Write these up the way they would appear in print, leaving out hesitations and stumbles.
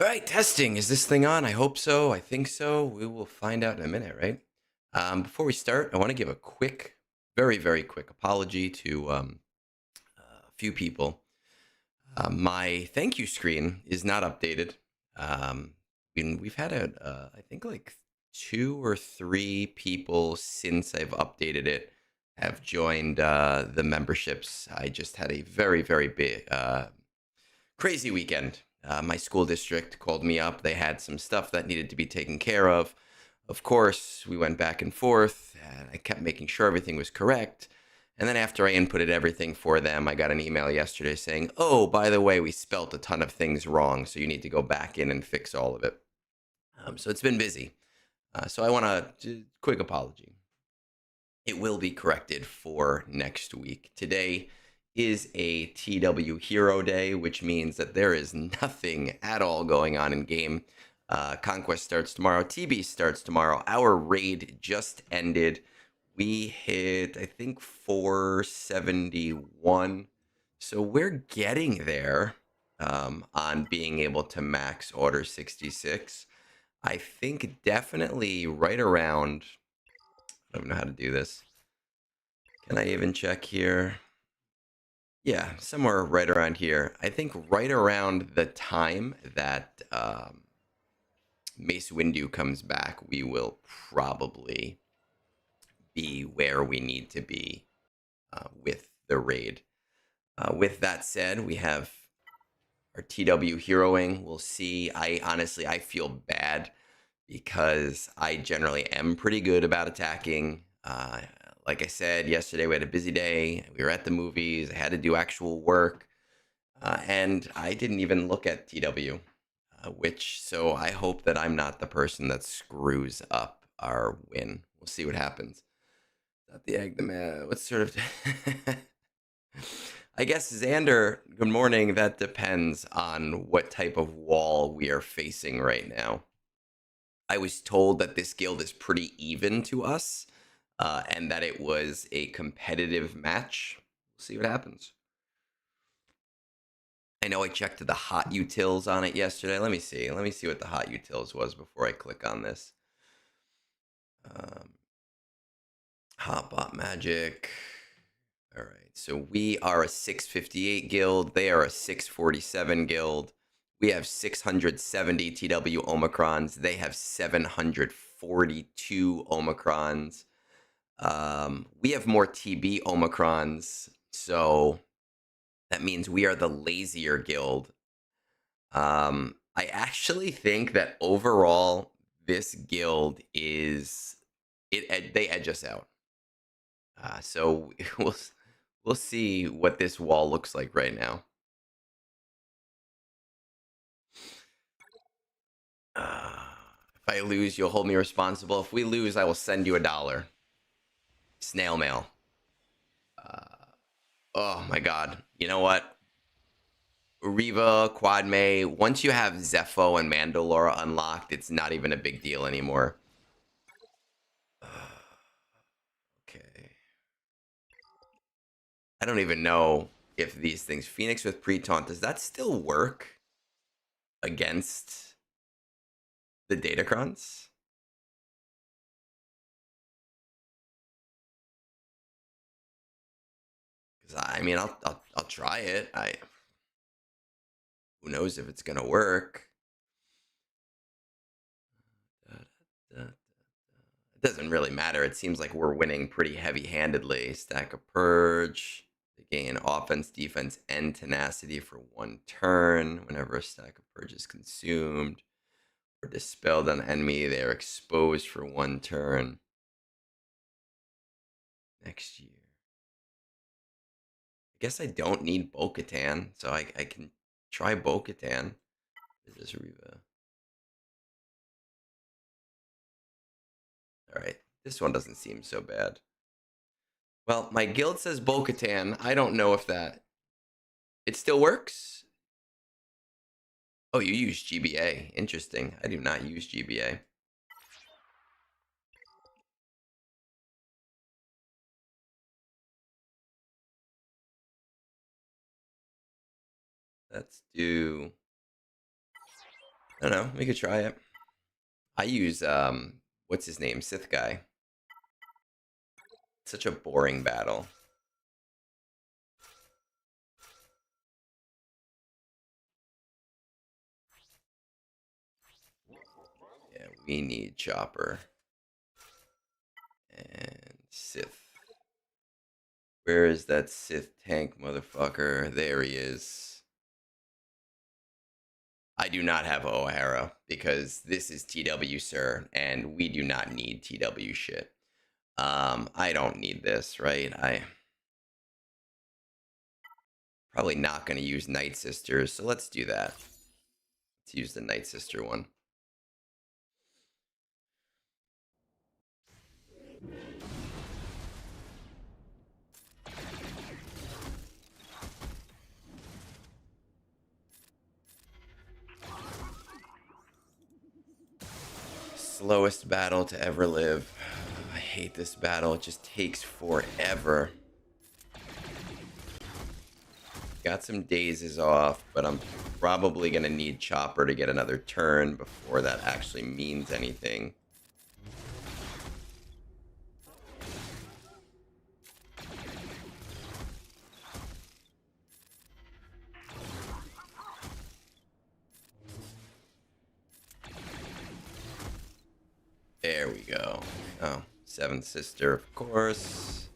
All right, testing. Is this thing on? I hope so. I think so. We will find out in a minute, right? Before we start, I want to give a quick, very, very quick apology to a few people. My thank you screen is not updated. We've had I think like two or three people since I've updated it have joined the memberships. I just had a very, very big, crazy weekend. My school district called me up. They had some stuff that needed to be taken care of. Of course, we went back and forth, and I kept making sure everything was correct. And then after I inputted everything for them, I got an email yesterday saying, oh, by the way, we spelt a ton of things wrong, so you need to go back in and fix all of it. So it's been busy. So I want to quick apology. It will be corrected for next week. Today is a TW Hero Day, which means that there is nothing at all going on in game. Conquest starts tomorrow. TB starts tomorrow. Our raid just ended. We hit, I think, 471. So we're getting there on being able to max Order 66. I think definitely right around, I don't know how to do this. Can I even check here? Yeah, somewhere right around here. I think right around the time that Mace Windu comes back, we will probably be where we need to be with the raid. With that said, we have our TW heroing. We'll see. I feel bad because I generally am pretty good about attacking. Like I said yesterday, we had a busy day. We were at the movies. I had to do actual work, and I didn't even look at TW. So I hope that I'm not the person that screws up our win. We'll see what happens. Not the egg, the man. What sort of? I guess Xander. Good morning. That depends on what type of wall we are facing right now. I was told that this guild is pretty even to us, and that it was a competitive match. We'll see what happens. I know I checked the hot utils on it yesterday. Let me see. Let me see what the hot utils was before I click on this. Hotbot magic. All right. So we are a 658 guild. They are a 647 guild. We have 670 TW Omicrons. They have 742 Omicrons. We have more TB Omicrons. So that means we are the lazier guild. I actually think that overall, this guild is they edge us out. So we'll see what this wall looks like right now. If I lose, you'll hold me responsible. If we lose, I will send you $1. Snail mail. Oh my god. You know what? Riva, Quad May, once you have Zepho and Mandalore unlocked, it's not even a big deal anymore. Okay. I don't even know if these things. Phoenix with pre-taunt, does that still work against the Datacrons? Because I mean, I'll try it. Who knows if it's gonna work? It doesn't really matter. It seems like we're winning pretty heavy-handedly. Stack of Purge. They gain offense, defense, and tenacity for 1 turn. Whenever a stack of Purge is consumed or dispelled on enemy, they are exposed for 1 turn. Next year. I guess I don't need Bo-Katan, so I can try Bo-Katan. Is this Riva? Alright, this one doesn't seem so bad. Well, my guild says Bo-Katan. I don't know if that... It still works? Oh, you use GBA. Interesting. I do not use GBA. Let's do... I don't know. We could try it. I use what's his name? Sith guy. Such a boring battle. Yeah, we need Chopper and Sith. Where is that Sith tank motherfucker? There he is. I do not have O'Hara because this is TW, sir, and we do not need TW shit. I don't need this, right? I probably not going to use Night Sisters, so let's do that. Let's use the Night Sister one. Slowest battle to ever live. I hate this battle. It just takes forever. Got some dazes off, but I'm probably going to need Chopper to get another turn before that actually means anything. There we go. Oh, Seventh Sister, of course.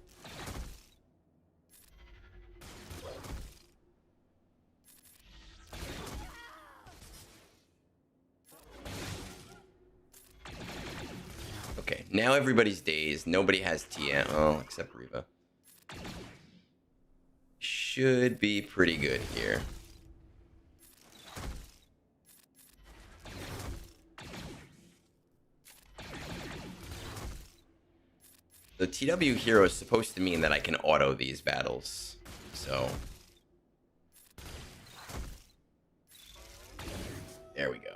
Okay, now everybody's dazed. Nobody has TN. Oh, except Reva. Should be pretty good here. The TW hero is supposed to mean that I can auto these battles. So there we go.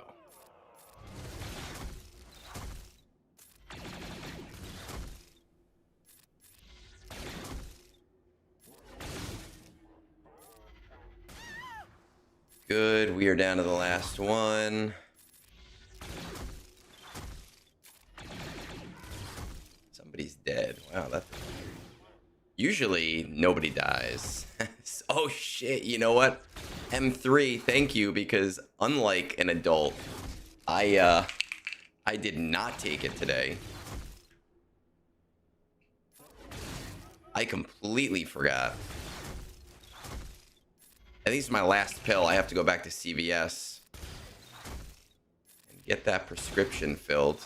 Good. We are down to the last one. Somebody's dead. Wow, that's... Usually, nobody dies. Oh, shit. You know what? M3, thank you, because unlike an adult, I did not take it today. I completely forgot. I think it's my last pill. I have to go back to CVS and get that prescription filled.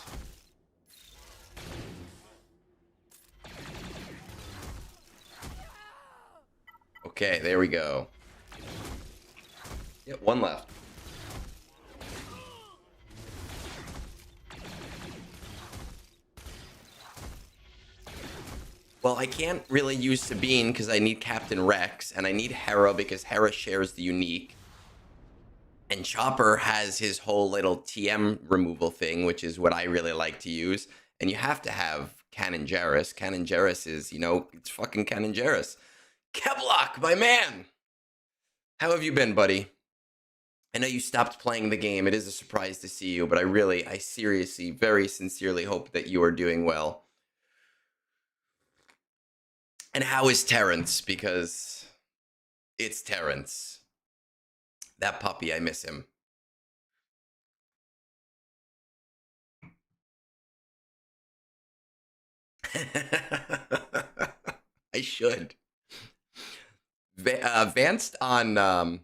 Okay, there we go. Yep, one left. Well, I can't really use Sabine because I need Captain Rex, and I need Hera because Hera shares the unique. And Chopper has his whole little TM removal thing, which is what I really like to use. And you have to have Canon Jarrus. Canon Jarrus is, you know, it's fucking Canon Jarrus. Kevlock, my man! How have you been, buddy? I know you stopped playing the game. It is a surprise to see you, but I seriously, very sincerely hope that you are doing well. And how is Terrence? Because it's Terrence. That puppy, I miss him. I should. Vanced on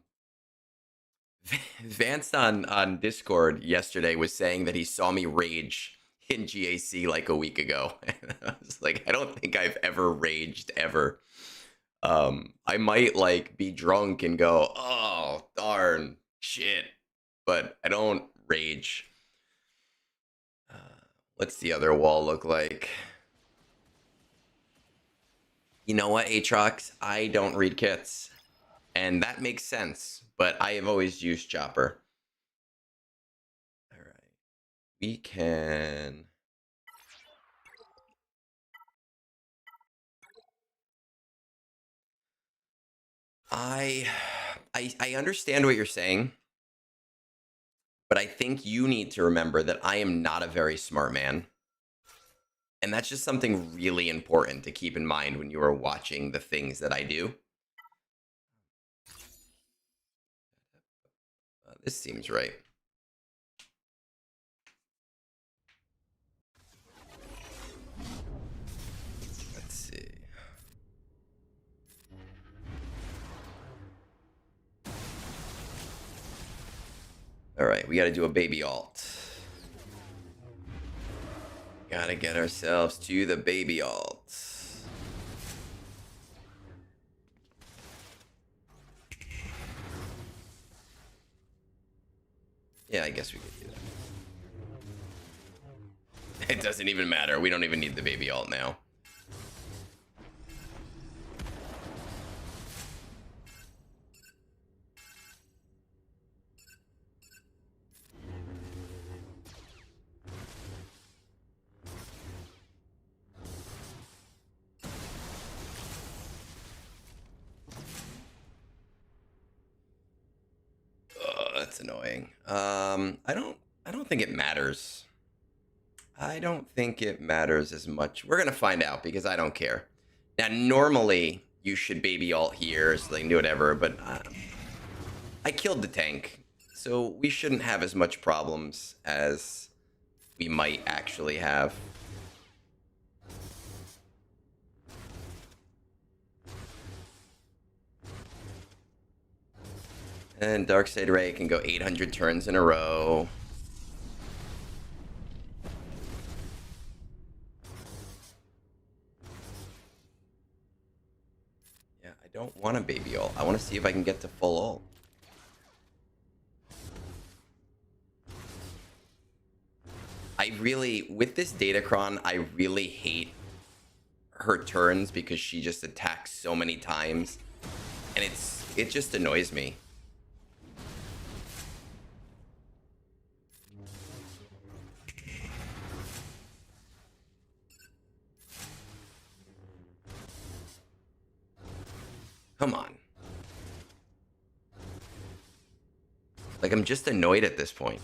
Vanced on Discord yesterday was saying that he saw me rage in GAC like a week ago. And I was like, I don't think I've ever raged ever. I might like be drunk and go, oh darn shit, but I don't rage. What's the other wall look like? You know what, Aatrox? I don't read kits. And that makes sense, but I have always used Chopper. All right. We can... I understand what you're saying, But I think you need to remember that I am not a very smart man. And that's just something really important to keep in mind when you are watching the things that I do. This seems right. Let's see. All right, we got to do a baby alt. Got to get ourselves to the baby alt. Yeah, I guess we could do that. It doesn't even matter. We don't even need the baby alt now. That's annoying. I don't think it matters. I don't think it matters as much. We're gonna find out because I don't care. Now, normally you should baby alt here so they can do whatever, but I killed the tank, so we shouldn't have as much problems as we might actually have. And Darkseid Ray can go 800 turns in a row. Yeah, I don't want a baby ult. I want to see if I can get to full ult. I really, with this Datacron, I really hate her turns because she just attacks so many times. And it just annoys me. Come on. Like, I'm just annoyed at this point.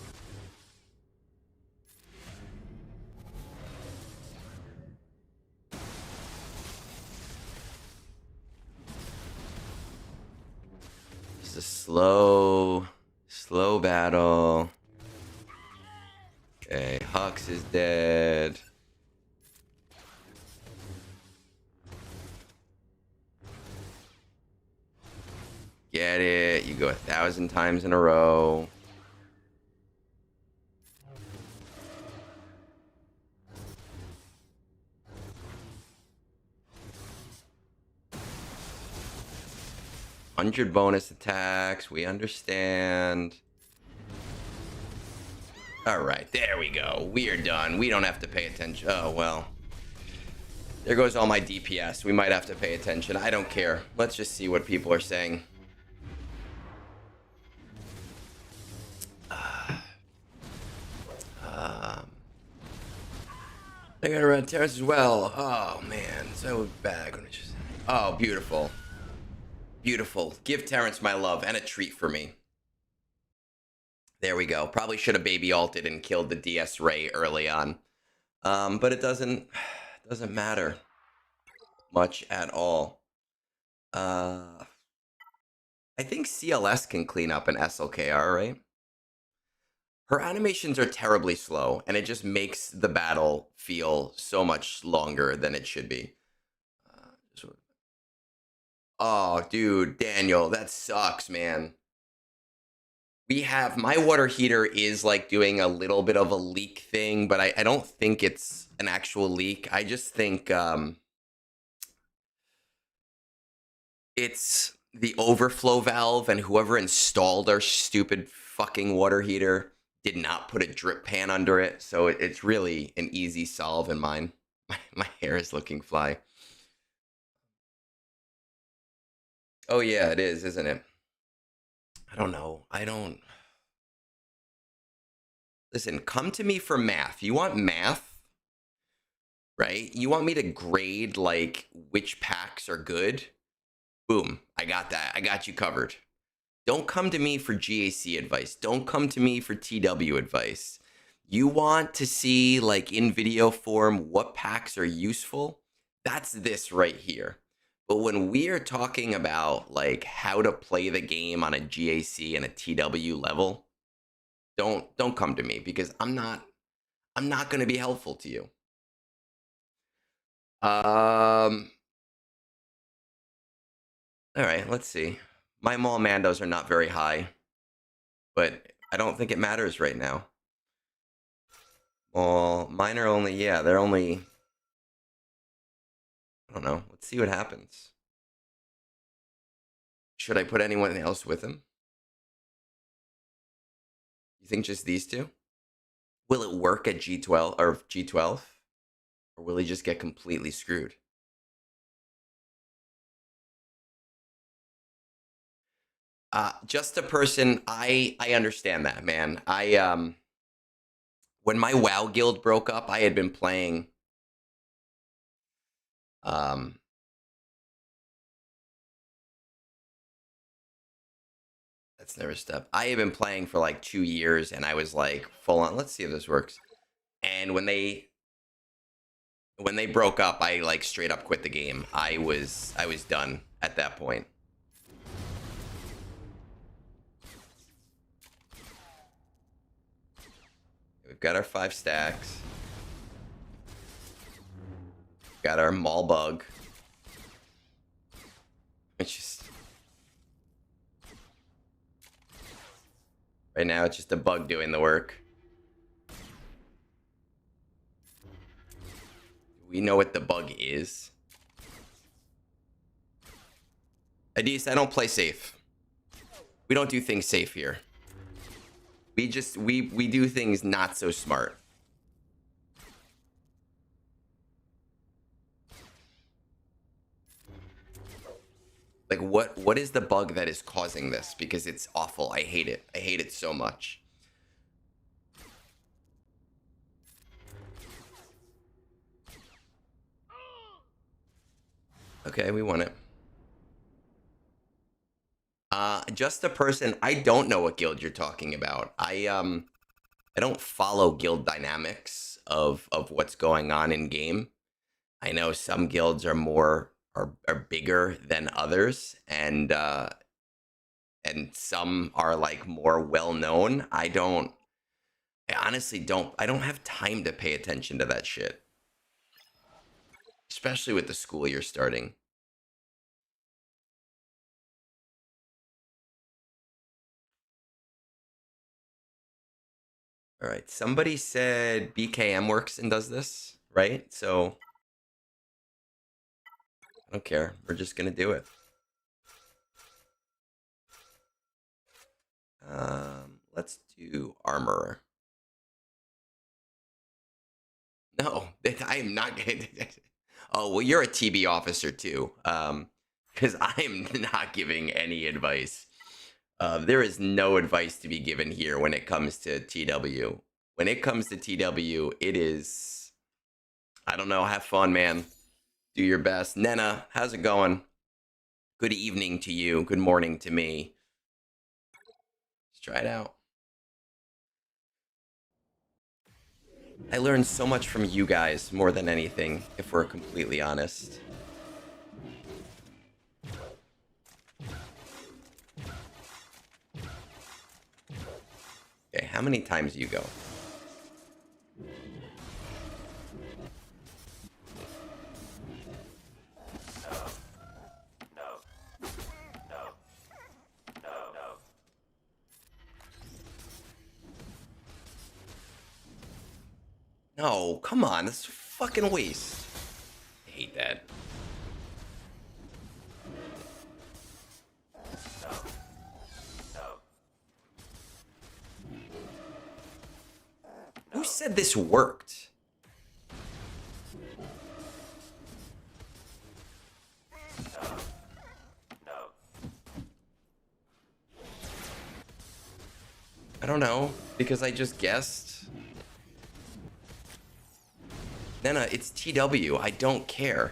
Just a slow battle. Okay, Hux is dead. Get it. You go 1,000 times in a row. $100 bonus attacks. We understand. All right, there we go. We are done. We don't have to pay attention. Oh, well. There goes all my DPS. We might have to pay attention. I don't care. Let's just see what people are saying. I got around Terrace as well. Oh, man. So bad. Oh, beautiful. Beautiful. Give Terrence my love and a treat for me. There we go. Probably should have baby alted and killed the DS Ray early on. But it doesn't matter much at all. I think CLS can clean up an SLKR, right? Her animations are terribly slow, and it just makes the battle feel so much longer than it should be. Oh, dude, Daniel, that sucks, man. We have, my water heater is like doing a little bit of a leak thing, but I don't think it's an actual leak. I just think it's the overflow valve, and whoever installed our stupid fucking water heater did not put a drip pan under it. So it's really an easy solve in mine. My hair is looking fly. Oh yeah, it is, isn't it? I don't know. Listen, come to me for math. You want math, right? You want me to grade like which packs are good? Boom, I got that. I got you covered. Don't come to me for GAC advice. Don't come to me for TW advice. You want to see, like, in video form what packs are useful? That's this right here. But when we are talking about, like, how to play the game on a GAC and a TW level, don't come to me, because I'm not going to be helpful to you. All right, let's see. My Mall Mandos are not very high, but I don't think it matters right now. Well, mine are only, yeah, they're only, I don't know. Let's see what happens. Should I put anyone else with him? You think just these two? Will it work at G12 or G12? Or will he just get completely screwed? Just a person, I understand that, man. When my WoW guild broke up, I had been playing that's never step. I had been playing for like 2 years, and I was like full on. Let's see if this works. And when they broke up, I like straight up quit the game. I was done at that point. We've got our 5 stacks. Got our Maul bug. It's just right now it's just a bug doing the work. We know what the bug is. Adis, I don't play safe. We don't do things safe here. We just we do things not so smart. Like what is the bug that is causing this? Because it's awful. I hate it. I hate it so much. Okay, we won it. Just a person. I don't know what guild you're talking about. I don't follow guild dynamics of what's going on in game. I know some guilds are more are bigger than others, and some are like more well known. I honestly don't. I don't have time to pay attention to that shit, especially with the school you're starting. All right. Somebody said BKM works and does this, right? So I don't care. We're just gonna do it. Let's do armorer. No, I am not gonna. Oh well, you're a TB officer too. Because I am not giving any advice. There is no advice to be given here when it comes to TW. When it comes to TW, it is, I don't know, have fun, man. Do your best. Nena, how's it going? Good evening to you. Good morning to me. Let's try it out. I learned so much from you guys more than anything, if we're completely honest. Okay, how many times do you go? No, come on, this is a fucking waste. I hate that. Who said this worked? I don't know, because I just guessed. Nena, it's TW. I don't care.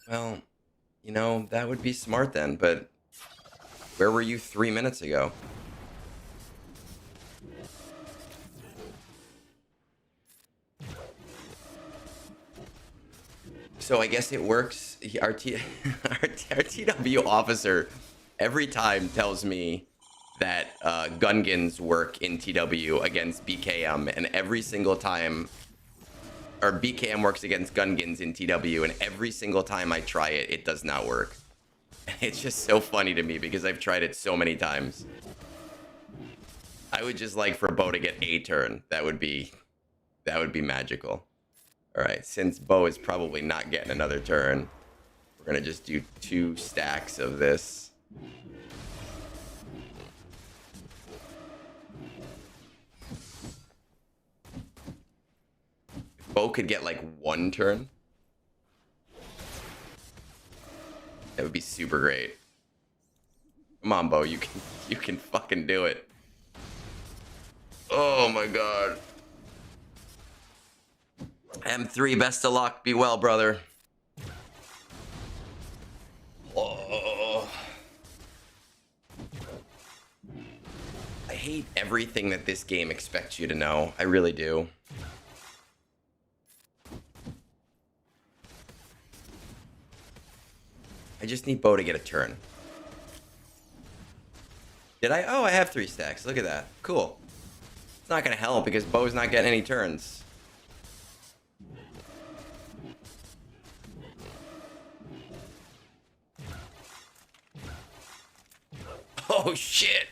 Well, that would be smart then, but where were you 3 minutes ago? So I guess it works. Our TW officer every time tells me that Gungans work in TW against BKM, and every single time, or BKM works against Gungans in TW, and every single time I try it, it does not work. It's just so funny to me because I've tried it so many times. I would just like for Bo to get a turn. That would be magical. All right, since Bo is probably not getting another turn, we're gonna just do 2 stacks of this. If Bo could get like 1 turn, that would be super great. Come on, Bo, you can fucking do it. Oh my god. M3, best of luck. Be well, brother. Oh. I hate everything that this game expects you to know. I really do. I just need Bo to get a turn. Did I? Oh, I have 3 stacks. Look at that. Cool. It's not going to help because Bo's not getting any turns. Oh, shit.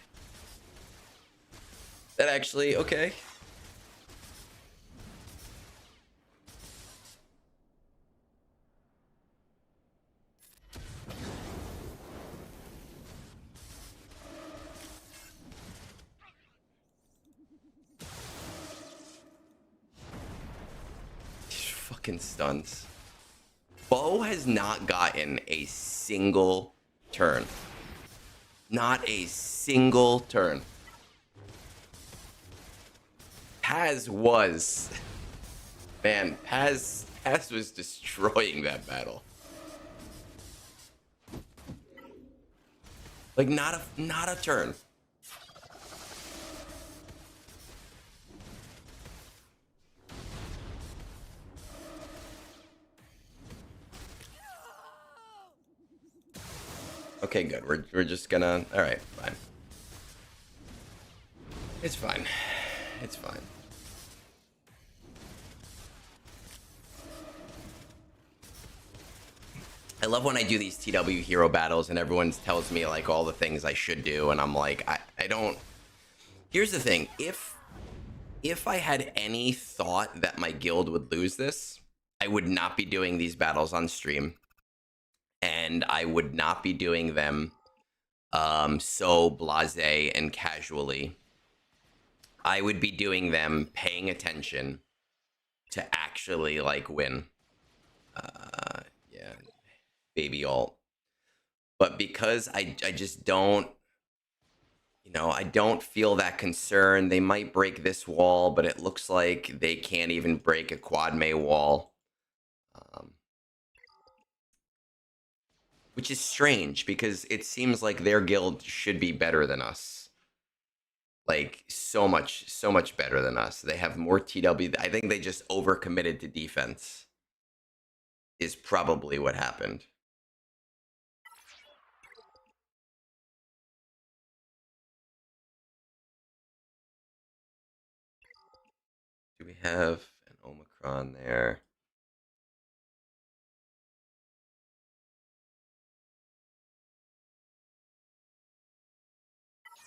That actually, okay. Fucking stunts. Bo has not gotten a single turn. Not a single turn. Paz was... Man, Paz was destroying that battle. Like, not a turn. Okay, good. We're just gonna... All right, fine. It's fine. It's fine. I love when I do these TW hero battles and everyone tells me like all the things I should do, and I'm like, I don't... Here's the thing. If I had any thought that my guild would lose this, I would not be doing these battles on stream. And I would not be doing them so blasé and casually. I would be doing them paying attention to actually like win. Yeah, baby alt. But because I just don't, I don't feel that concern. They might break this wall, but it looks like they can't even break a quad May wall. Which is strange because it seems like their guild should be better than us. Like so much better than us. They have more TW. I think they just overcommitted to defense is probably what happened. Do we have an Omicron there?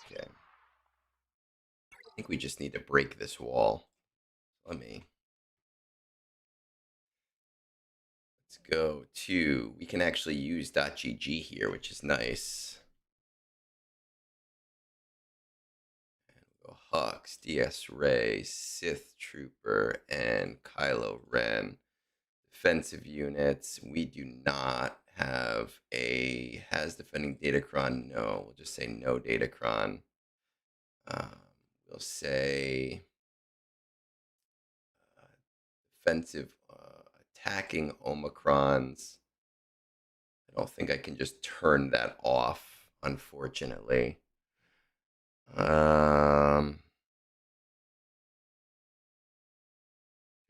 Okay. I think we just need to break this wall. Let's go to, we can actually use .gg here, which is nice. And we'll go Hux, DS Ray, Sith Trooper, and Kylo Ren. Defensive units, we do not have a has defending Datacron. No, we'll just say no Datacron. We'll say defensive attacking Omicrons. don't think I can just turn that off, unfortunately. Um,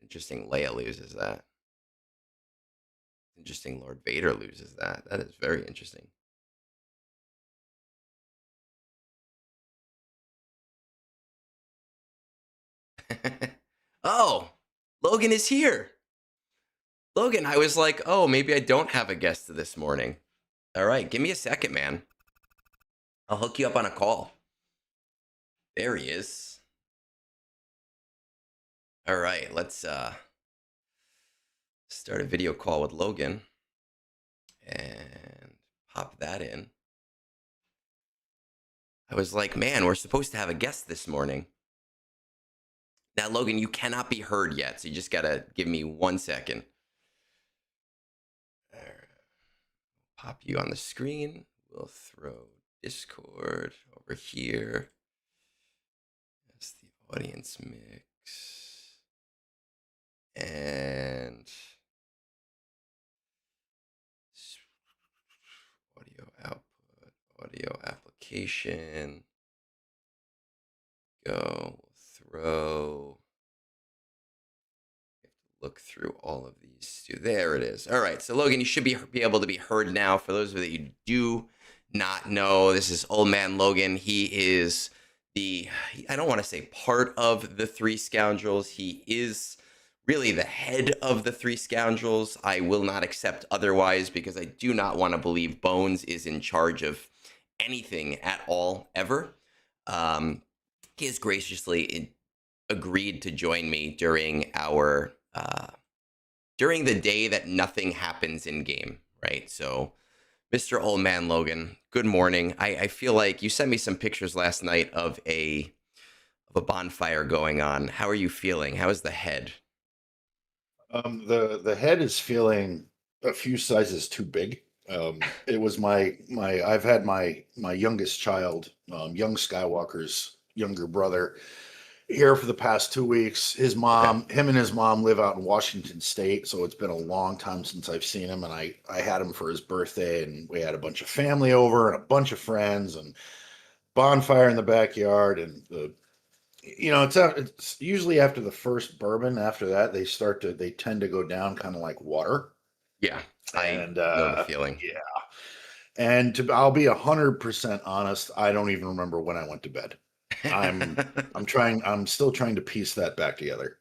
Interesting. Leia loses that. Interesting. Lord Vader loses that. That is very interesting. Oh, Logan is here. Logan, I was like, oh, maybe I don't have a guest this morning. All right, give me a second, man. I'll hook you up on a call. There he is. All right, let's start a video call with Logan and pop that in. I was like, man, we're supposed to have a guest this morning. Now, Logan, you cannot be heard yet, so you just gotta give me 1 second. All right. Pop you on the screen. We'll throw Discord over here. That's the audience mix. And audio output, audio application. Go, throw. Look through all of these. There it is. All right. So Logan, you should be able to be heard now. For those of you that you do not know, this is Old Man Logan. He is I don't want to say part of the Three Scoundrels. He is really the head of the Three Scoundrels. I will not accept otherwise because I do not want to believe Bones is in charge of anything at all, ever. He has graciously agreed to join me during during the day that nothing happens in game, right? So, Mr. Old Man Logan, good morning. I feel like you sent me some pictures last night of a bonfire going on. How are you feeling? How is the head? The head is feeling a few sizes too big. It was my I've had my youngest child, young Skywalker's younger brother, here for the past 2 weeks. Okay. Him and his mom live out in Washington State, so it's been a long time since I've seen him. And I had him for his birthday, and we had a bunch of family over and a bunch of friends and bonfire in the backyard. And it's usually after the first bourbon. After that, they tend to go down kind of like water. Yeah, I And know the feeling. yeah, and I'll be 100% honest. I don't even remember when I went to bed. I'm I'm still trying to piece that back together.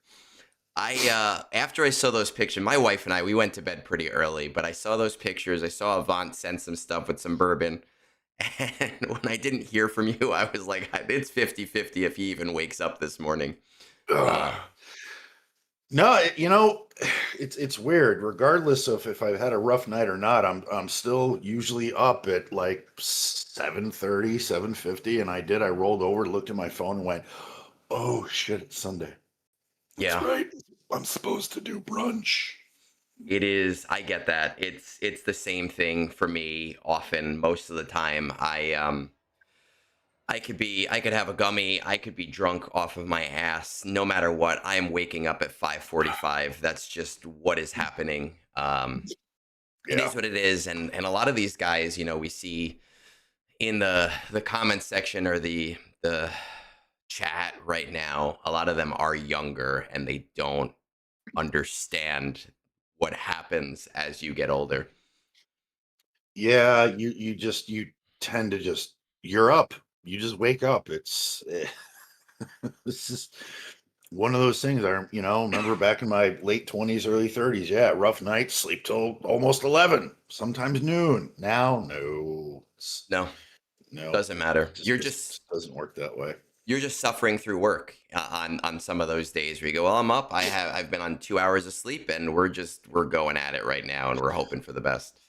After I saw those pictures, my wife and I, we went to bed pretty early, but I saw those pictures. I saw Avant send some stuff with some bourbon. And when I didn't hear from you, I was like, it's 50-50 if he even wakes up this morning. Uh, Ugh. No, it's weird. Regardless of if I've had a rough night or not, I'm still usually up at like 7:30, 7:50, and I rolled over, looked at my phone, and went, "Oh shit, it's Sunday. That's yeah, right. I'm supposed to do brunch." it is. I get that. It's the same thing for me often, most of the time. I could have a gummy, I could be drunk off of my ass. No matter what, I am waking up at 5:45. That's just what is happening. It Yeah. is what it is, and a lot of these guys, we see in the comment section or the chat right now, a lot of them are younger and they don't understand what happens as you get older. Yeah, you tend to just you're up. You just wake up. This is one of those things. Remember back in my late 20s, early 30s. Yeah, rough nights, sleep till almost 11, sometimes noon. Now, no, No, no, doesn't matter. just doesn't work that way. You're just suffering through work on some of those days where you go, well, I'm up. I've been on 2 hours of sleep, and we're going at it right now, and we're hoping for the best.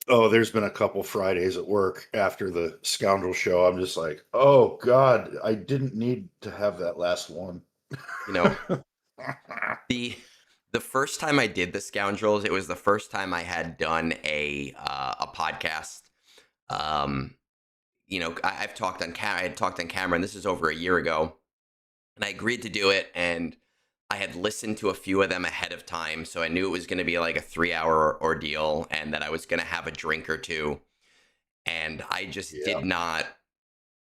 Oh, there's been a couple Fridays at work after the Scoundrel show. I'm just like, oh God, I didn't need to have that last one. You know, the the first time I did the Scoundrels, it was the first time I had done a podcast. Um, I've talked on I had talked on camera, and this is over a year ago, and I agreed to do it, and I had listened to a few of them ahead of time, so I knew it was going to be like a 3 hour ordeal and that I was going to have a drink or two. And I just Yeah.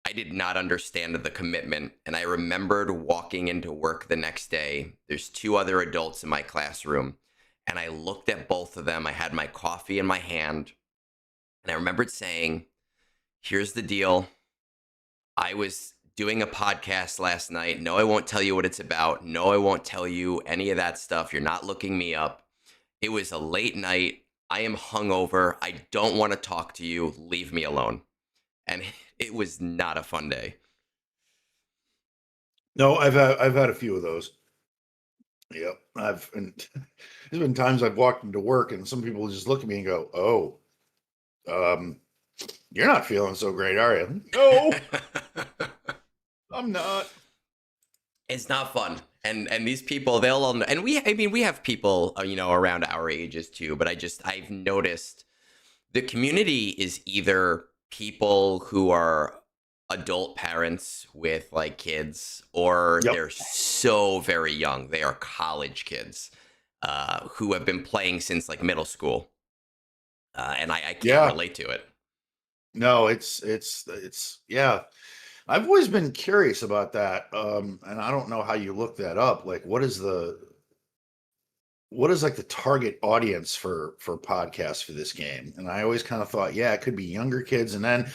I did not understand the commitment. And I remembered walking into work the next day. There's two other adults in my classroom. And I looked at both of them. I had my coffee in my hand. And I remembered saying, here's the deal. I was doing a podcast last night. No, I won't tell you what it's about. No, I won't tell you any of that stuff. You're not looking me up. It was a late night. I am hungover. I don't want to talk to you. Leave me alone. And it was not a fun day. No, I've had a few of those. Yep. And there's been times I've walked into work and some people just look at me and go, "Oh, um, you're not feeling so great, are you?" No, I'm not. It's not fun. And these people, they'll all know. And I mean, we have people, around our ages too. But I've noticed the community is either people who are adult parents with like kids, or Yep. they're so very young. They are college kids who have been playing since like middle school. And I can't Yeah. relate to it. No, it's yeah. I've always been curious about that. And I don't know how you look that up. Like, what is like the target audience for podcasts for this game? And I always kind of thought, yeah, it could be younger kids. And then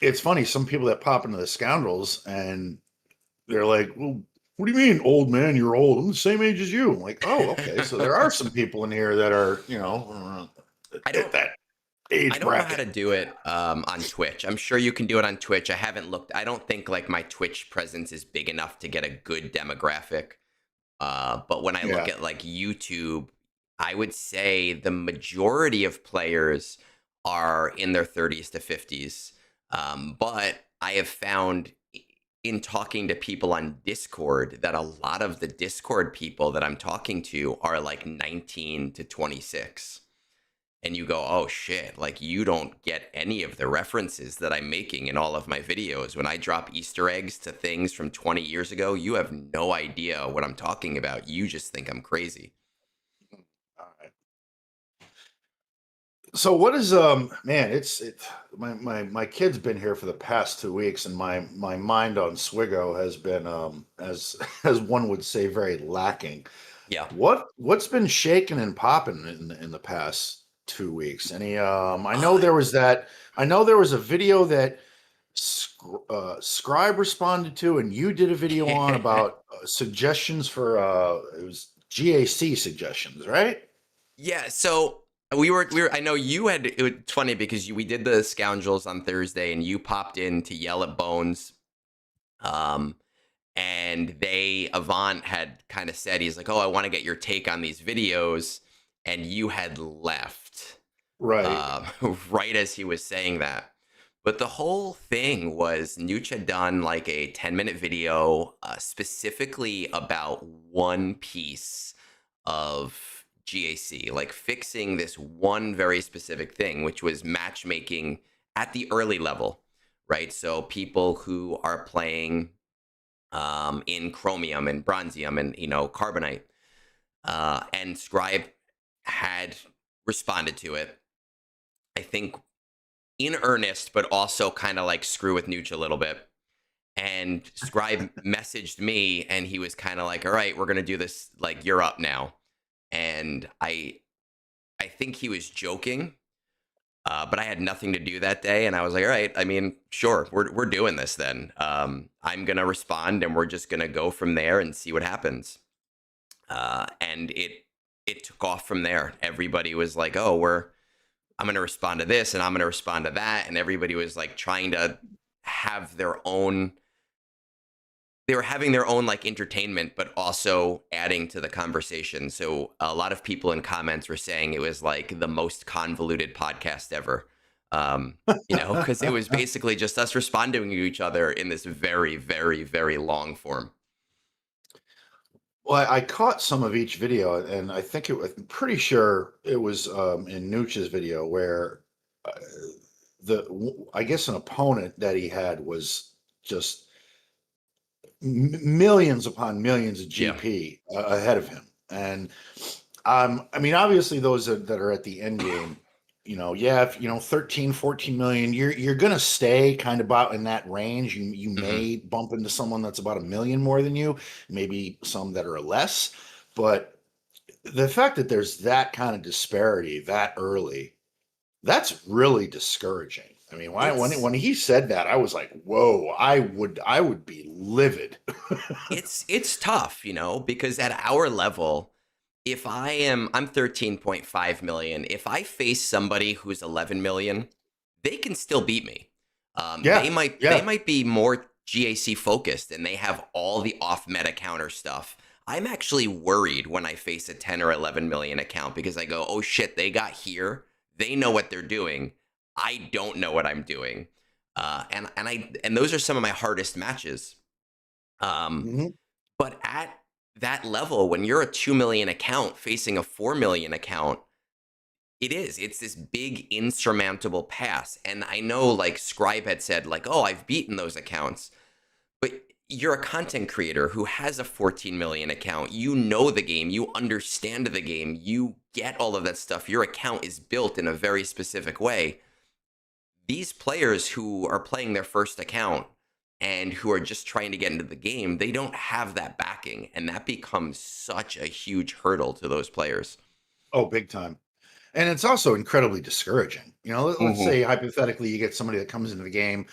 it's funny, some people that pop into the Scoundrels and they're like, "Well, what do you mean, old man? You're old. I'm the same age as you." I'm like, "Oh, okay." So there are some people in here that are, I at don't that I age don't know how bracket. to do it on Twitch. I'm sure you can do it on Twitch. I haven't looked. I don't think like my Twitch presence is big enough to get a good demographic. But when I look Yeah. at like YouTube, I would say the majority of players are in their 30s to 50s. But I have found in talking to people on Discord that a lot of the Discord people that I'm talking to are like 19 to 26. And you go, oh shit, like you don't get any of the references that I'm making in all of my videos. When I drop Easter eggs to things from 20 years ago, you have no idea what I'm talking about. You just think I'm crazy. All right. So what is man, my kid's been here for the past 2 weeks and my mind on Swigo has been as as one would say very lacking. Yeah. What's been shaking and popping in the past 2 weeks? Any Uh, I know there was a video that Scribe responded to and you did a video on about suggestions for it was GAC suggestions, right? yeah. So we were, I know you had, it's funny because we did the Scoundrels on Thursday and you popped in to yell at Bones. Um, and Avant had kind of said, he's like, oh, I want to get your take on these videos. And you had left Right. um, right as he was saying that. But the whole thing was Nooch had done like a 10-minute video specifically about one piece of GAC, like fixing this one very specific thing, which was matchmaking at the early level, right? So people who are playing in chromium and bronzium and, carbonite. And Scribe had responded to it, I think in earnest, but also kind of like screw with Nooch a little bit. And Scribe messaged me and he was kind of like, all right, we're going to do this. Like, you're up now. And I think he was joking, but I had nothing to do that day. And I was like, all right, I mean, sure, we're doing this then. I'm going to respond and we're just going to go from there and see what happens. And it took off from there. Everybody was like, oh, I'm going to respond to this and I'm going to respond to that. And everybody was like trying to have their own, they were having their own like entertainment, but also adding to the conversation. So a lot of people in comments were saying it was like the most convoluted podcast ever. Because it was basically just us responding to each other in this very, very, very long form. Well, I caught some of each video, and I'm pretty sure it was in Nooch's video where uh, I guess an opponent that he had was just millions upon millions of Yeah. GP ahead of him. And I mean, obviously that are at the end game, yeah, if, 13, 14 million, you're gonna stay kind of about in that range. You Hmm. may bump into someone that's about a million more than you, maybe some that are less, but the fact that there's that kind of disparity that early, that's really discouraging. I mean, It's when he said that, I was like, "Whoa!" I would be livid. it's tough, because at our level, if I'm 13.5 million, if I face somebody who's 11 million, they can still beat me. They Yeah, yeah. might be more GAC focused and they have all the off meta counter stuff. I'm actually worried when I face a 10 or 11 million account because I go, "Oh shit, they got here. They know what they're doing. I don't know what I'm doing." And those are some of my hardest matches. Um, Mhm. but at that level, when you're a 2 million account facing a 4 million account, it's this big insurmountable pass. And I know like Scribe had said, like, "Oh, I've beaten those accounts." But you're a content creator who has a 14 million account. You know the game, you understand the game, you get all of that stuff. Your account is built in a very specific way. These players who are playing their first account and who are just trying to get into the game, they don't have that backing, and that becomes such a huge hurdle to those players. Oh, big time. And it's also incredibly discouraging. Let's Hmm. say hypothetically you get somebody that comes into the game.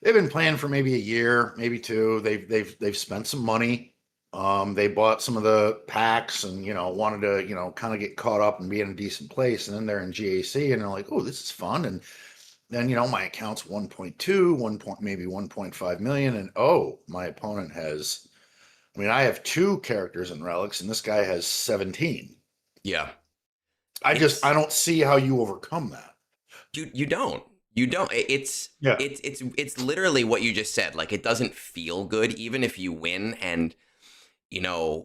They've been playing for maybe a year, maybe two. They've spent some money. They bought some of the packs and wanted to kind of get caught up and be in a decent place. And then they're in GAC and they're like, oh, this is fun. And then my account's 1.2, 1 point, maybe 1.5 million, and oh, my opponent has. I mean, I have two characters in relics, and this guy has 17. Yeah. I It's don't see how you overcome that. you don't. Yeah. It's literally what you just said. Like, it doesn't feel good even if you win. And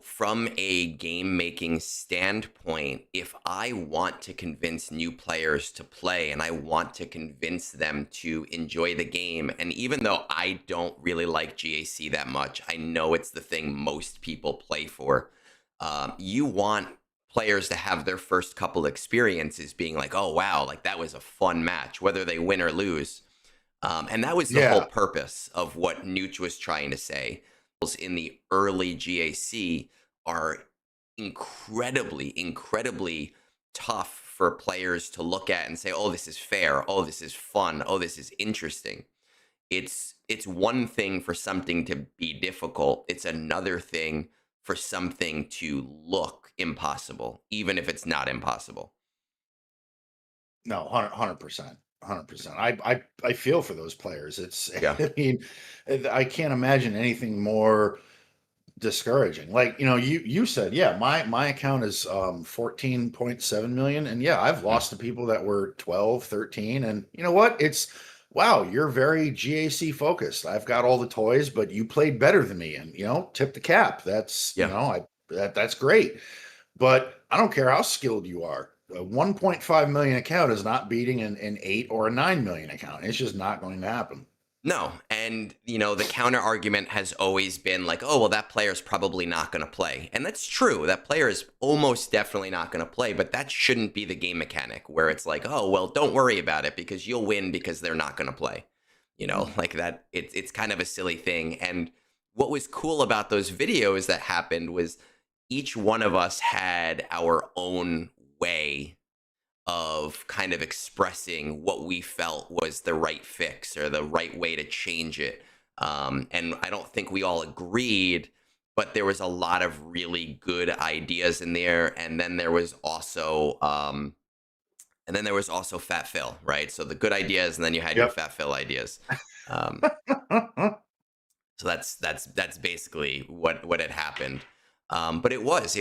from a game making standpoint, if I want to convince new players to play and I want to convince them to enjoy the game, and even though I don't really like GAC that much, I know it's the thing most people play for. You want players to have their first couple experiences being like, "Oh wow, like that was a fun match," whether they win or lose. And that was the whole Yeah. purpose of what Nooch was trying to say. In the early GAC are incredibly, incredibly tough for players to look at and say, "Oh, this is fair. Oh, this is fun. Oh, this is interesting." It's one thing for something to be difficult. It's another thing for something to look impossible, even if it's not impossible. No, 100%. 100%. I feel for those players. It's Yeah. I mean, I can't imagine anything more discouraging. Like, you said, yeah, my account is 14.7 million, and yeah, I've Mhm. lost to people that were 12, 13, and you know what? It's wow, you're very GAC focused. I've got all the toys, but you played better than me, and tip the cap. That's, Yeah. that's great. But I don't care how skilled you are. A 1.5 million account is not beating an 8 or a 9 million account. It's just not going to happen. No, and the counter argument has always been like, "Oh, well, that player's probably not going to play," and that's true. That player is almost definitely not going to play, but that shouldn't be the game mechanic where it's like, "Oh, well, don't worry about it because you'll win because they're not going to play." Like that. It's kind of a silly thing. And what was cool about those videos that happened was each one of us had our own way of kind of expressing what we felt was the right fix or the right way to change it. And I don't think we all agreed, but there was a lot of really good ideas in there. And then there was also Fat Phil, right? So the good ideas, and then you had your Yep. Fat Phil ideas. Um, so that's basically what had happened. But it was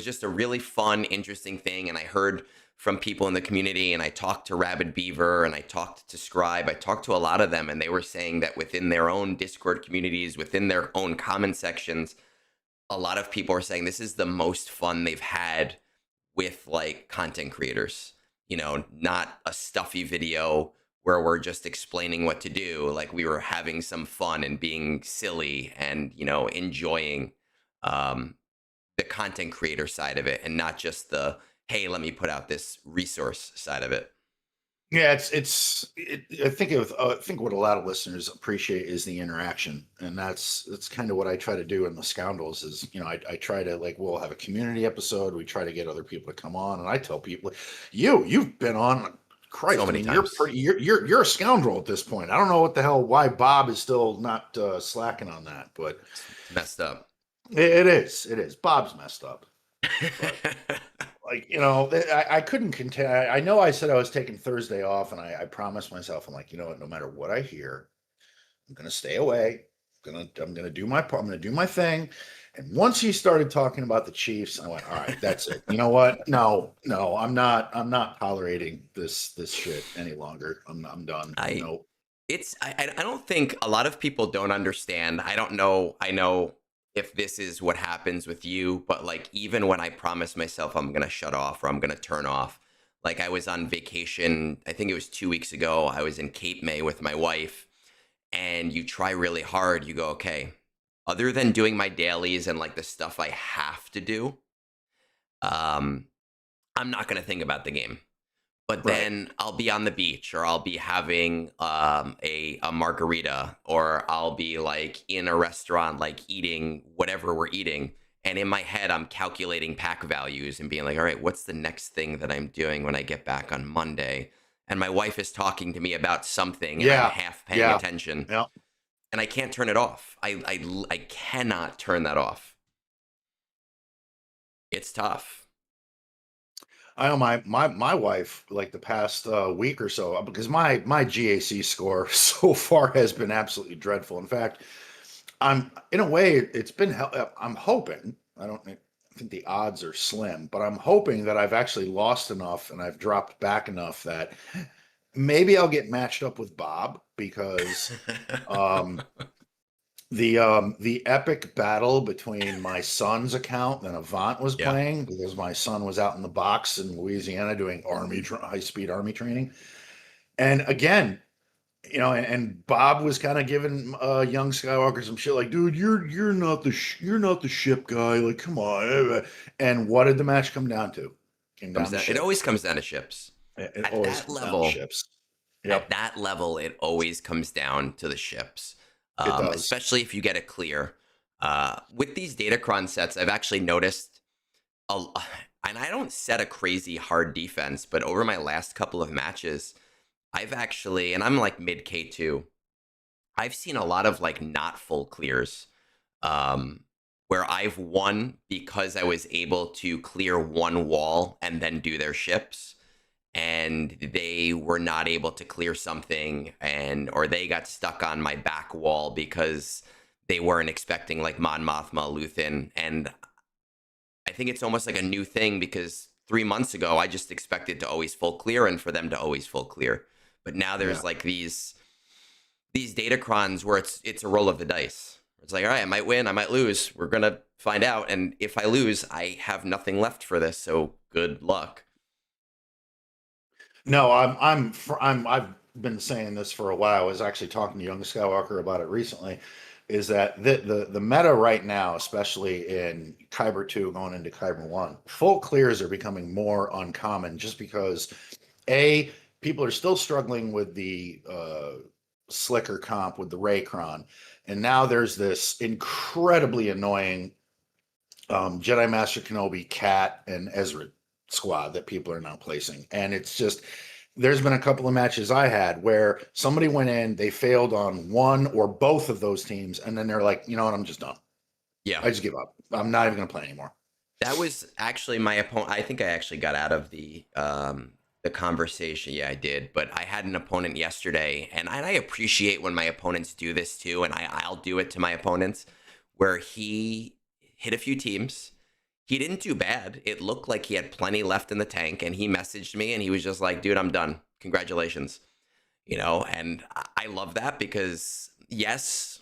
just a really fun, interesting thing. And I heard from people in the community, and I talked to Rabid Beaver, and I talked to Scribe. I talked to a lot of them, and they were saying that within their own Discord communities, within their own comment sections, a lot of people are saying this is the most fun they've had with like content creators. Not a stuffy video where we're just explaining what to do. Like we were having some fun and being silly and, enjoying um, the content creator side of it and not just the, hey, let me put out this resource side of it. Yeah, I think what a lot of listeners appreciate is the interaction, and that's kind of what I try to do in the Scoundrels. Is I try to, like, we'll have a community episode. We try to get other people to come on, and I tell people, you've been on. So Christ, I many mean, you're times. pretty. You're a scoundrel at this point. I don't know what the hell why Bob is still not slacking on that, but It's messed up. it is. Bob's messed up, but like I couldn't contend. I know I said I was taking Thursday off, and I promised myself, I'm like, you know what, no matter what I hear, I'm gonna stay away. I'm gonna do my part. I'm gonna do my thing. And once he started talking about the Chiefs, I went, all right, that's it. You know what? No, I'm not tolerating this shit any longer. I'm done. I No. I don't think a lot of people don't understand. I don't know. I know if this is what happens with you, but like even when I promise myself I'm gonna shut off or I'm gonna turn off, like I was on vacation, I think it was 2 weeks ago. I was in Cape May with my wife, and you try really hard. You go, okay, other than doing my dailies and like the stuff I have to do, um, I'm not gonna think about the game. But Right. then I'll be on the beach or I'll be having a margarita or I'll be like in a restaurant like eating whatever we're eating. And in my head, I'm calculating pack values and being like, all right, what's the next thing that I'm doing when I get back on Monday? And my wife is talking to me about something and I'm Yeah. half paying Yeah. attention Yeah. and I can't turn it off. I cannot turn that off. It's tough. I know my wife, like, the past week or so, because my GAC score so far has been absolutely dreadful. In fact, I'm in a way it's been I'm hoping, I don't I think the odds are slim, but I'm hoping that I've actually lost enough and I've dropped back enough that maybe I'll get matched up with Bob, because um the epic battle between my son's account and Avant was Yeah. playing, because my son was out in the box in Louisiana doing high speed army training. And again, and Bob was kind of giving young Skywalker some shit, like, dude, you're not the ship guy. Like, come on. And what did the match come down to? Came Comes down to down, it ships. always comes down to ships. It At always that comes down to level, ships. at Yep, that level, it always comes down to the ships, it does. especially if you get it clear. With these Datacron sets, I've actually noticed, a, and I don't set a crazy hard defense, but over my last couple of matches, I've actually, and I'm like mid K2, I've seen a lot of like not full clears, um, where I've won because I was able to clear one wall and then do their ships, and they were not able to clear something, and or they got stuck on my back wall because they weren't expecting like Mon Mothma, Luthen. And I think it's almost like a new thing because 3 months ago I just expected to always full clear and for them to always full clear. But now Yeah. there's like these datacrons where it's a roll of the dice. It's like, all right, I might win, I might lose. We're gonna find out. And if I lose, I have nothing left for this. So good luck. No, I've been saying this for a while. I was actually talking to young Skywalker about it recently. Is that the meta right now, especially in Kyber 2 going into Kyber 1, full clears are becoming more uncommon, just because A, people are still struggling with the slicker comp with the Raycron, and now there's this incredibly annoying Jedi Master Kenobi, Cat, and Ezra squad that people are now placing. And it's just, there's been a couple of matches I had where somebody went in, they failed on one or both of those teams, and then they're like, you know what, I'm just done. Yeah. I just give up. I'm not even going to play anymore. That was actually my opponent. I think I actually got out of the conversation. Yeah, I did. But I had an opponent yesterday, and I appreciate when my opponents do this too, and I'll do it to my opponents, where he hit a few teams. He didn't do bad. It looked like he had plenty left in the tank, and he messaged me, and he was just like, "Dude, I'm done. Congratulations." And I love that because yes,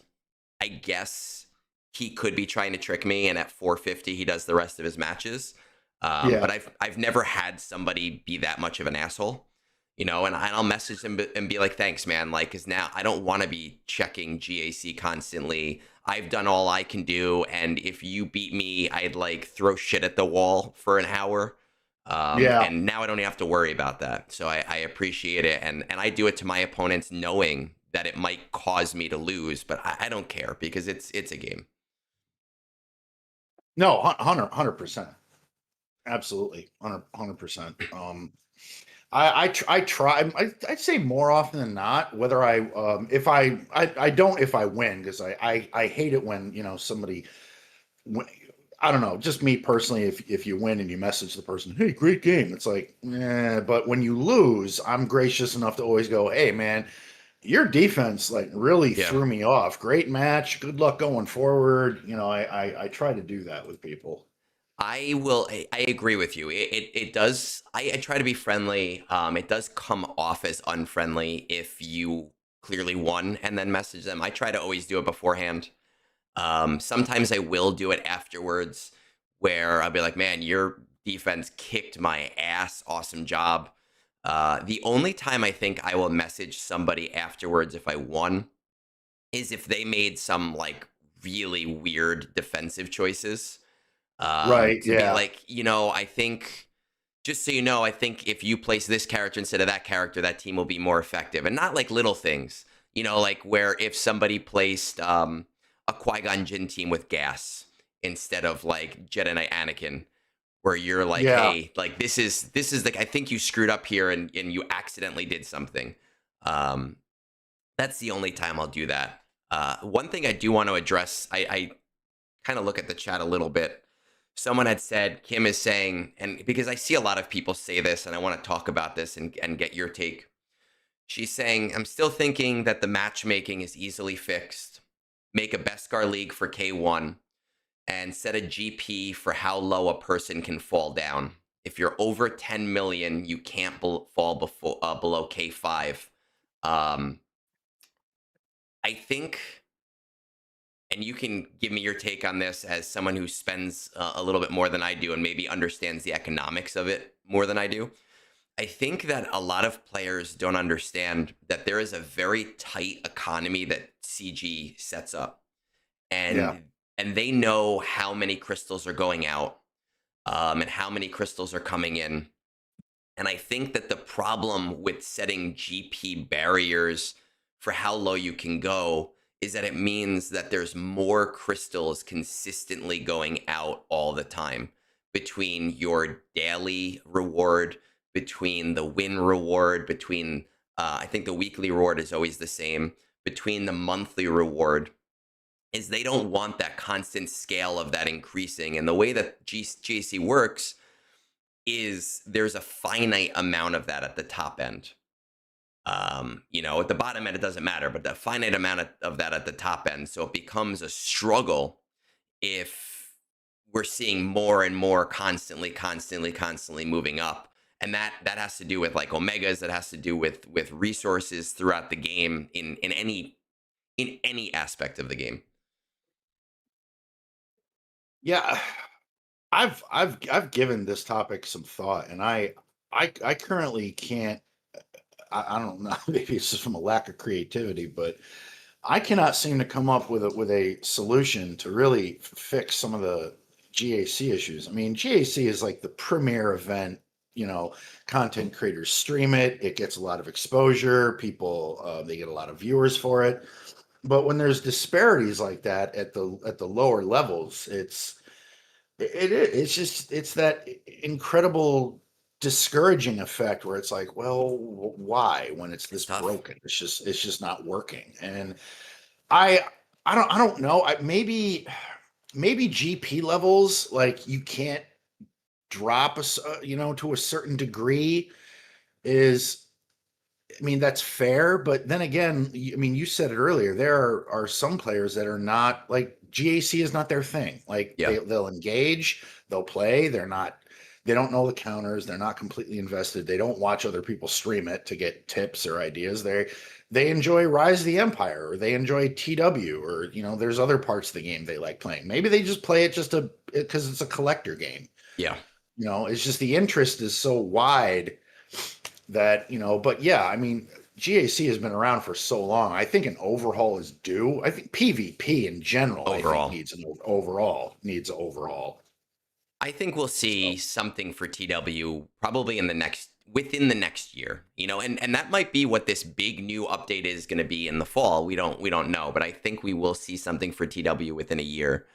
I guess he could be trying to trick me, and at 450 he does the rest of his matches. Yeah. But I've never had somebody be that much of an asshole. and I'll message them and be like, thanks, man. Like, cause now I don't want to be checking GAC constantly. I've done all I can do. And if you beat me, I'd like throw shit at the wall for an hour. Yeah. And now I don't have to worry about that. So I appreciate it. And I do it to my opponents knowing that it might cause me to lose, but I don't care because it's a game. No, 100%. Absolutely. 100%. I try. I'd say more often than not. Whether if I don't if I win, because I hate it when somebody. I don't know. Just me personally. If you win and you message the person, hey, great game. It's like, but when you lose, I'm gracious enough to always go, hey, man, your defense like really Yeah. threw me off. Great match. Good luck going forward. I try to do that with people. I agree with you. It does. I try to be friendly. It does come off as unfriendly if you clearly won and then message them. I try to always do it beforehand. Sometimes I will do it afterwards, where I'll be like, "Man, your defense kicked my ass. Awesome job." The only time I think I will message somebody afterwards if I won is if they made some like really weird defensive choices. Right. To be Yeah. like, I think, just so you know, I think if you place this character instead of that character, that team will be more effective. And not like little things, like where if somebody placed a Qui-Gon Jinn team with gas instead of like Jedi Knight Anakin, where you're like, Yeah. hey, like this is like, I think you screwed up here and you accidentally did something. Um, that's the only time I'll do that. One thing I do want to address, I kind of look at the chat a little bit. Someone had said, Kim is saying, and because I see a lot of people say this and I want to talk about this and get your take. She's saying, I'm still thinking that the matchmaking is easily fixed. Make a Beskar League for K1 and set a GP for how low a person can fall down. If you're over 10 million, you can't fall below K5. Um, I think, and you can give me your take on this as someone who spends a little bit more than I do and maybe understands the economics of it more than I do. I think that a lot of players don't understand that there is a very tight economy that CG sets up, Yeah. and they know how many crystals are going out, and how many crystals are coming in. And I think that the problem with setting GP barriers for how low you can go is that it means that there's more crystals consistently going out all the time between your daily reward, between the win reward, between, I think the weekly reward is always the same, between the monthly reward, is they don't want that constant scale of that increasing. And the way that GAC works is there's a finite amount of that at the top end. At the bottom end, it doesn't matter, but the finite amount of that at the top end. So it becomes a struggle if we're seeing more and more constantly moving up. And that has to do with like omegas, that has to do with resources throughout the game in any aspect of the game. Yeah. I've given this topic some thought, and I currently can't. I don't know. Maybe it's just from a lack of creativity, but I cannot seem to come up with a solution to really fix some of the GAC issues. I mean, GAC is like the premier event. Content creators stream it. It gets a lot of exposure. People they get a lot of viewers for it. But when there's disparities like that at the lower levels, it's just it's that incredible discouraging effect where it's like, well, why when it's It's this tough. broken? It's just not working. And I I don't know. Maybe GP levels like you can't drop to a certain degree is I mean, that's fair, but then again, I mean, you said it earlier. There are some players that are not like GAC is not their thing. Like Yeah. they'll engage, they'll play. They don't know the counters. They're not completely invested. They don't watch other people stream it to get tips or ideas. They enjoy Rise of the Empire or they enjoy TW or there's other parts of the game they like playing. Maybe they just play it just because it's a collector game. Yeah. It's just the interest is so wide that, but yeah, I mean, GAC has been around for so long. I think an overhaul is due. I think PvP in general, I think overall. needs an overall, needs an overhaul. I think we'll So, see something for TW probably within the next year, and that might be what this big new update is going to be in the fall. We don't know, but I think we will see something for TW within a year.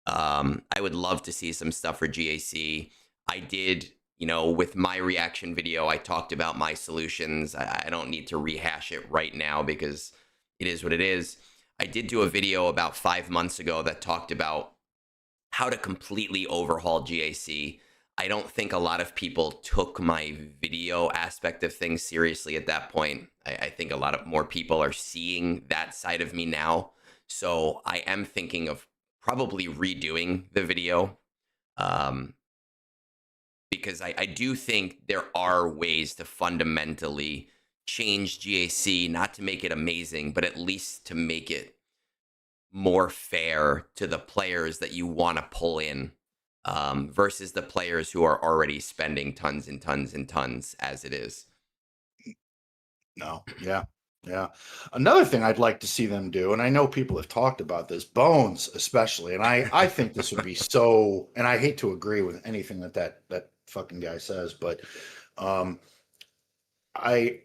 I would love to see some stuff for GAC. I did, with my reaction video, I talked about my solutions. I don't need to rehash it right now because it is what it is. I did do a video about 5 months ago that talked about how to completely overhaul GAC. I don't think a lot of people took my video aspect of things seriously at that point. I think a lot of more people are seeing that side of me now. So I am thinking of probably redoing the video, um, because I do think there are ways to fundamentally change GAC, not to make it amazing, but at least to make it more fair to the players that you want to pull in, versus the players who are already spending tons and tons and tons as it is. no, yeah, yeah. Another thing I'd like to see them do, and I know people have talked about this, bones especially, and I think this would be so. And I hate to agree with anything that fucking guy says, but um, I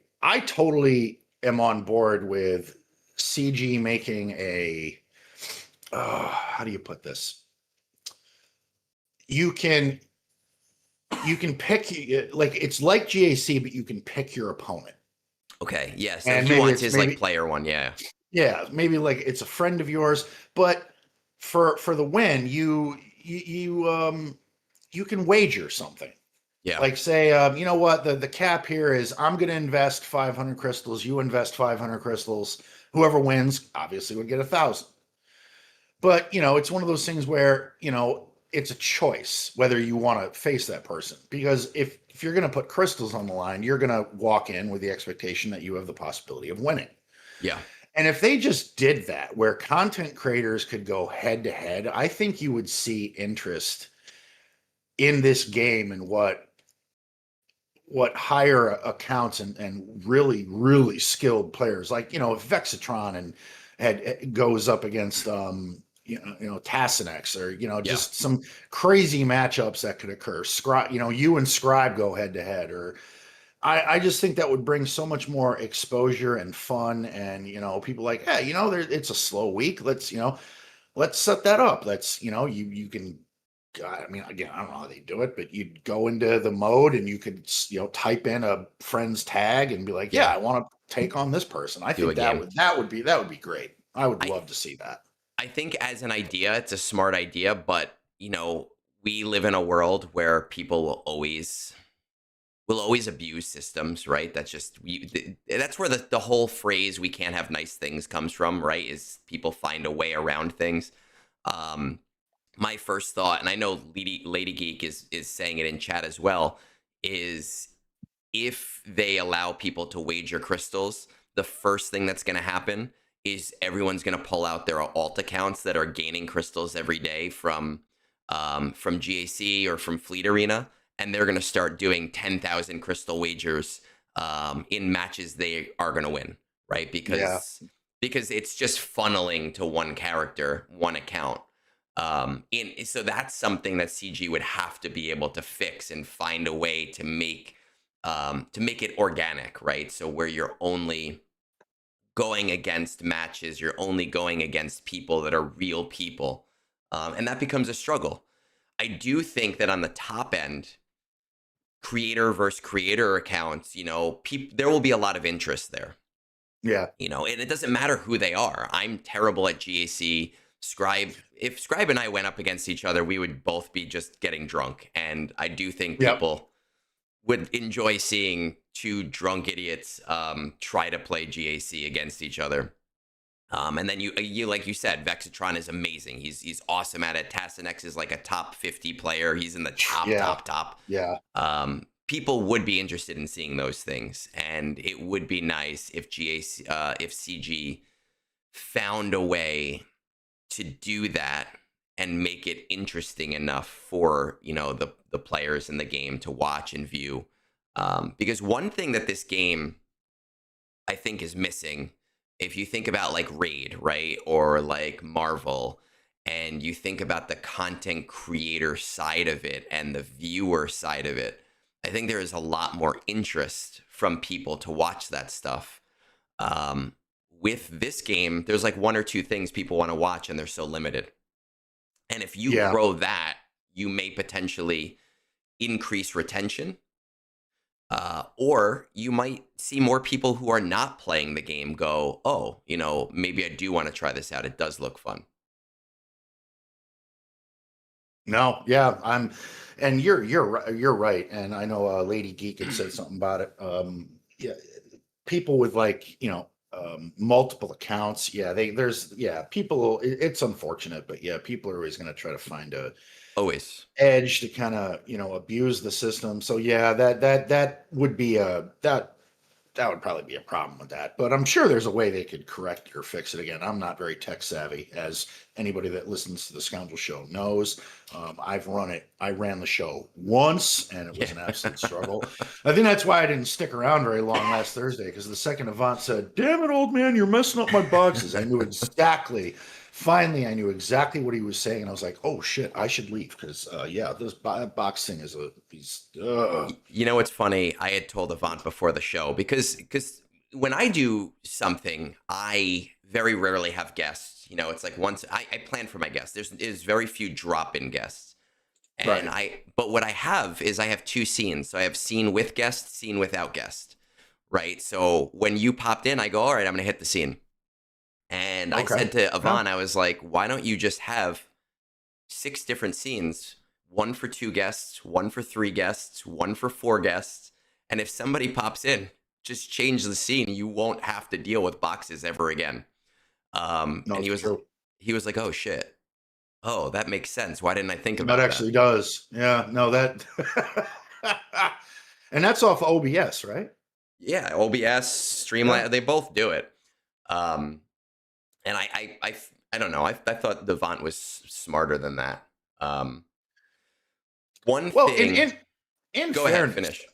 totally am on board with CG making a. How do you put this? You can pick, like, it's like GAC, but you can pick your opponent. Okay, yeah. So And he maybe wants it's his like maybe player one, yeah, yeah, maybe like it's a friend of yours, but for the win, you can wager something. yeah, Like, say, you know what, the cap here is I'm going to invest 500 crystals, you invest 500 crystals. Whoever wins obviously would get 1,000. But, it's one of those things where, it's a choice whether you want to face that person. Because if you're going to put crystals on the line, you're going to walk in with the expectation that you have the possibility of winning. yeah, And if they just did that, where content creators could go head to head, I think you would see interest in this game and what higher accounts and really really skilled players, like, if Vexitron and had goes up against Tassanex, or yeah. just some crazy matchups that could occur. Scribe, you and Scribe go head to head, or I just think that would bring so much more exposure and fun, and people like, hey, it's a slow week, let's set that up. Let's, you can, God, I mean, again, I don't know how they do it, but you'd go into the mode and you could, type in a friend's tag and be like, yeah, Yeah, I want to take on this person. I do a think game. that would be great. I would I love to see that. I think as an idea, it's a smart idea, but we live in a world where people will always abuse systems, right? That's where the whole phrase "we can't have nice things" comes from, right? Is people find a way around things. Um, my first thought, and I know Lady Geek is saying it in chat as well, is if they allow people to wager crystals, the first thing that's going to happen is everyone's going to pull out their alt accounts that are gaining crystals every day from GAC or from Fleet Arena, and they're going to start doing 10,000 crystal wagers, in matches they are going to win, right? Yeah. Because it's just funneling to one character, one account. So that's something that CG would have to be able to fix and find a way to make it organic, right? So where you're only going against matches, you're only going against people that are real people, and that becomes a struggle. I do think that on the top end, creator versus creator accounts, there will be a lot of interest there. Yeah. And it doesn't matter who they are. I'm terrible at GAC. Scribe, if Scribe and I went up against each other, we would both be just getting drunk. And I do think Yep. people would enjoy seeing two drunk idiots try to play GAC against each other. And then you like you said, Vexitron is amazing. He's awesome at it. Tassanex is like a top 50 player. He's in the top, Yeah. top, top. Yeah. People would be interested in seeing those things, and it would be nice if if CG found a way to do that and make it interesting enough for the players in the game to watch and view. Because one thing that this game I think is missing, if you think about like Raid, right, or like Marvel, and you think about the content creator side of it and the viewer side of it, I think there is a lot more interest from people to watch that stuff. Um, with this game, there's like one or two things people want to watch, and they're so limited. And if you Yeah. grow that, you may potentially increase retention, or you might see more people who are not playing the game go, oh, maybe I do want to try this out. It does look fun. No, yeah, and you're right. And I know Lady Geek had said something about it. Yeah, people with like multiple accounts. Yeah, there's people. It's unfortunate, but yeah, people are always going to try to find a Always. edge to kind of abuse the system. So yeah, that would be that would probably be a problem with that. But I'm sure there's a way they could correct it or fix it. Again, I'm not very tech savvy, as anybody that listens to the Scoundrel Show knows. I've run it. I ran the show once, and it was Yeah. an absolute struggle. I think that's why I didn't stick around very long last Thursday, because the second Avant said, "Damn it, old man, you're messing up my boxes," I knew exactly. Finally, I knew exactly what he was saying, and I was like, "Oh shit, I should leave," because yeah, this box thing is a these. You know what's funny? I had told Avant before the show because when I do something, I very rarely have guests. It's like once I plan for my guests. There's very few drop-in guests. And Right. but what I have is I have two scenes. So I have scene with guest, scene without guest. Right. So when you popped in, I go, all right, I'm gonna hit the scene. And I Okay. said to Yeah. Avant, I was like, why don't you just have six different scenes, one for two guests, one for three guests, one for four guests. And if somebody pops in, just change the scene. You won't have to deal with boxes ever again. No, And it's true. he was like, oh shit. Oh, that makes sense. Why didn't I think That about that? actually does. Yeah, no, that and that's off OBS, right? Yeah, OBS, Yeah. Streamline, they both do it. Um, and I don't know. I thought Devant was smarter than that. Um, one Well, thing, in go ahead, fairness, finish.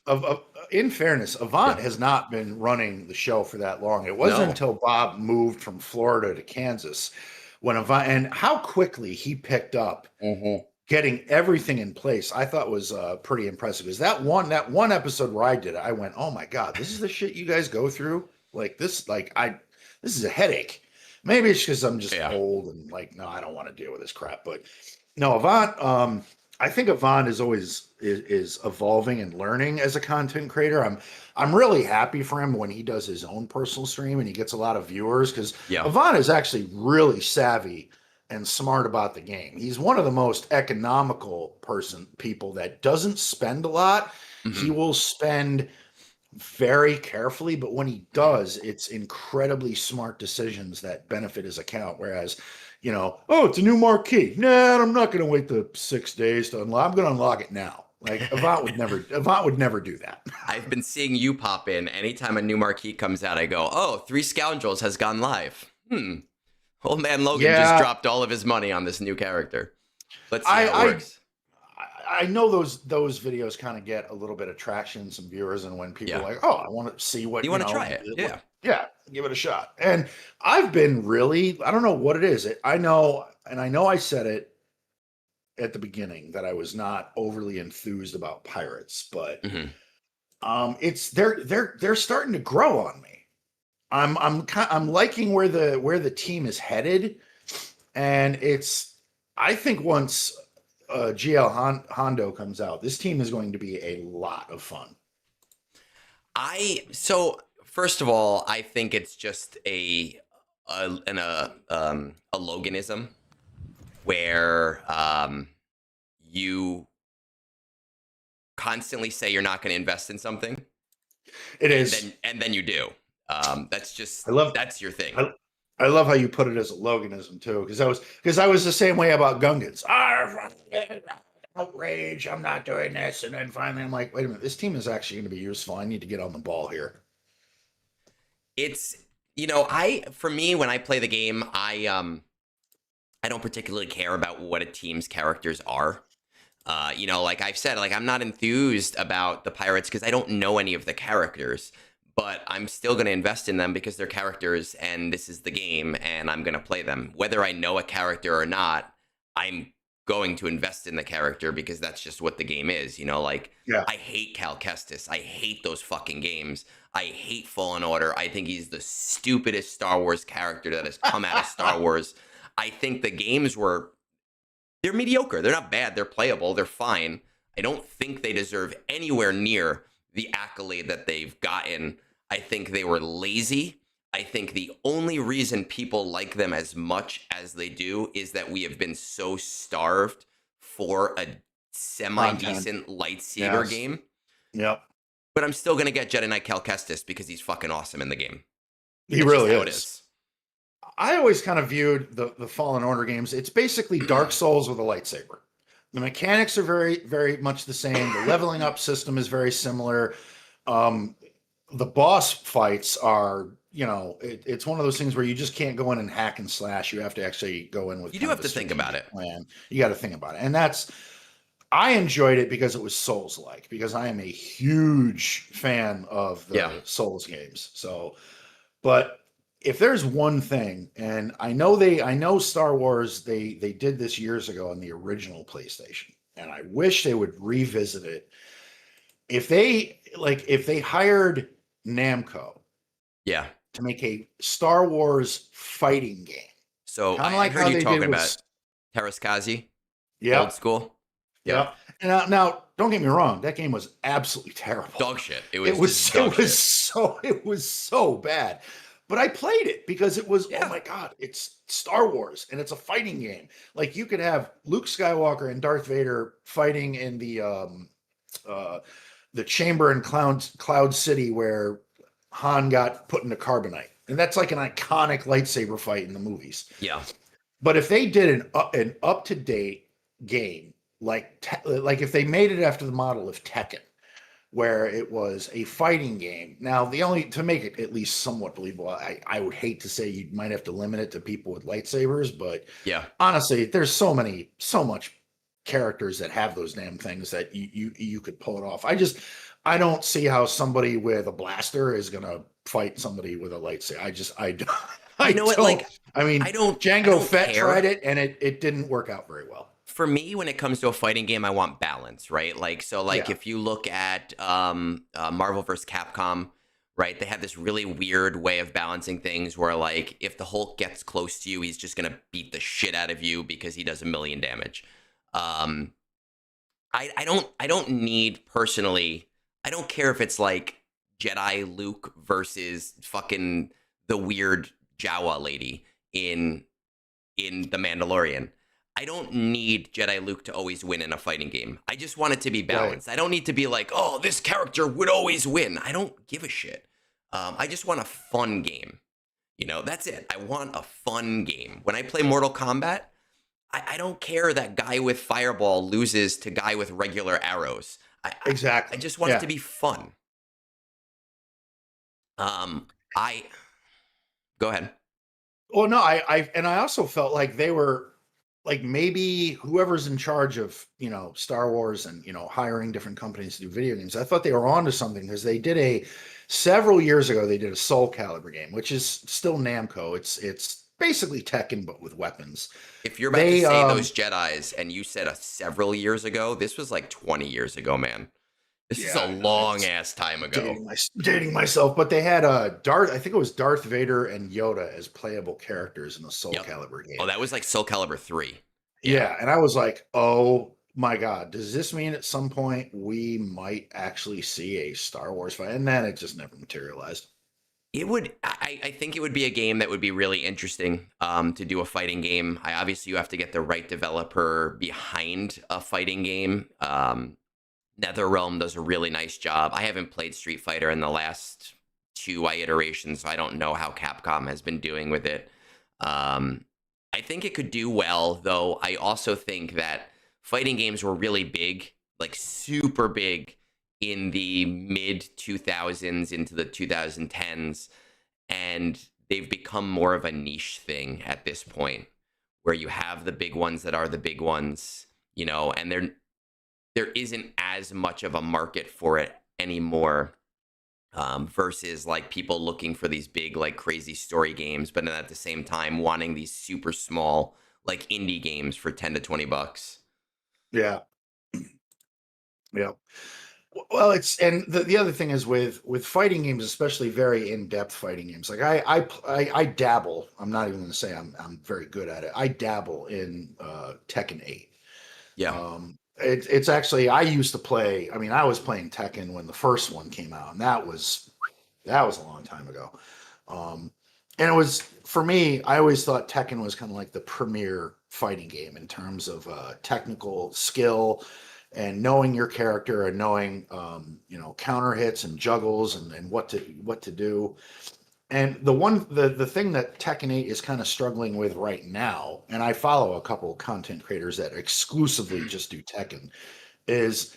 in fairness, Yeah. Avant has not been running the show for that long. It wasn't No. until Bob moved from Florida to Kansas when Avant, and how quickly he picked up Hmm. getting everything in place, I thought was pretty impressive. Is that one episode where I did it, I went, "Oh my god, this is the shit you guys go through." Like this, this is a headache. Maybe it's because I'm just Yeah. old and like, no, I don't want to deal with this crap. But no, Avant. I think Avant is always is evolving and learning as a content creator. I'm really happy for him when he does his own personal stream and he gets a lot of viewers, because Yeah. Avant is actually really savvy and smart about the game. He's one of the most economical people that doesn't spend a lot. He Hmm. will spend very carefully, but when he does, it's incredibly smart decisions that benefit his account. Whereas, oh, it's a new marquee. Nah, I'm not going to wait the 6 days to unlock. I'm going to unlock it now. Like Avant would never do that. I've been seeing you pop in anytime a new marquee comes out. I go, oh, Three Scoundrels has gone live. Old Man Logan just Yeah, dropped all of his money on this new character. Let's see I how it I works. I know those videos kind of get a little bit of traction, some viewers, and when people Yeah. are like, "Oh, I want to see what You want to try it? Yeah. yeah, give it a shot." And I've been really, I don't know what it is. I know I said it at the beginning that I was not overly enthused about pirates, but Hmm. it's they're starting to grow on me. I'm liking where the team is headed, and I think once GL Hondo comes out, this team is going to be a lot of fun. So first of all, I think it's just a Loganism where you constantly say you're not going to invest in something, It and is. then you do. That's just I love that's your thing. I love how you put it as a Loganism too, because I was the same way about Gungans. Outrage! I'm not doing this, and then finally I'm like, wait a minute, this team is actually going to be useful. I need to get on the ball here. It's I for me when I play the game, I don't particularly care about what a team's characters are. Like I've said, like I'm not enthused about the pirates because I don't know any of the characters, but I'm still going to invest in them because they're characters and this is the game and I'm going to play them. Whether I know a character or not, I'm going to invest in the character because that's just what the game is. Like Yeah. I hate Cal Kestis. I hate those fucking games. I hate Fallen Order. I think he's the stupidest Star Wars character that has come out of Star Wars. I think the games they're mediocre. They're not bad. They're playable. They're fine. I don't think they deserve anywhere near the accolade that they've gotten. I think they were lazy. I think the only reason people like them as much as they do is that we have been so starved for a Content. semi-decent lightsaber Yes. game. Yep. But I'm still going to get Jedi Knight Cal Kestis because he's fucking awesome in the game. He That's just really how it is. is. I always kind of viewed the Fallen Order games. It's basically Dark Souls with a lightsaber. The mechanics are very, very much the same. The leveling up system is very similar. Um, the boss fights are, it's one of those things where you just can't go in and hack and slash. You have to actually go in with You do kind of have a to think about strategic it. plan. You got to think about it, and I enjoyed it because it was Souls-like. Because I am a huge fan of Yeah. the Souls games. So, but if there's one thing, and I know Star Wars, they did this years ago on the original PlayStation, and I wish they would revisit it. If they hired Namco Yeah. to make a Star Wars fighting game, So kind of I like heard how you they did talking with, about Terraskazi, old yep, school. Yep. yep. And now don't get me wrong, that game was absolutely terrible. Dog shit. It It was just was dog it was shit. so bad. But I played it because it was, oh Yeah. my God, it's Star Wars and it's a fighting game. Like you could have Luke Skywalker and Darth Vader fighting in uh the chamber in Cloud City where Han got put into carbonite. And that's like an iconic lightsaber fight in the movies. Yeah. But if they did an up to date game, like if they made it after the model of Tekken, where it was a fighting game. Now, the only to make it at least somewhat believable, I would hate to say you might have to limit it to people with lightsabers, but Yeah. honestly, there's so much characters that have those damn things that you could pull it off. I don't see how somebody with a blaster is gonna fight somebody with a lightsaber. I don't. I You know what? don't. Like, I mean, I Django don't Fett care. tried it, and it didn't work out very well. For me, when it comes to a fighting game, I want balance, right? Like, so, like, Yeah, if you look at Marvel vs. Capcom, right, they have this really weird way of balancing things where, like, if the Hulk gets close to you, he's just gonna beat the shit out of you because he does a million damage. Um, I don't need personally. I don't care if it's like Jedi Luke versus fucking the weird Jawa lady in The Mandalorian. I don't need Jedi Luke to always win in a fighting game. I just want it to be right. balanced. I don't need to be like, oh, this character would always win. I don't give a shit. I just want a fun game. That's it. I want a fun game. When I play Mortal Kombat, I don't care that guy with fireball loses to guy with regular arrows. I Exactly. just want it Yeah. to be fun. I Go ahead. Well, no, I also felt like they were like maybe whoever's in charge of Star Wars and hiring different companies to do video games. I thought they were onto something because they did several years ago they did a Soul Calibur game, which is still Namco. It's basically Tekken but with weapons. If you're about to They say those Jedis and you said several years ago, this was like 20 years ago, man. This is Yeah, a I know long it's ass time ago. dating myself, but they had Darth. I think it was Darth Vader and Yoda as playable characters in the Soul Yep. Calibur Oh, game. that was like Soul Calibur 3. Yeah. Yeah, and I was like, "Oh my God, does this mean at some point we might actually see a Star Wars fight?" And then it just never materialized. I think it would be a game that would be really interesting to do a fighting game. Obviously you have to get the right developer behind a fighting game. NetherRealm does a really nice job. I haven't played Street Fighter in the last two iterations, so I don't know how Capcom has been doing with it. I think it could do well, though. I also think that fighting games were really big, like super big in the mid 2000s into the 2010s, and they've become more of a niche thing at this point, where you have the big ones that are the big ones, and there isn't as much of a market for it anymore, versus like people looking for these big, like crazy story games, but then at the same time wanting these super small, like indie games for 10 to 20 bucks. Yeah. Yeah. Well, it's and the other thing is with fighting games, especially very in-depth fighting games. Like I dabble. I'm not even going to say I'm very good at it. I dabble in Tekken 8. Yeah. It's actually I used to play. I mean, I was playing Tekken when the first one came out, and that was a long time ago. Um, and it was for me. I always thought Tekken was kind of like the premier fighting game in terms of technical skill and knowing your character and knowing counter hits and juggles and what to do. And the thing that Tekken 8 is kind of struggling with right now, and I follow a couple of content creators that exclusively just do Tekken, is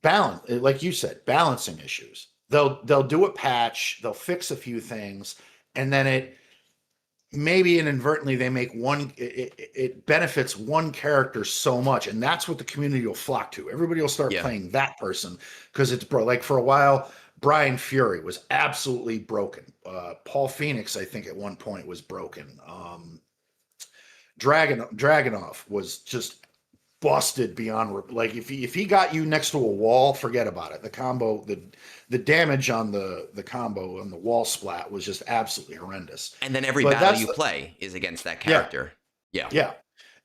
balance, like you said, balancing issues. They'll do a patch, they'll fix a few things, and then it maybe inadvertently they make it benefits one character so much, and that's what the community will flock to. Everybody will start Yeah. playing that person because it's like for a while Brian Fury was absolutely broken. Paul Phoenix, I think, at one point was broken. Dragonov was just busted beyond like if he got you next to a wall, forget about it. The combo, the damage on the combo on the wall splat was just absolutely horrendous. And then every But battle that's you the, play is against that yeah, character. Yeah. yeah.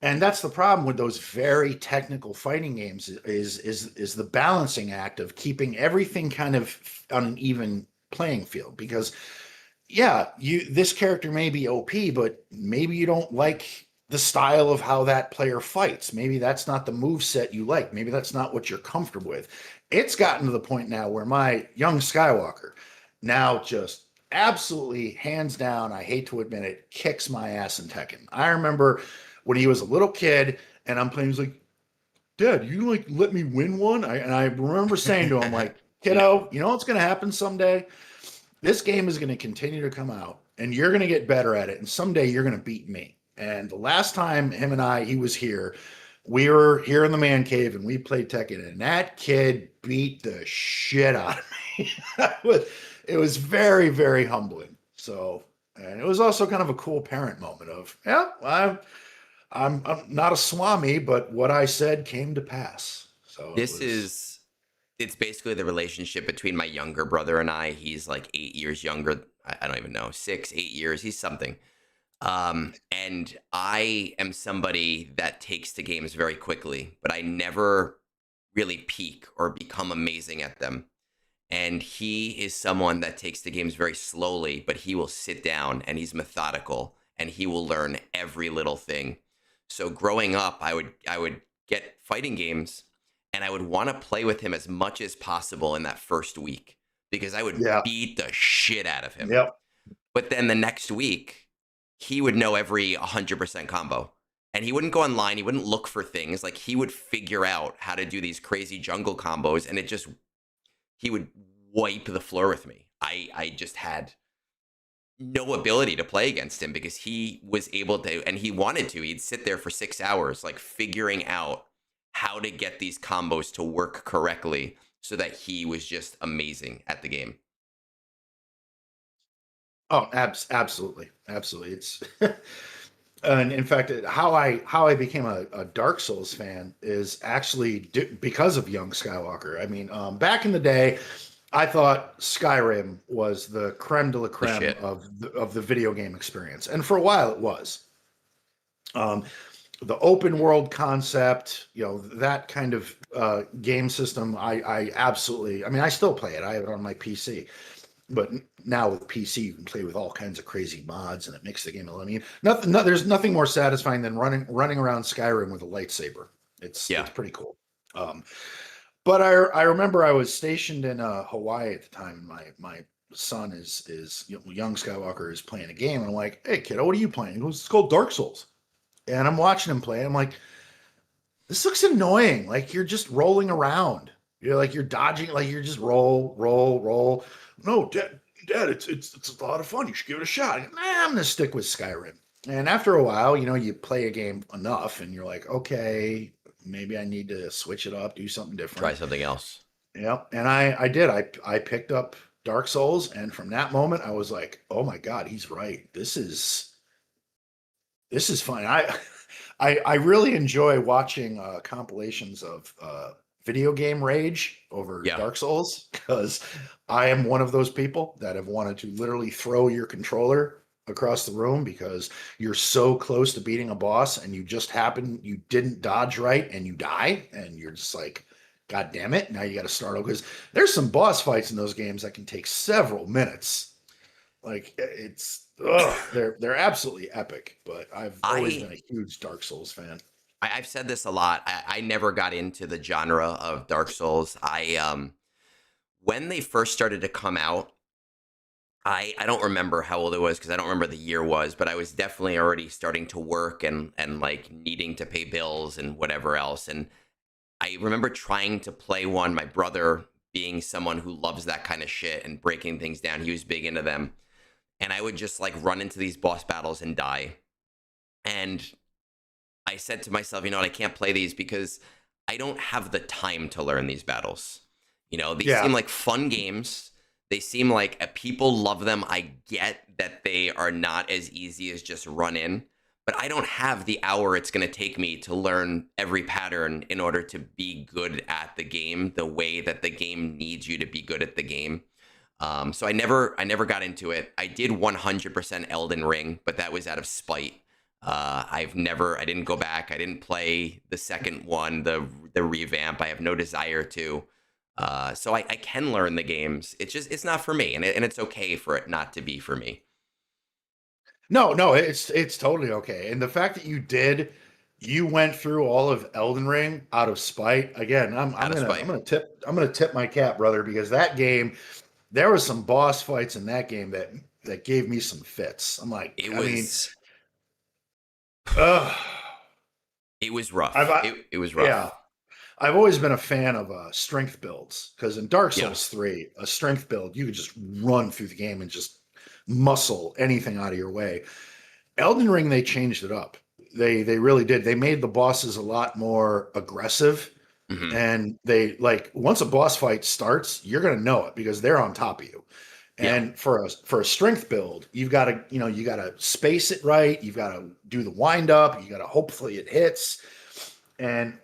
And that's the problem with those very technical fighting games is the balancing act of keeping everything kind of on an even playing field. Because yeah, this character may be OP, but maybe you don't like the style of how that player fights. Maybe that's not the move set you like. Maybe that's not what you're comfortable with. It's gotten to the point now where my young Skywalker now just absolutely hands down, I hate to admit it, kicks my ass in Tekken. I remember when he was a little kid and I'm playing, he's like, Dad, you like let me win one? And I remember saying to him, like, Yeah. kiddo, you know what's going to happen someday? This game is going to continue to come out and you're going to get better at it. And someday you're going to beat me. And the last time he was here, we were here in the man cave and we played Tekken and that kid beat the shit out of me. It was very, very humbling. So, and it was also kind of a cool parent moment of, yeah, I'm not a swami, but what I said came to pass. So it This was, is it's basically the relationship between my younger brother and I. He's like 8 years younger. I don't even know, 6, 8 years. He's something. And I am somebody that takes to games very quickly, but I never really peak or become amazing at them. And he is someone that takes the games very slowly, but he will sit down and he's methodical and he will learn every little thing. So growing up, I would get fighting games and I would want to play with him as much as possible in that first week because I would yeah, beat the shit out of him. yep. But then the next week, he would know every 100% combo. And he wouldn't go online, he wouldn't look for things. Like he would figure out how to do these crazy jungle combos and it just he would wipe the floor with me. I just had no ability to play against him because he was able to, and he wanted to. He'd sit there for 6 hours, like figuring out how to get these combos to work correctly so that he was just amazing at the game. Oh, absolutely, absolutely. It's and in fact, how I became a Dark Souls fan is actually because of young Skywalker. I mean, back in the day, I thought Skyrim was the creme de la The creme shit. of the video game experience, and for a while it was. Um, the open world concept, that kind of game system, I absolutely. I mean, I still play it. I have it on my PC. But now with PC, you can play with all kinds of crazy mods, and it makes the game a lot. I mean, nothing. No, there's nothing more satisfying than running around Skyrim with a lightsaber. It's Yeah. pretty cool. Um, but I remember I was stationed in Hawaii at the time. And my son is young Skywalker is playing a game, and I'm like, hey kiddo, what are you playing? He goes, it's called Dark Souls, and I'm watching him play. I'm like, this looks annoying. Like you're just rolling around. You're dodging. Like you're just roll, roll, roll. No, Dad, it's a lot of fun. You should give it a shot. Nah, I'm gonna stick with Skyrim. And after a while, you play a game enough, and you're like, okay, maybe I need to switch it up, do something Try different. something else. Yep, and I did. I picked up Dark Souls, and from that moment, I was like, "Oh my God, he's right. This is fun." I really enjoy watching compilations of video game rage over Yeah. Dark Souls because I am one of those people that have wanted to literally throw your controller across the room because you're so close to beating a boss and you didn't dodge right and you die and you're just like, God damn it! Now you got to start over because there's some boss fights in those games that can take several minutes. Like it's they're absolutely epic. But I've always I been a huge Dark Souls fan. I've said this a lot. I never got into the genre of Dark Souls. When they first started to come out, I don't remember how old it was because I don't remember the year was, but I was definitely already starting to work and like needing to pay bills and whatever else. And I remember trying to play one. My brother, being someone who loves that kind of shit and breaking things down, he was big into them. And I would just like run into these boss battles and die. And I said to myself, you know what, I can't play these because I don't have the time to learn these battles. You know, these Yeah, seem like fun games. They seem like people love them. I get that they are not as easy as just run in, but I don't have the hour it's going to take me to learn every pattern in order to be good at the game the way that the game needs you to be good at the game. So I never got into it. I did 100% Elden Ring, but that was out of spite. I didn't go back. I didn't play the second one, the revamp. I have no desire to. So I can learn the games. It's not for me, and it's okay for it not to be for me. no, it's totally okay. And the fact that you went through all of Elden Ring out of spite. Again, Out of spite. I'm gonna tip my cap, brother, because that game there was some boss fights in that game that gave me some fits. I'm like, It I mean, was ugh. it was I've rough. I, It was yeah, rough. I've always been a fan of strength builds because in Dark Yeah, Souls 3, a strength build, you could just run through the game and just muscle anything out of your way. Elden Ring, they changed it up. They really did. They made the bosses a lot more aggressive, hmm and they like once a boss fight starts, you're gonna know it because they're on top of you. yeah. And for a strength build, you've got to you got to space it right. You've got to do the wind up. You got to hopefully it hits. And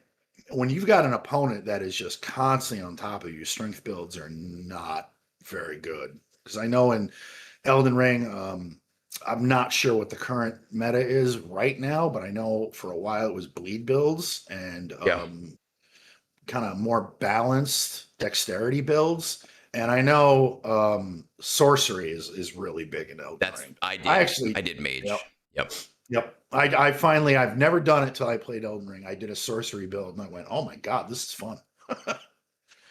when you've got an opponent that is just constantly on top of you, strength builds are not very good. Because I know in Elden Ring, I'm not sure what the current meta is right now, but I know for a while it was bleed builds and Yeah, kind of more balanced dexterity builds. And I know sorcery is really big in Elden Ring. I I actually, did yep, mage. Yep. yep. I finally I've never done it till I played Elden Ring. I did a sorcery build and I went, oh my god, this is fun.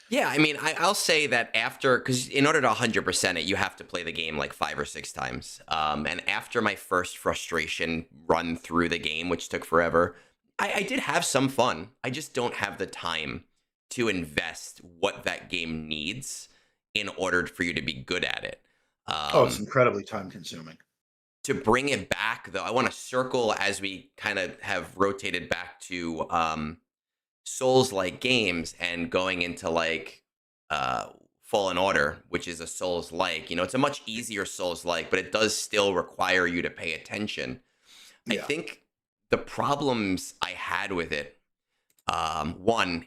Yeah, I mean, I'll say that after, because in order to 100% it, you have to play the game like 5 or 6 times. And after my first frustration run through the game, which took forever, I did have some fun. I just don't have the time to invest what that game needs in order for you to be good at it. Oh, it's Um, incredibly time consuming. to bring it back, though, I want to circle as we kind of have rotated back to Souls like games and going into like uh Fallen Order, which is a Souls like. You know, it's a much easier Souls like, but it does still require you to pay attention. I Yeah, think the problems I had with it, one,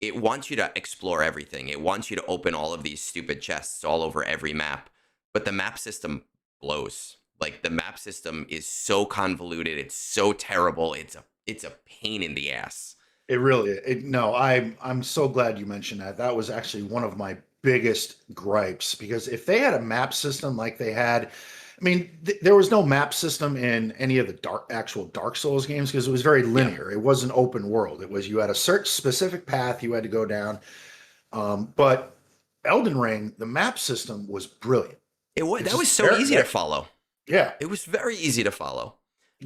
it wants you to explore everything. It wants you to open all of these stupid chests all over every map, but the map system blows. Like the map system is so convoluted, it's so terrible. It's a pain in the ass. it really. No, I'm so glad you mentioned that. That was actually one of my biggest gripes because if they had a map system like they had, I mean, there was no map system in any of the actual Dark Souls games because it was very Yeah. linear. It wasn't open world. It was you had a certain specific path you had to go down. But Elden Ring, the map system was brilliant. It was It's that was just so easy to follow. yeah. It was very easy to follow.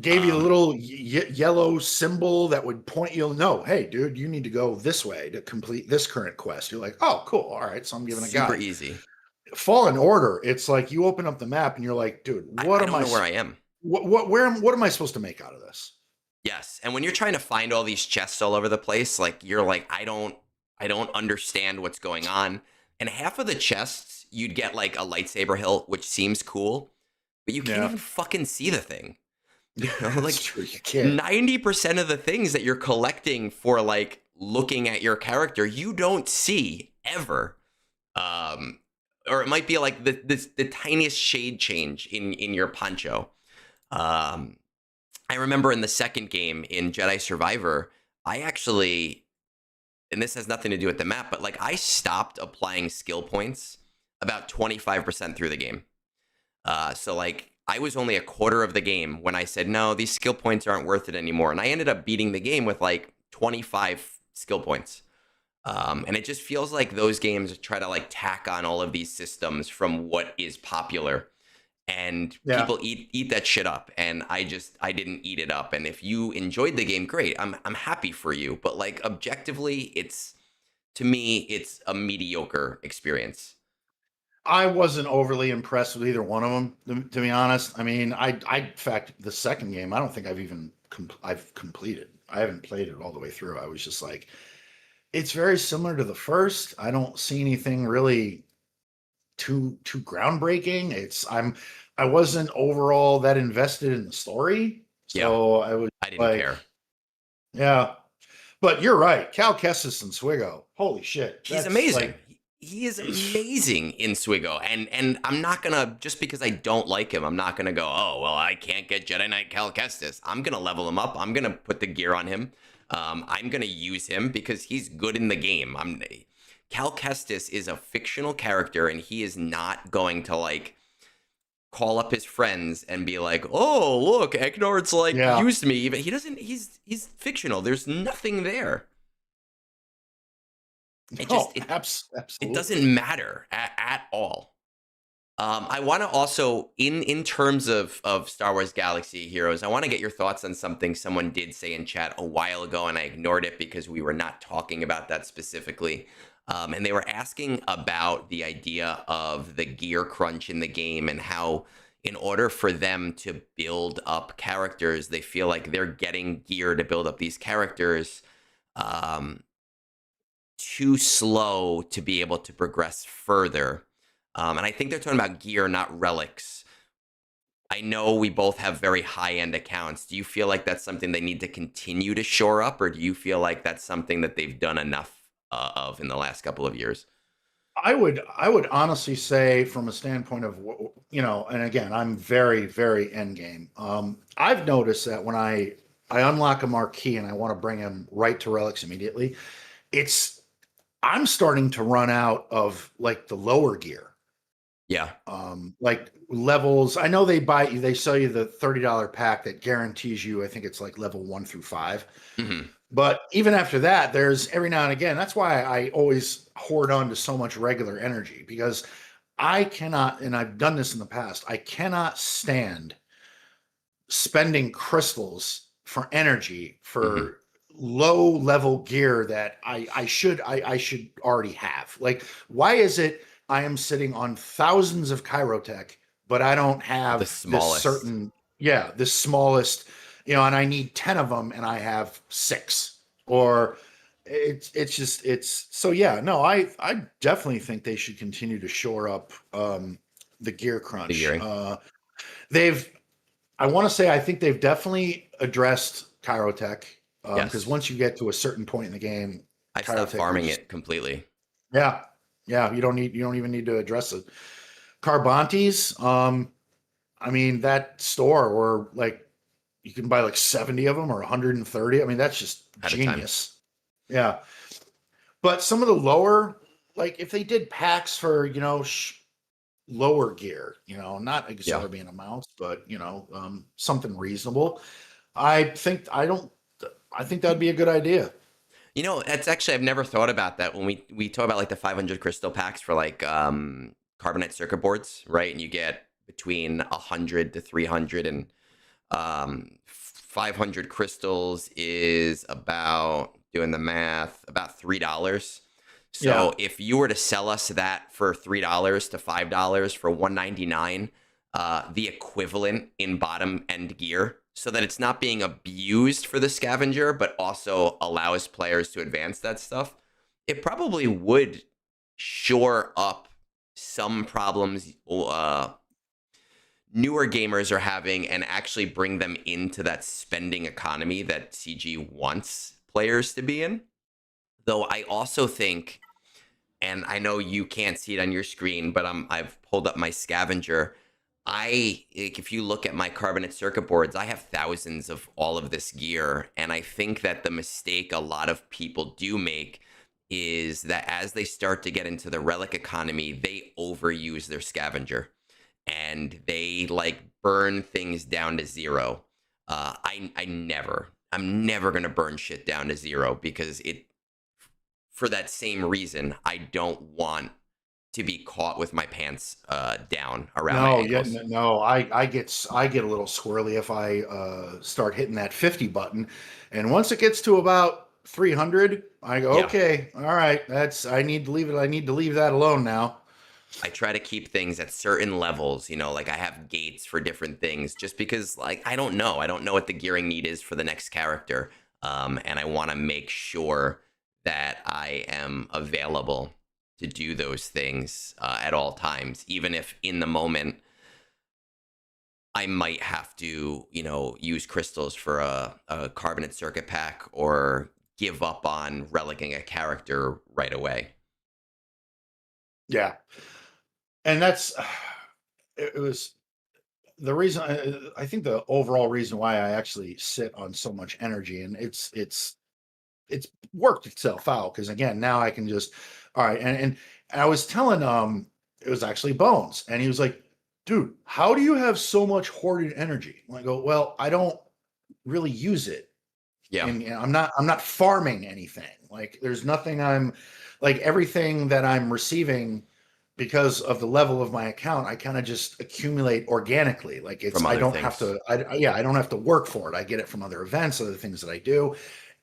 Gave you a Um, little yellow symbol that would point you. No, hey, dude, you need to go this way to complete this current quest. You're like, oh, cool. All right, so I'm giving a super guide. easy. Fallen Order. It's like you open up the map and you're like, dude, I don't know where I am. what am I supposed to make out of this? Yes, and when you're trying to find all these chests all over the place, like you're like, I don't understand what's going on. And half of the chests, you'd get like a lightsaber hilt, which seems cool, but you can't Yeah. even fucking see the thing. That's Like true. You can't. 90% of the things that you're collecting for like looking at your character, you don't see ever. Um, or it might be like the tiniest shade change in your poncho. Um, I remember in the second game in Jedi Survivor, I actually, and this has nothing to do with the map, but like I stopped applying skill points about 25% through the game. So like I was only a quarter of the game when I said, no, these skill points aren't worth it anymore. And I ended up beating the game with like 25 skill points. And it just feels like those games try to like tack on all of these systems from what is popular, and Yeah. people eat that shit up, and I didn't eat it up. And if you enjoyed the game, great, I'm happy for you, but like objectively, it's, to me, it's a mediocre experience. I wasn't overly impressed with either one of them, to be honest. I mean, in fact, the second game, I don't think I've even I've completed. I haven't played it all the way through. I was just like, it's very similar to the first. I don't see anything really too groundbreaking. I wasn't overall that invested in the story, Yeah, so I was I didn't like, care. yeah. But you're right, Cal Kestis and Swigo. Holy shit, He's that's amazing. like, He is amazing in Swigo, and I'm not gonna, just because I don't like him, I'm not gonna go, oh well, I can't get Jedi Knight Cal Kestis. I'm gonna level him up. I'm gonna put the gear on him. I'm gonna use him because he's good in the game. Cal Kestis is a fictional character, and he is not going to like call up his friends and be like, oh look, Egnards like yeah. used me. Even he doesn't. He's fictional. There's nothing there. It just Oh, it absolutely. doesn't matter at all. I want to also, in terms of Star Wars Galaxy Heroes, I want to get your thoughts on something someone did say in chat a while ago, and I ignored it because we were not talking about that specifically. And they were asking about the idea of the gear crunch in the game, and how, in order for them to build up characters, they feel like they're getting gear to build up these characters um, too slow to be able to progress further. And I think they're talking about gear, not relics. I know we both have very high end accounts. Do you feel like that's something they need to continue to shore up, or do you feel like that's something that they've done enough of in the last couple of years? I would honestly say, from a standpoint of, and again, I'm very very end game. I've noticed that when I unlock a marquee and I want to bring him right to relics immediately, it's I'm starting to run out of like the lower gear. Yeah. Like levels. I know they sell you the $30 pack that guarantees you, I think it's like level 1 through 5. Hmm. But even after that, there's every now and again. That's why I always hoard on to so much regular energy, because I cannot, and I've done this in the past, I cannot stand spending crystals for energy Hmm. for low level gear that I should already have. Like, why is it I am sitting on thousands of Chirotech, but I don't The have this smallest. certain, yeah, this smallest, and I need 10 of them and I have 6? Or it's so, yeah, no, I definitely think they should continue to shore up the gear The crunch. gearing. They've I want to say, I think they've definitely addressed Chirotech, because Yes. once you get to a certain point in the game, I've stopped Chirotech farming is, it completely. yeah, yeah. You don't even need to address it. Carbontes, I mean, that store where like you can buy like 70 of them or 130. I mean, that's just At a time. genius. Yeah, but some of the lower, like if they did packs for lower gear, not Yeah. exorbitant amounts, but something reasonable. I think I don't. I think that'd be a good idea. That's actually, I've never thought about that when we talk about like the 500 crystal packs for like carbonite circuit boards, right? And you get between 100 to 300, and 500 crystals is about, doing the math, about $3. Yeah, So if you were to sell us that for $3 to $5 for 199, the equivalent in bottom end gear so that it's not being abused for the scavenger, but also allows players to advance that stuff, it probably would shore up some problems newer gamers are having and actually bring them into that spending economy that CG wants players to be in. Though I also think, and I know you can't see it on your screen, but I've pulled up my scavenger. If you look at my carbonate circuit boards, I have thousands of all of this gear, and I think that the mistake a lot of people do make is that as they start to get into the relic economy, they overuse their scavenger and they like burn things down to zero. I'm never gonna burn shit down to zero because it for that same reason, I don't want to be caught with my pants down around my No, yeah, ankles. no. I get a little squirrely if I start hitting that 50 button, and once it gets to about 300, I go, Yeah, okay, all right, that's I need to leave it. I need to leave that alone now. I try to keep things at certain levels. Like I have gates for different things, just because like I don't know what the gearing need is for the next character, and I want to make sure that I am available to do those things at all times, even if in the moment I might have to, use crystals for a carbonate circuit pack or give up on relicking a character right away. Yeah, and that's it was the reason. I think the overall reason why I actually sit on so much energy, and it's worked itself out because again now I can just all right and I was telling it was actually Bones and he was like, dude, how do you have so much hoarded energy? And I go, well, I don't really use it, Yeah, and I'm not farming anything. Like there's nothing I'm like everything that I'm receiving because of the level of my account, I kind of just accumulate organically. Like from I other don't have things. to, yeah, I don't have to work for it. I get it from other events, other things that I do.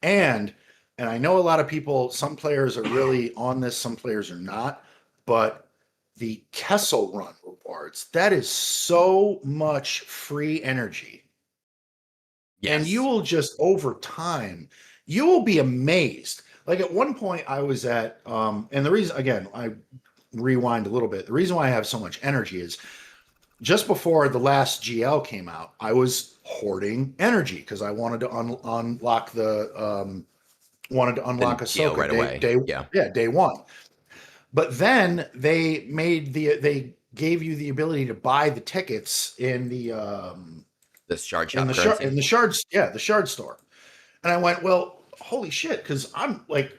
And, and I know a lot of people, some players are really on this, some players are not, but the Kessel Run rewards, that is so much free energy. And you Yes. will just over time, you will be amazed. Like at one point I was at, and the reason, again, I rewind a little bit. The reason why I have so much energy is just before the last GL came out, I was hoarding energy because I wanted to unlock the wanted to The unlock Neo Ahsoka right away. day Yeah. yeah day one. But then they gave you the ability to buy the tickets The shard in shop currency. the shards the shard store, and I went, well, holy shit, because I'm like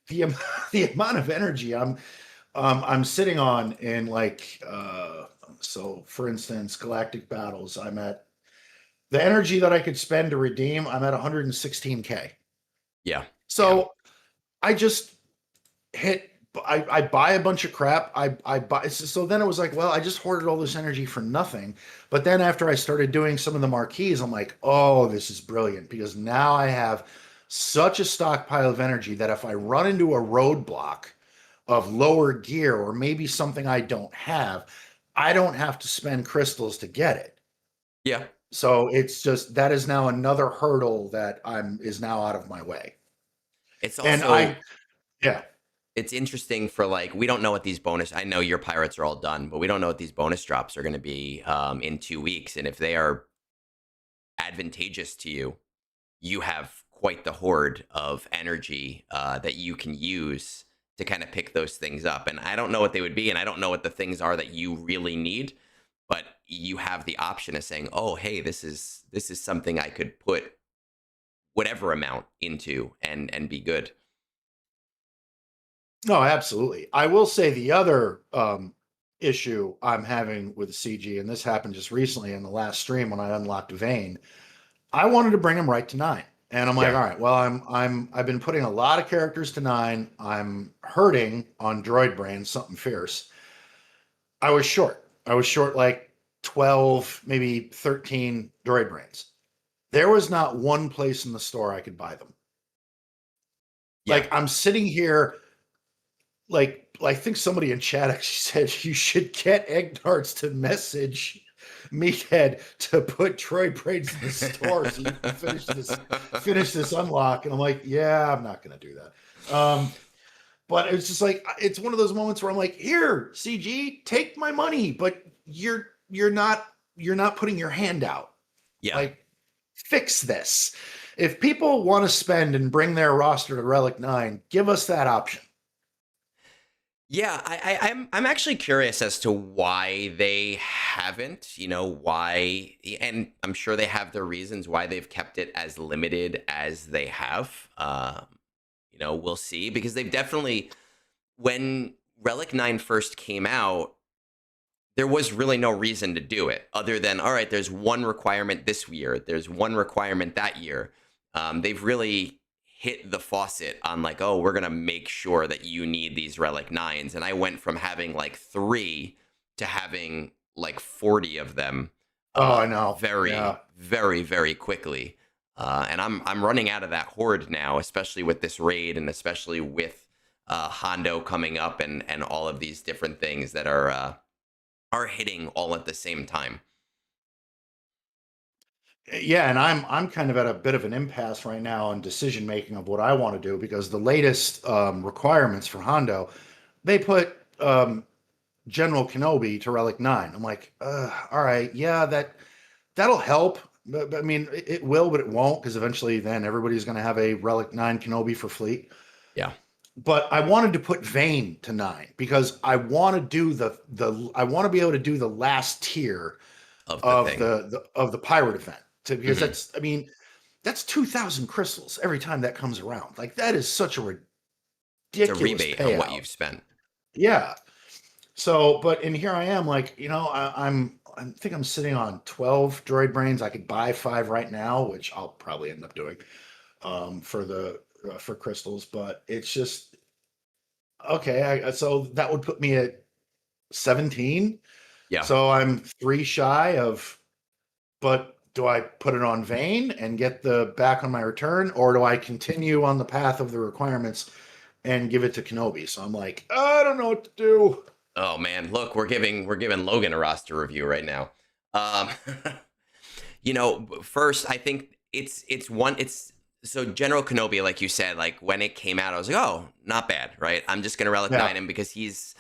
the the amount of energy I'm sitting on in like so for instance galactic battles I'm at the energy that I could spend to redeem I'm at 116k. Yeah. Yeah. So I just hit I buy a bunch of crap. I buy so then it was like, well, I just hoarded all this energy for nothing. But then after I started doing some of the marquees, I'm like, oh, this is brilliant because now I have such a stockpile of energy that if I run into a roadblock of lower gear or maybe something I don't have, I don't have to spend crystals to get it. Yeah. So it's just that is now another hurdle that I'm is now out of my way. It's And also yeah, it's interesting for like we don't know what these bonus. I know your pirates are all done, but we don't know what these bonus drops are going to be in 2 weeks. And if they are advantageous to you, you have quite the hoard of energy that you can use to kind of pick those things up. And I don't know what they would be, and I don't know what the things are that you really need. But you have the option of saying, "Oh, hey, this is something I could put whatever amount into and be good." no, absolutely. I will say the other issue I'm having with CG, and this happened just recently in the last stream when I unlocked Vane. I wanted to bring him right to 9. And I'm like, Yeah, all right, well, I've been putting a lot of characters to 9. I'm hurting on Droid Brain, something fierce. I was short. I was short like 12, maybe 13 Droid Brains. There was not one place in the store I could buy them. yeah, Like I'm sitting here like I think somebody in chat actually said you should get Egnards to message Meathead to put Troy braids in the store so you can finish this unlock. And I'm like, yeah, I'm not going to do that. But it's just like it's one of those moments where I'm like, here, CG, take my money, but you're not putting your hand out. Yeah. Like, fix this. If people want to spend and bring their roster to Relic 9, give us that option. Yeah, I'm actually curious as to why they haven't, why, and I'm sure they have their reasons why they've kept it as limited as they have. We'll see, because they've definitely, when Relic 9 first came out, there was really no reason to do it other than, all right, there's one requirement this year, there's one requirement that year. They've really hit the faucet on like, oh, we're going to make sure that you need these Relic 9s. And I went from having like 3 to having like 40 of them. Oh, I know. Very, Yeah. very, very quickly. And I'm running out of that horde now, especially with this raid and especially with Hondo coming up and all of these different things that are hitting all at the same time. Yeah, and I'm kind of at a bit of an impasse right now in decision making of what I want to do, because the latest requirements for Hondo, they put General Kenobi to Relic 9. I'm like, all right, yeah, that'll help. But I mean, it will, but it won't, because eventually then everybody's going to have a Relic 9 Kenobi for fleet. Yeah. But I wanted to put Vane to 9 because I want to do I want to be able to do the last tier Of the of thing. the pirate event, because Mhm. that's 2,000 crystals every time that comes around. Like, that is such a It's a ridiculous rebate on what payout. you've spent. Yeah. So, but and here I am, like, I think I'm sitting on 12 droid brains. I could buy 5 right now, which I'll probably end up doing for crystals. But it's just okay. So that would put me at 17. Yeah. So I'm 3 shy of. But do I put it on Vane and get the back on my return, or do I continue on the path of the requirements and give it to Kenobi? So I'm like, I don't know what to do. Oh man, look, we're giving Logan a roster review right now. Um, first I think it's so General Kenobi, like you said, like when it came out, I was like, oh, not bad, right? I'm just gonna Relic Yeah. 9 him because he's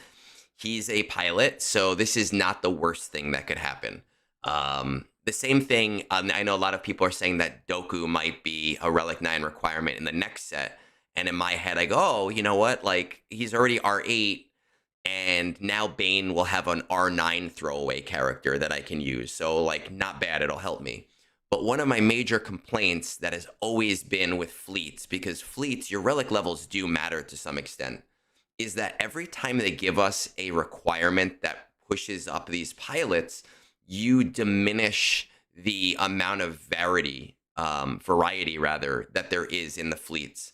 a pilot, so this is not the worst thing that could happen. The same thing, I know a lot of people are saying that Doku might be a Relic 9 requirement in the next set. And in my head, I go, oh, you know what? Like, he's already R8, and now Bane will have an R9 throwaway character that I can use. So, like, not bad. It'll help me. But one of my major complaints that has always been with fleets, because fleets, your relic levels do matter to some extent, is that every time they give us a requirement that pushes up these pilots, you diminish the amount of variety rather, that there is in the fleets.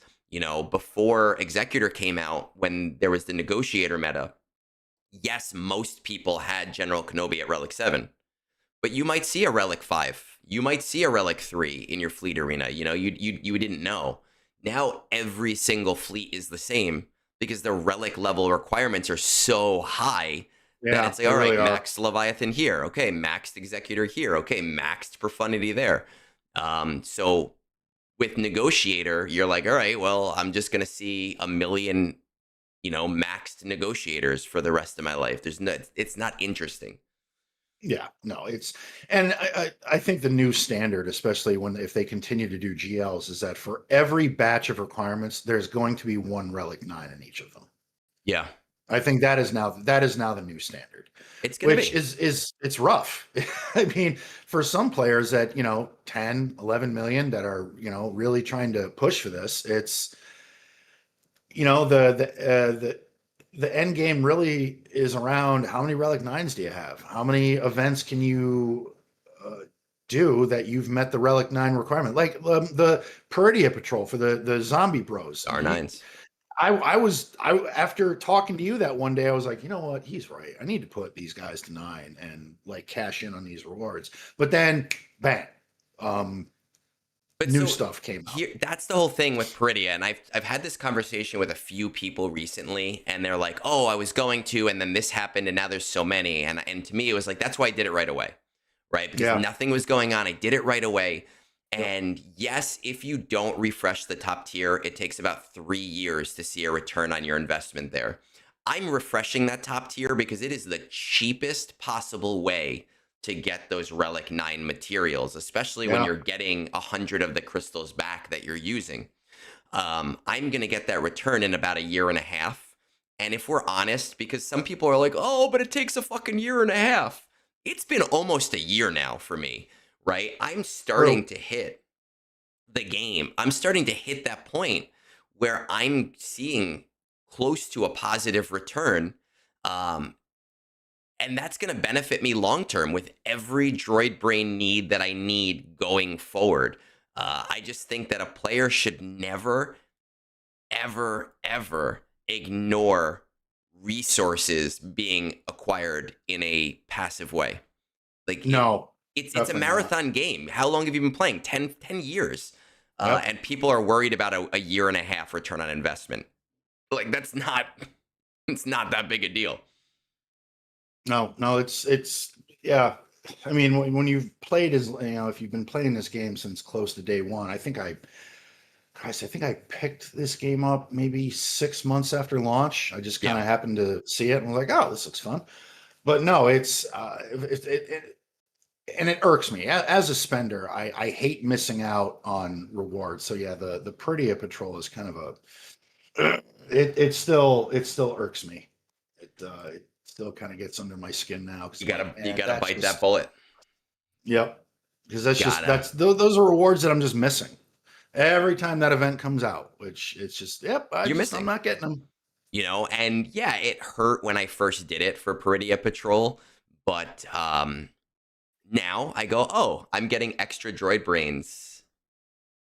Before Executor came out, when there was the negotiator meta, yes, most people had General Kenobi at Relic 7, but you might see a Relic 5. You might see a Relic 3 in your fleet arena. You didn't know. Now every single fleet is the same because the relic level requirements are so high that Yeah, it's like, they all right, really are. maxed Leviathan here. Okay, maxed Executor here. Okay, maxed Profundity there. So with Negotiator, you're like, all right, well, I'm just going to see a million, maxed Negotiators for the rest of my life. It's not interesting. Yeah, no, and I think the new standard, especially if they continue to do GLs, is that for every batch of requirements, there's going to be one Relic 9 in each of them. Yeah, I think that is now the new standard, it's going to which be. is it's rough. I mean, for some players at 10, 11 million that are really trying to push for this, it's the end game really is around how many Relic 9s do you have? How many events can you do that you've met the Relic 9 requirement? Like the Peridia Patrol for the zombie bros. R9s. After talking to you that one day, I was like, you know what? He's right. I need to put these guys to 9 and like cash in on these rewards. But then, bang. Um, But new so stuff came out. here, that's the whole thing with Peridia, and I've had this conversation with a few people recently, and they're like, "Oh, I was going to, and then this happened, and now there's so many." And to me, it was like that's why I did it right away, right? Because Yeah. nothing was going on. I did it right away. Yep. And yes, if you don't refresh the top tier, it takes about 3 years to see a return on your investment there. I'm refreshing that top tier because it is the cheapest possible way to get those relic 9 materials, especially when Yeah. you're getting 100 of the crystals back that you're using. I'm going to get that return in about a year and a half. And if we're honest, because some people are like, oh, but it takes a fucking year and a half. It's been almost a year now for me, right? I'm starting True. to hit the game. I'm starting to hit that point where I'm seeing close to a positive return. Um, and that's going to benefit me long term with every droid brain need that I need going forward. I just think that a player should never, ever, ever ignore resources being acquired in a passive way. Like No, it's a definitely not. marathon game. How long have you been playing? 10 years. Yep. And people are worried about a year and a half return on investment. Like that's not it's not that big a deal. No, no, it's yeah. I mean, when you've played as if you've been playing this game since close to day one, I think I picked this game up maybe 6 months after launch. I just kind Yeah. of happened to see it and was like, oh, this looks fun. But no, and it irks me as a spender. I hate missing out on rewards. So yeah, the Pridia Patrol is kind of a it still irks me. It still kind of gets under my skin now because You I'm like, gotta you man, gotta that's bite that just bullet. yep. Because that's just Gotta. those are rewards that I'm just missing every time that event comes out. Which it's just yep. You're I'm missing. not getting them. And yeah, it hurt when I first did it for Peridia Patrol, but now I go, oh, I'm getting extra droid brains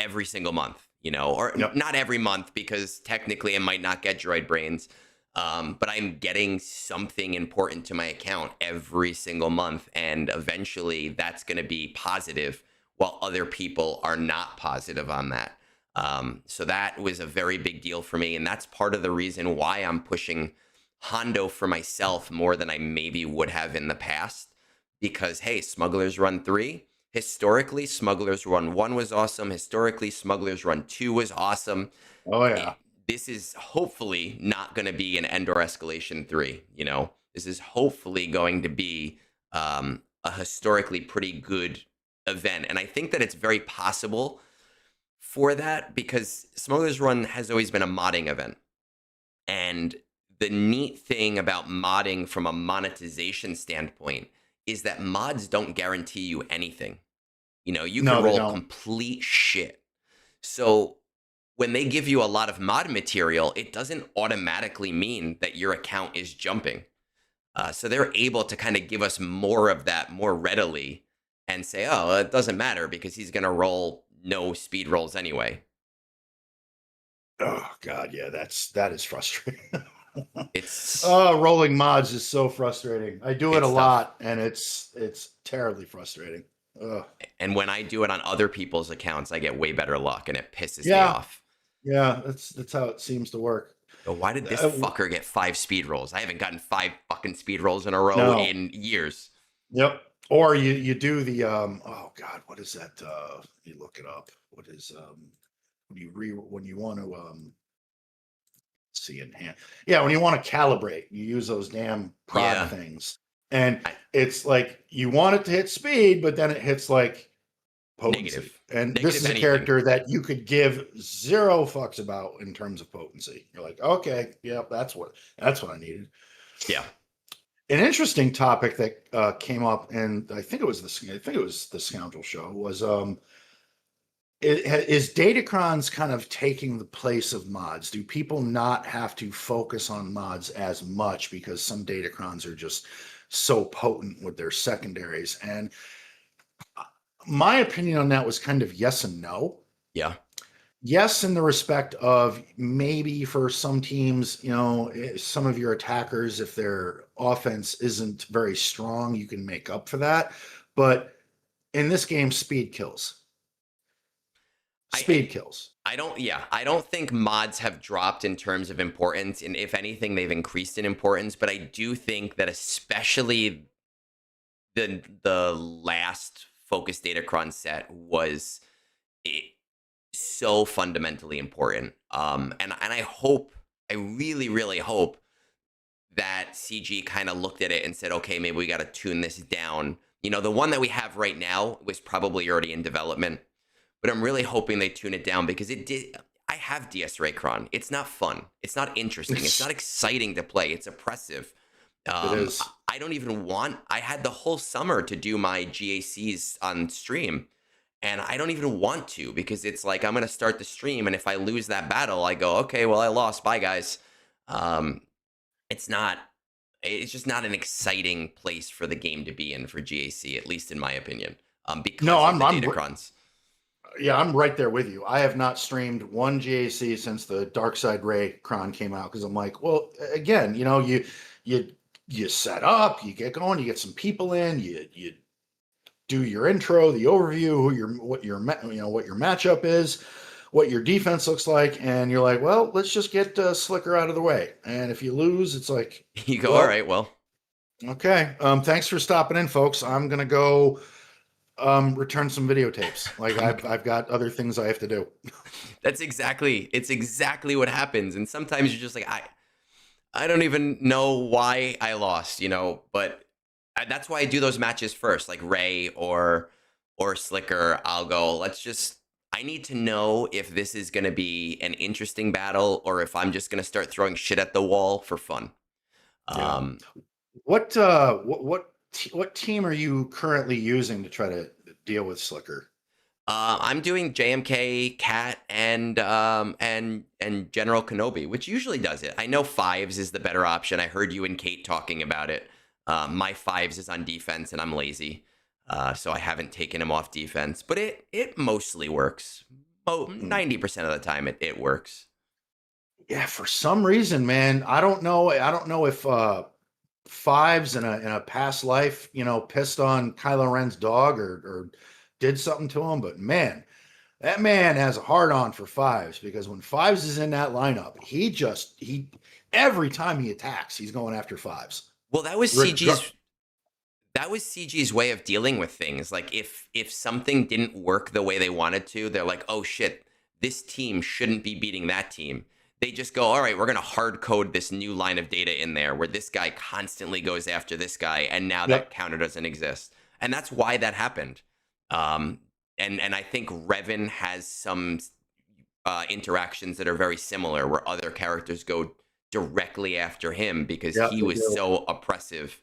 every single month, or Yep. not every month because technically I might not get droid brains. But I'm getting something important to my account every single month. And eventually that's going to be positive while other people are not positive on that. So that was a very big deal for me. And that's part of the reason why I'm pushing Hondo for myself more than I maybe would have in the past. Because, hey, Smugglers Run 3, historically, Smugglers Run 1 was awesome. Historically, Smugglers Run 2 was awesome. Oh It, yeah. this is hopefully not going to be an Endor Escalation 3. This is hopefully going to be a historically pretty good event. And I think that it's very possible for that because Smugglers Run has always been a modding event. And the neat thing about modding from a monetization standpoint is that mods don't guarantee you anything. You could No, they roll don't. complete shit. So when they give you a lot of mod material, it doesn't automatically mean that your account is jumping. So they're able to kind of give us more of that more readily and say, oh, it doesn't matter because he's going to roll no speed rolls anyway. Oh God, yeah, that is frustrating. It's Oh, rolling mods is so frustrating. I do it a it's tough. lot, and it's terribly frustrating. Ugh. And when I do it on other people's accounts, I get way better luck and it pisses me Yeah, off. yeah, that's how it seems to work. Go, why did this Uh, fucker get 5 speed rolls? I haven't gotten 5 fucking speed rolls in a row no, in years. yep. Or you do the oh God, what is that? You look it up. What is when you want to see in hand? Yeah, when you want to calibrate, you use those damn prod Yeah. things, and I, it's like you want it to hit speed, but then it hits like potency. negative. And this Negative is a anything. character that you could give zero fucks about in terms of potency. You're like, okay, yeah, that's what I needed. Yeah. An interesting topic that came up, and I think it was the Scoundrel show was is Datacrons kind of taking the place of mods? Do people not have to focus on mods as much because some Datacrons are just so potent with their secondaries? And my opinion on that was kind of yes and no. Yeah. Yes, in the respect of maybe for some teams, some of your attackers, if their offense isn't very strong, you can make up for that. But in this game, speed kills. Speed kills. I don't think mods have dropped in terms of importance, and if anything, they've increased in importance. But I do think that especially the last Focus Datacron set was it, so fundamentally important. And I hope, I really, really hope that CG kind of looked at it and said, okay, maybe we got to tune this down. You know, the one that we have right now was probably already in development, but I'm really hoping they tune it down because it did. I have DS Raycron. It's not fun. It's not interesting. It's not exciting to play. It's oppressive. It is. I don't even want. I had the whole summer to do my GACs on stream, and I don't even want to because it's like I'm gonna start the stream, and if I lose that battle, I go, okay, well, I lost. Bye, guys. Um, it's not. It's just not an exciting place for the game to be in for GAC, at least in my opinion, because No, of the datacrons. yeah, I'm right there with you. I have not streamed one GAC since the Dark Side Ray Cron came out because I'm like, well, again, you you set up, you get going, you get some people in, you do your intro, the overview, what your what your matchup is, what your defense looks like, and you're like, well, let's just get Slicker out of the way. And if you lose, it's like, You go, well, all right, well, okay. Thanks for stopping in, folks. I'm gonna go return some videotapes. Like I've got other things I have to do. it's exactly what happens. And sometimes you're just like, I don't even know why I lost, you know, but that's why I do those matches first, like Ray or Slicker. I'll go, I need to know if this is going to be an interesting battle or if I'm just going to start throwing shit at the wall for fun. Yeah. Um, What team are you currently using to try to deal with Slicker? I'm doing JMK, Cat, and General Kenobi, which usually does it. I know Fives is the better option. I heard you and Kate talking about it. My Fives is on defense, and I'm lazy, so I haven't taken him off defense. But it mostly works. 90% of the time, it works. Yeah, for some reason, man, I don't know. I don't know if Fives in a past life, pissed on Kylo Ren's dog or did something to him, but man, that man has a hard on for Fives because when Fives is in that lineup, he every time he attacks, he's going after Fives. Well, that was CG's way of dealing with things. Like if something didn't work the way they wanted to, they're like, oh shit, this team shouldn't be beating that team. They just go, all right, we're going to hard code this new line of data in there where this guy constantly goes after this guy, and now that counter doesn't exist. And that's why that happened. And I think Revan has some interactions that are very similar where other characters go directly after him because he was so oppressive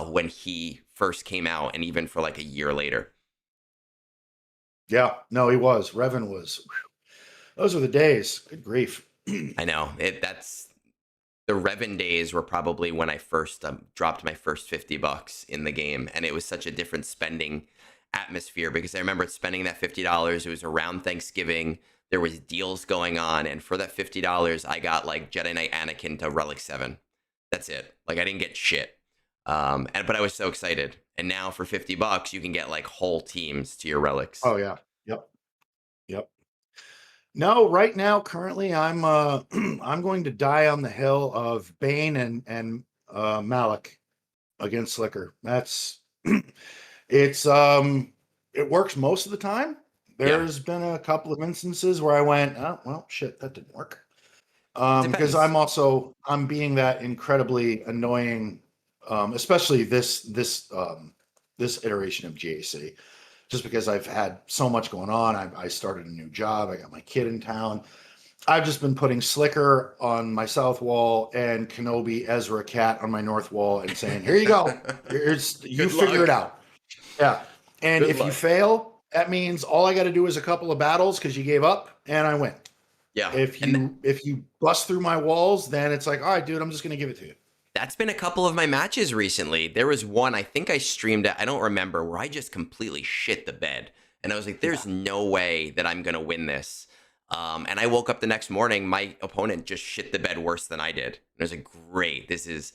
when he first came out and even for like a year later. Yeah, no, he was. Revan was. Those were the days. Good grief. I know that's the Revan days were probably when I first dropped my first $50 in the game, and it was such a different spending atmosphere because I remember spending that $50. It was around Thanksgiving. There was deals going on, and for that $50, I got like Jedi Knight Anakin to Relic 7. That's it. Like I didn't get shit. But I was so excited. And now for $50, you can get like whole teams to your relics. Oh yeah. Yep. No, right now, currently, I'm I'm going to die on the hill of Bane and Malik against Slicker. That's it works most of the time. There's been a couple of instances where I went, oh well, shit, that didn't work. Because I'm being that incredibly annoying, especially this iteration of GAC. Just because I've had so much going on. I started a new job. I got my kid in town. I've just been putting Slicker on my south wall and Kenobi Ezra Cat on my north wall and saying, here you go. You figure it out. Yeah. And if you fail, that means all I got to do is a couple of battles because you gave up and I win. Yeah. If you bust through my walls, then it's like, all right, dude, I'm just going to give it to you. That's been a couple of my matches recently. There was one, I think I streamed it, I don't remember, where I just completely shit the bed. And I was like, there's no way that I'm going to win this. And I woke up the next morning, my opponent just shit the bed worse than I did. And I was like, great, this is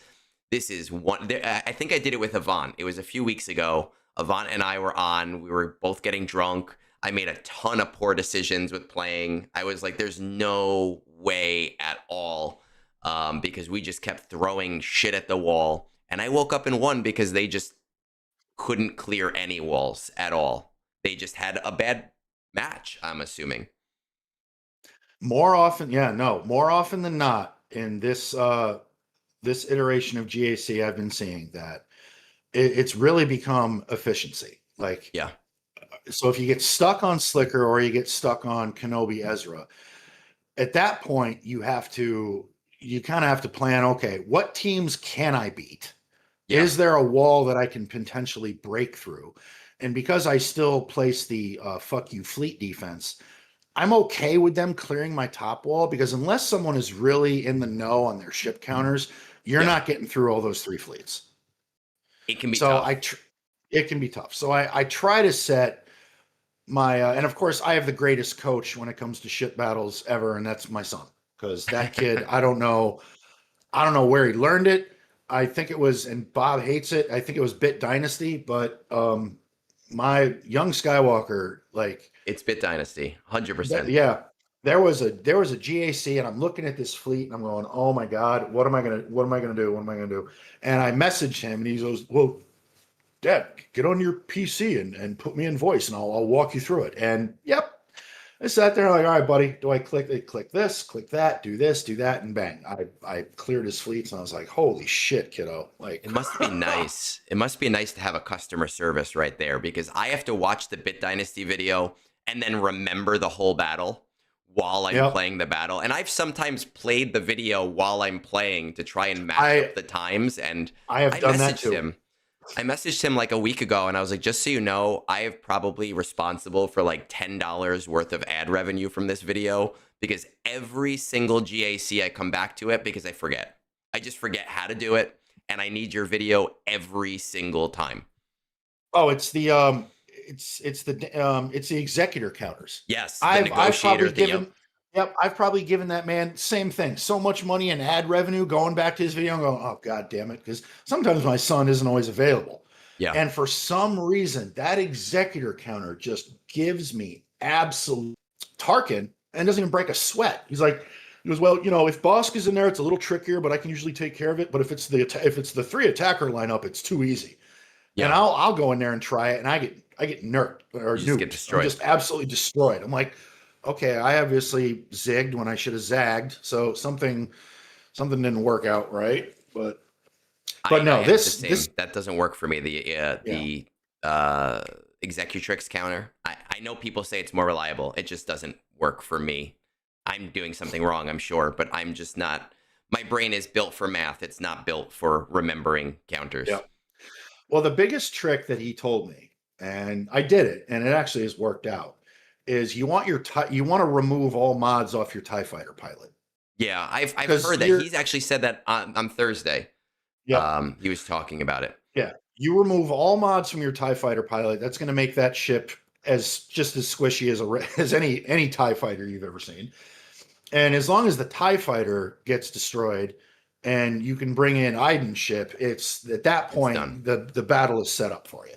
one. I think I did it with Avant. It was a few weeks ago. Avant and I were on. We were both getting drunk. I made a ton of poor decisions with playing. I was like, there's no way at all, because we just kept throwing shit at the wall. And I woke up and won because they just couldn't clear any walls at all. They just had a bad match, I'm assuming. More often, yeah, no, more often than not in this iteration of GAC, I've been seeing that it's really become efficiency. Like, Yeah. so if you get stuck on Slicker or you get stuck on Kenobi Ezra, at that point you kind of have to plan, okay, what teams can I beat? Yeah. Is there a wall that I can potentially break through? And because I still place the fuck you fleet defense, I'm okay with them clearing my top wall, because unless someone is really in the know on their ship counters, you're Yeah. not getting through all those three fleets. It can be So tough. it can be tough. So I try to set my and of course I have the greatest coach when it comes to ship battles ever, and that's my son, because that kid, I don't know where he learned it. I think it was, and Bob hates it, I think it was Bit Dynasty, but my young Skywalker, like, It's Bit Dynasty, 100%. yeah, there was a GAC, and I'm looking at this fleet, and I'm going, oh my god, what am I gonna do? What am I gonna do? And I messaged him, and he goes, well, Dad, get on your PC and put me in voice, and I'll walk you through it. And yep, I sat there like, all right, buddy, do I click this, click that, do this, do that, and bang, I cleared his fleets, and I was like, holy shit, kiddo, like. It must be nice. It must be nice to have a customer service right there, because I have to watch the Bit Dynasty video and then remember the whole battle while I'm Yep. playing the battle. And I've sometimes played the video while I'm playing to try and match I up the times. And I have I done that messaged too. him. I messaged him like a week ago, and I was like, just so you know, I am probably responsible for like $10 worth of ad revenue from this video, because every single GAC I come back to it because I forget. I just forget how to do it, and I need your video every single time. Oh, it's the executor counters. Yes, the I've negotiator, probably the yep, given Yep, I've probably given that man same thing. So much money in ad revenue going back to his video and going, oh god damn it, because sometimes my son isn't always available. yeah. And for some reason, that executor counter just gives me absolute Tarkin and doesn't even break a sweat. He goes, well, if Bosk is in there, it's a little trickier, but I can usually take care of it. But if it's the three attacker lineup, it's too easy. And Yeah, I'll go in there and try it, and I get nerked or you just get nuked. I'm destroyed. just absolutely destroyed. I'm like, okay, I obviously zigged when I should have zagged, so something didn't work out right. But I no, have the this same. That doesn't work for me. yeah. The Executrix counter. I know people say it's more reliable. It just doesn't work for me. I'm doing something wrong, I'm sure, but I'm just not. My brain is built for math. It's not built for remembering Yeah. counters. Well, the biggest trick that he told me, and I did it, and it actually has worked out, is you want to remove all mods off your TIE fighter pilot, Yeah, I've because heard that. He's actually said that on Thursday. yep, He was talking about it. yeah, you remove all mods from your TIE fighter pilot. That's going to make that ship as just as squishy as any TIE fighter you've ever seen. And as long as the TIE fighter gets destroyed and you can bring in Iden's ship, it's at that It's done. point the battle is set up for you.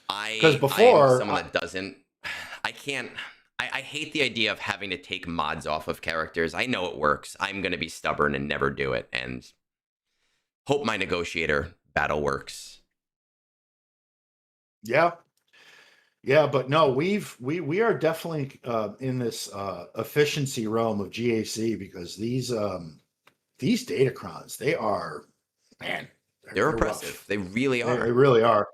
Because I am before, someone that doesn't. I can't. I hate the idea of having to take mods off of characters. I know it works. I'm going to be stubborn and never do it, and hope my negotiator battle works. yeah, yeah, but no, we are definitely in this efficiency realm of GAC, because these datacrons, they are, man, They're they're oppressive. rough. They really They are. really are.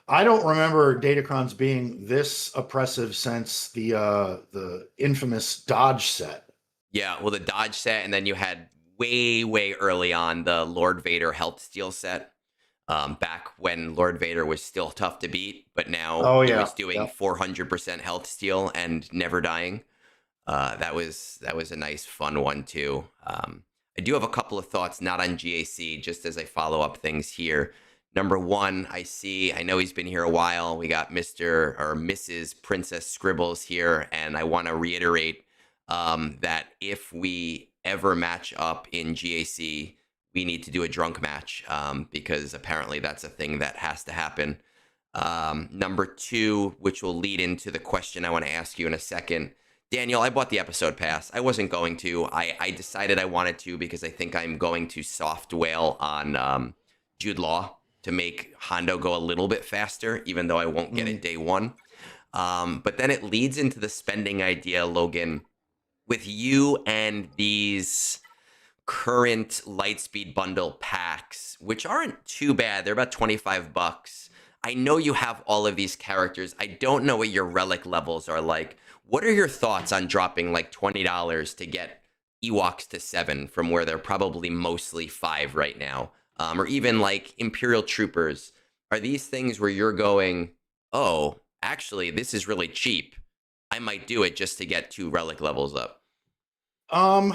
I don't remember datacrons being this oppressive since the infamous Dodge set. Yeah. Well, the dodge set, and then you had way early on the Lord Vader health steal set. Back when Lord Vader was still tough to beat, but now Oh he yeah, was doing yeah. 400% health steal and never dying. That was a nice fun one too. I do have a couple of thoughts, not on GAC, just as I follow up things here. Number one, I know he's been here a while. We got Mr. or Mrs. Princess Scribbles here, and I want to reiterate that if we ever match up in GAC, we need to do a drunk match, because apparently that's a thing that has to happen. Number two, which will lead into the question I want to ask you in a second. Daniel, I bought the episode pass. I wasn't going to. I decided I wanted to because I think I'm going to soft whale on Jude Law to make Hondo go a little bit faster, even though I won't get it day one. But then it leads into the spending idea, Logan, with you and these current Lightspeed bundle packs, which aren't too bad. They're about 25 bucks. I know you have all of these characters. I don't know what your relic levels are like. What are your thoughts on dropping like $20 to get Ewoks to 7 from where they're probably mostly 5 right now? Or even like Imperial Troopers. Are these things where you're going, oh, actually, this is really cheap. I might do it just to get 2 relic levels up? Um,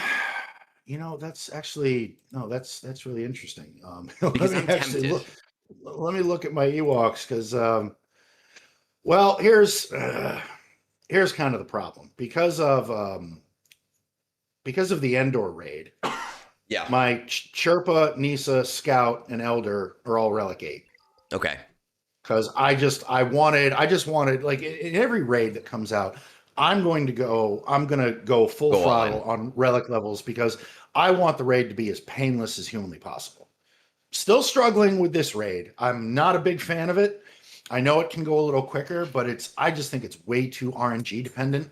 that's actually no, that's really interesting. Let Because me I'm actually tempted. look. Let me look at my Ewoks because, well, here's kind of the problem because of the Endor raid. Yeah. My Sherpa, Nisa, Scout, and Elder are all relic 8. Okay. Because I just wanted like in every raid that comes out, I'm gonna go full Go all throttle in. on relic levels because I want the raid to be as painless as humanly possible. Still struggling with this raid. I'm not a big fan of it. I know it can go a little quicker, but I just think it's way too RNG dependent.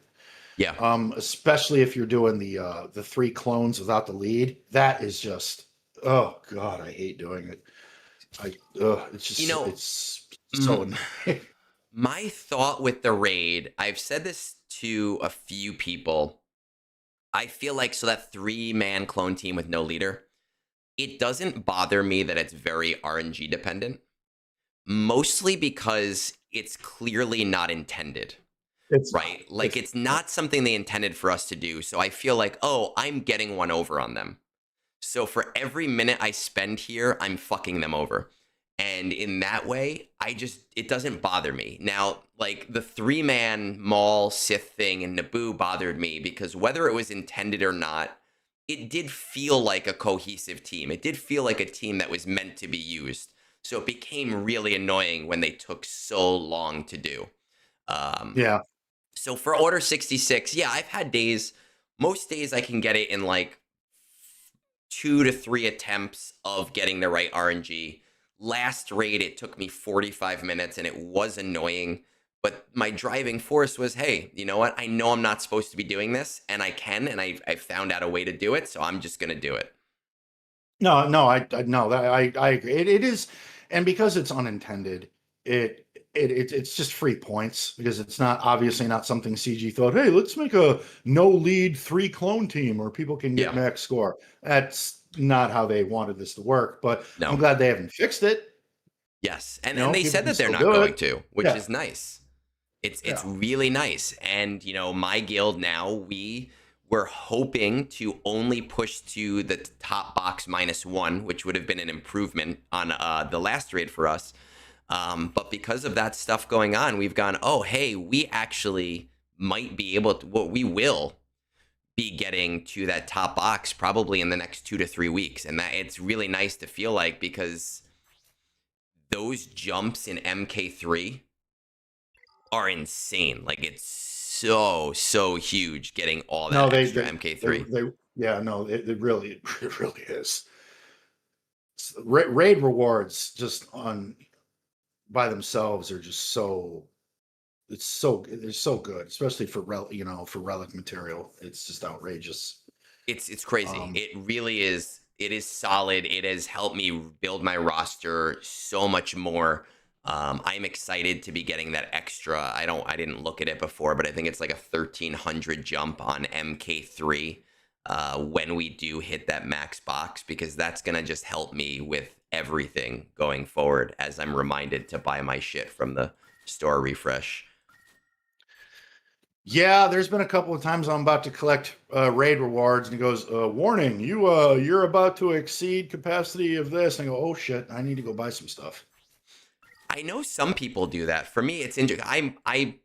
Yeah. Especially if you're doing the 3 clones without the lead. That is just, oh god, I hate doing it. It's You just know, it's so m- annoying. my thought with the raid, I've said this to a few people. I feel like so that 3-man clone team with no leader, it doesn't bother me that it's very RNG dependent, mostly because it's clearly not intended, It's not. right? Like It's it's not something they intended for us to do. So I feel like, oh, I'm getting one over on them. So for every minute I spend here, I'm fucking them over. And in that way, it doesn't bother me. Now, like the 3-man Maul Sith thing in Naboo bothered me because whether it was intended or not, it did feel like a cohesive team. It did feel like a team that was meant to be used. So it became really annoying when they took so long to do. Um, yeah. so for Order 66, yeah, I've had days, most days I can get it in like 2 to 3 attempts of getting the right RNG. Last raid, it took me 45 minutes and it was annoying. But my driving force was, hey, you know what? I know I'm not supposed to be doing this, and I can, and I found out a way to do it, so I'm just gonna do it. No, no, I no, that I agree. It is, and because it's unintended, it's just free points because it's not obviously not something CG thought. Hey, let's make a no lead 3 clone team where people can get Yeah, max score. That's not how they wanted this to work. But I'm no, glad they haven't fixed it. yes, and they People said can that they're still not do it. going to, which Yeah, is nice. It's yeah. really nice. And my guild now, we were hoping to only push to the top box -1, which would have been an improvement on the last raid for us. But because of that stuff going on, we've gone, oh, hey, we actually might be able to, well, we will be getting to that top box probably in the next 2 to 3 weeks. And that it's really nice to feel like because those jumps in MK3 are insane. Like it's so huge getting all No, that extra MK3. yeah, no, it really, it really is. Raid rewards just on by themselves are just so they're so good, especially for for relic material. It's just outrageous. It's crazy. Um, It really is. It is solid. It has helped me build my roster so much more. I'm excited to be getting that extra. I didn't look at it before, but I think it's like a 1300 jump on MK3 when we do hit that max box because that's gonna just help me with everything going forward as I'm reminded to buy my shit from the store refresh. yeah, there's been a couple of times I'm about to collect raid rewards, and he goes, "Warning, you're about to exceed capacity of this." And I go, "Oh shit, I need to go buy some stuff." I know some people do that. For me, it's interesting. I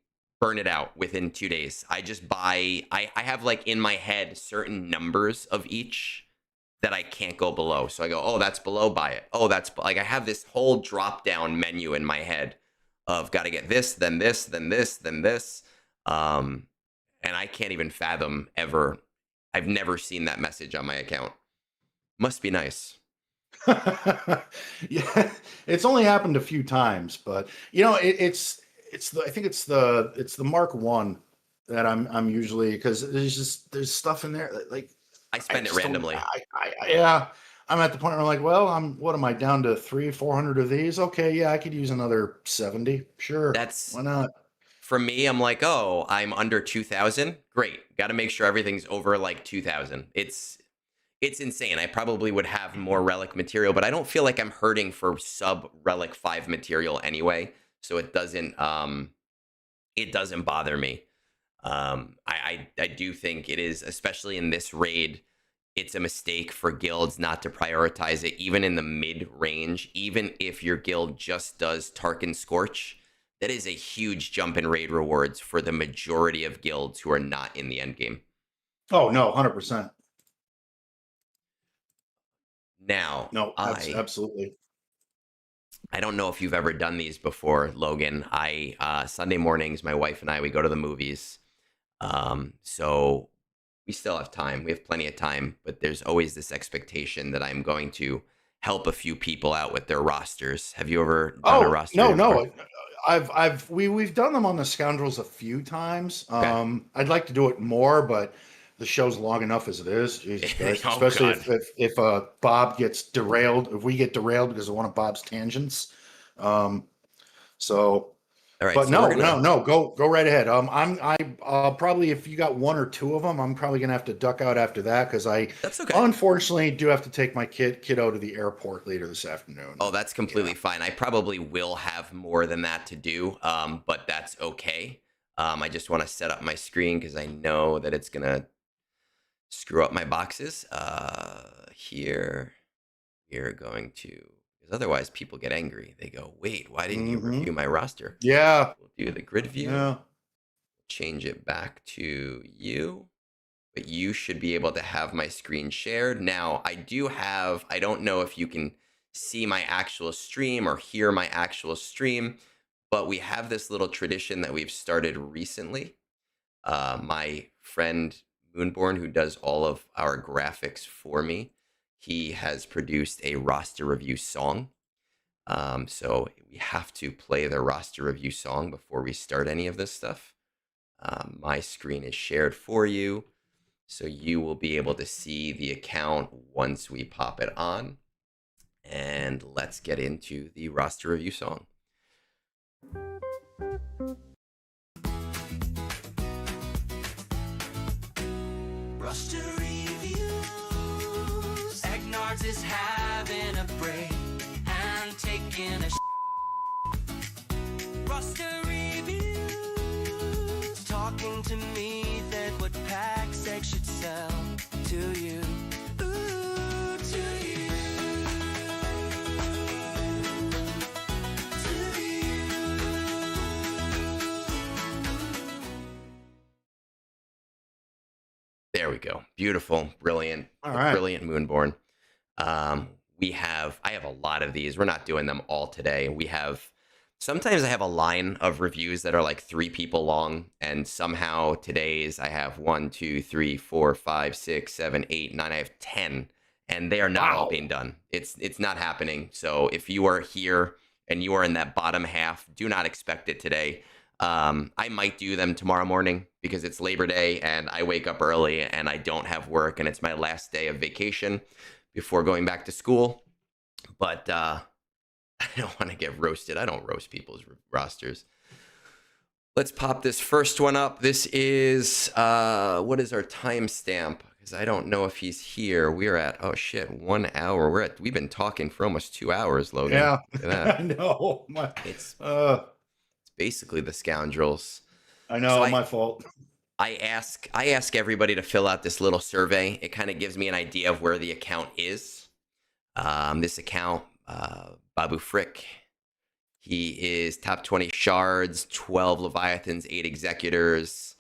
burn it out within 2 days. I just buy. I have like in my head certain numbers of each that I can't go below. So I go, oh, that's below, buy it. Oh, that's like I have this whole drop down menu in my head of got to get this, then this, then this, then this. Um, and I can't even fathom ever. I've never seen that message on my account. Must be nice. Yeah, it's only happened a few times, but it's the I think it's the Mark One that I'm usually, because there's stuff in there that, like, I I spend it just don't randomly. yeah, I'm at the point where I'm like, well, what am I down to, 300-400 of these? Okay, yeah, I could use another 70. Sure, That's why not? for me. I'm like, oh, I'm under 2,000. Great. Got to make sure everything's over like 2,000. It's insane. I probably would have more relic material, but I don't feel like I'm hurting for sub relic 5 material anyway. So it doesn't bother me. I do think it is, especially in this raid, it's a mistake for guilds not to prioritize it, even in the mid range. Even if your guild just does Tarkin Scorch, that is a huge jump in raid rewards for the majority of guilds who are not in the end game. Oh no, 100%. Now, No, absolutely. I don't know if you've ever done these before, Logan. I Sunday mornings, my wife and I, we go to the movies. So we still have time. We have plenty of time, but there's always this expectation that I'm going to help a few people out with their rosters. Have you ever done a Oh roster no, reading before? no. We've done them on the Scoundrels a few times. Okay. I'd like to do it more, but the show's long enough as it is. Jesus Christ! Oh Especially God. if Bob gets derailed, if we get derailed because of one of Bob's tangents. Um, so, All right. but So we're no, no, gonna. no. Go right ahead. Probably, if you got one or two of them, I'm probably gonna have to duck out after that, because I That's okay. unfortunately do have to take my kiddo to the airport later this afternoon. Oh, that's Yeah. completely fine. I probably will have more than that to do, but that's okay. I just want to set up my screen because I know that it's gonna screw up my boxes. Here we're going to, because otherwise people get angry. They go, wait, why didn't you Hmm. review my roster? Yeah. We'll do the grid view, Yeah. change it back to you, but you should be able to have my screen shared. Now, I don't know if you can see my actual stream or hear my actual stream, but we have this little tradition that we've started recently. My friend Moonborn, who does all of our graphics for me, he has produced a roster review song. So we have to play the roster review song before we start any of this stuff. My screen is shared for you, so you will be able to see the account once we pop it on. And let's get into the roster review song. Roster reviews. Egnards is having a break and taking a roster reviews. Talking to me that what pack sex should sell to you. Ooh, to you. To you. There we go. Beautiful, brilliant, All the right. brilliant Moonborn. I have a lot of these. We're not doing them all today. Sometimes I have a line of reviews that are like 3 people long, and somehow today's I have 1, 2, 3, 4, 5, 6, 7, 8, 9. I have 10, and they are not all Wow. being done. It's not happening. So if you are here and you are in that bottom half, do not expect it today. I might do them tomorrow morning because it's Labor Day and I wake up early and I don't have work and it's my last day of vacation before going back to school. But I don't want to get roasted. I don't roast people's rosters. Let's pop this first one up. This is what is our timestamp? Because I don't know if he's here. We're at 1 hour. We've been talking for almost 2 hours, Logan. Yeah. Look at that. I know. It's Uh, basically the Scoundrels. I So know, my fault. I ask everybody to fill out this little survey. It kind of gives me an idea of where the account is. This account, BabuFrik, he is top 20 shards, 12 Leviathans, 8 Executors.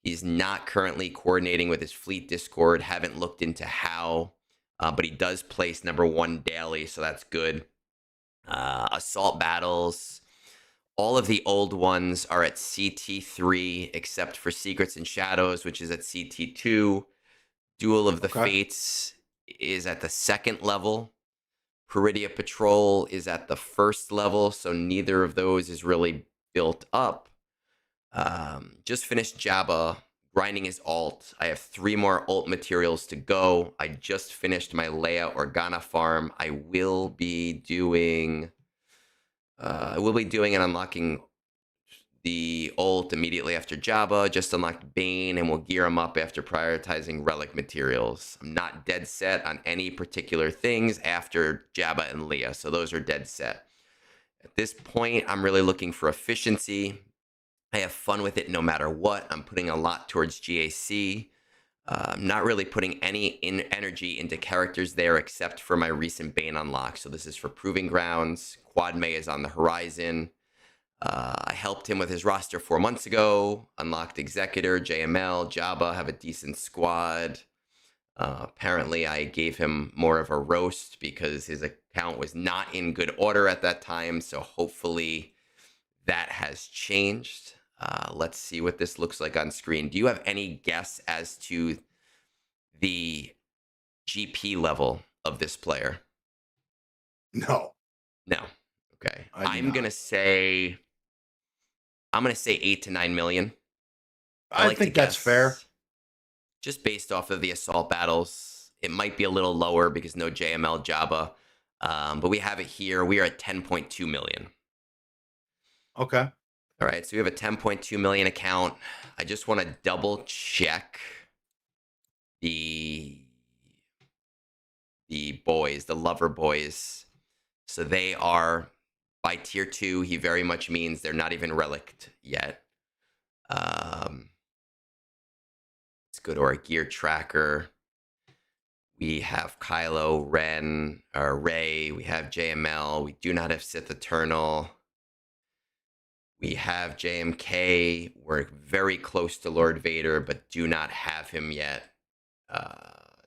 He's not currently coordinating with his fleet Discord. Haven't looked into how, but he does place number 1 daily, so that's good. Assault battles, All of the old ones are at CT3, except for Secrets and Shadows, which is at CT2. Duel of the Okay. Fates is at the second level. Peridia Patrol is at the first level, so neither of those is really built up. Just finished Jabba, grinding his alt. I have 3 more alt materials to go. I just finished my Leia Organa farm. I will be doing and unlocking the ult immediately after Jabba. Just unlocked Bane, and we'll gear him up after prioritizing relic materials. I'm not dead set on any particular things after Jabba and Leia, so those are dead set. At this point, I'm really looking for efficiency. I have fun with it no matter what. I'm putting a lot towards GAC. I'm not really putting any energy into characters there except for my recent Bane unlock. So this is for Proving Grounds. Quad May is on the horizon. I helped him with his roster 4 months ago. Unlocked Executor, JML, Jabba, have a decent squad. Apparently, I gave him more of a roast because his account was not in good order at that time. So hopefully that has changed. Let's see what this looks like on screen. Do you have any guess as to the GP level of this player? No, No. Okay. I do I'm not. gonna say 8 to 9 million. I like to think that's guess, fair. Just based off of the assault battles. It might be a little lower because no JML Jabba. But we have it here. We are at 10.2 million. Okay. All right, so we have a 10.2 million account. I just want to double check the boys, the lover boys. So they are by tier 2. He very much means they're not even relicked yet. Let's go to our gear tracker. We have Kylo, Ren, or Rey. We have JML. We do not have Sith Eternal. We have JMK. We're very close to Lord Vader, but do not have him yet.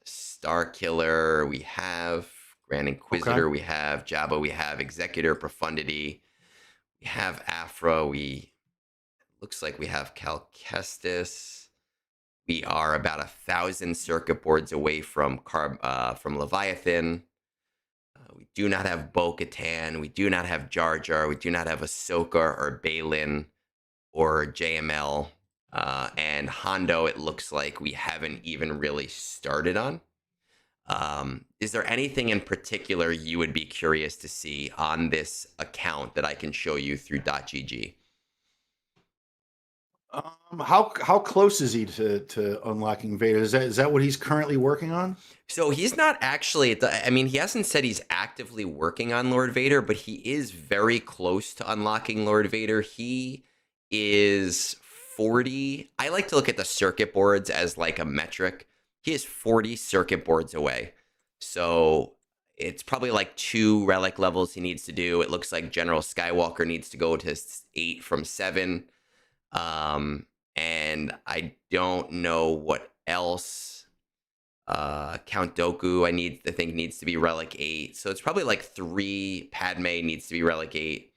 Star Killer. We have Grand Inquisitor. Okay. We have Jabba. We have Executor, Profundity. We have Afra. Looks like we have Cal Kestis. We are about 1,000 circuit boards away from Leviathan. We do not have Bo-Katan. We do not have Jar Jar. We do not have Ahsoka or Balin or JML. And Hondo, it looks like we haven't even really started on. Is there anything in particular you would be curious to see on this account that I can show you through .gg? How close is he to unlocking Vader? Is that what he's currently working on? So he's not actually, he hasn't said he's actively working on Lord Vader, but he is very close to unlocking Lord Vader. He is 40. I like to look at the circuit boards as like a metric. He is 40 circuit boards away. So it's probably like 2 relic levels he needs to do. It looks like General Skywalker needs to go to 8 from 7. And I don't know what else. Count Dooku, I think needs to be relic 8. So it's probably like 3. Padme needs to be relic 8.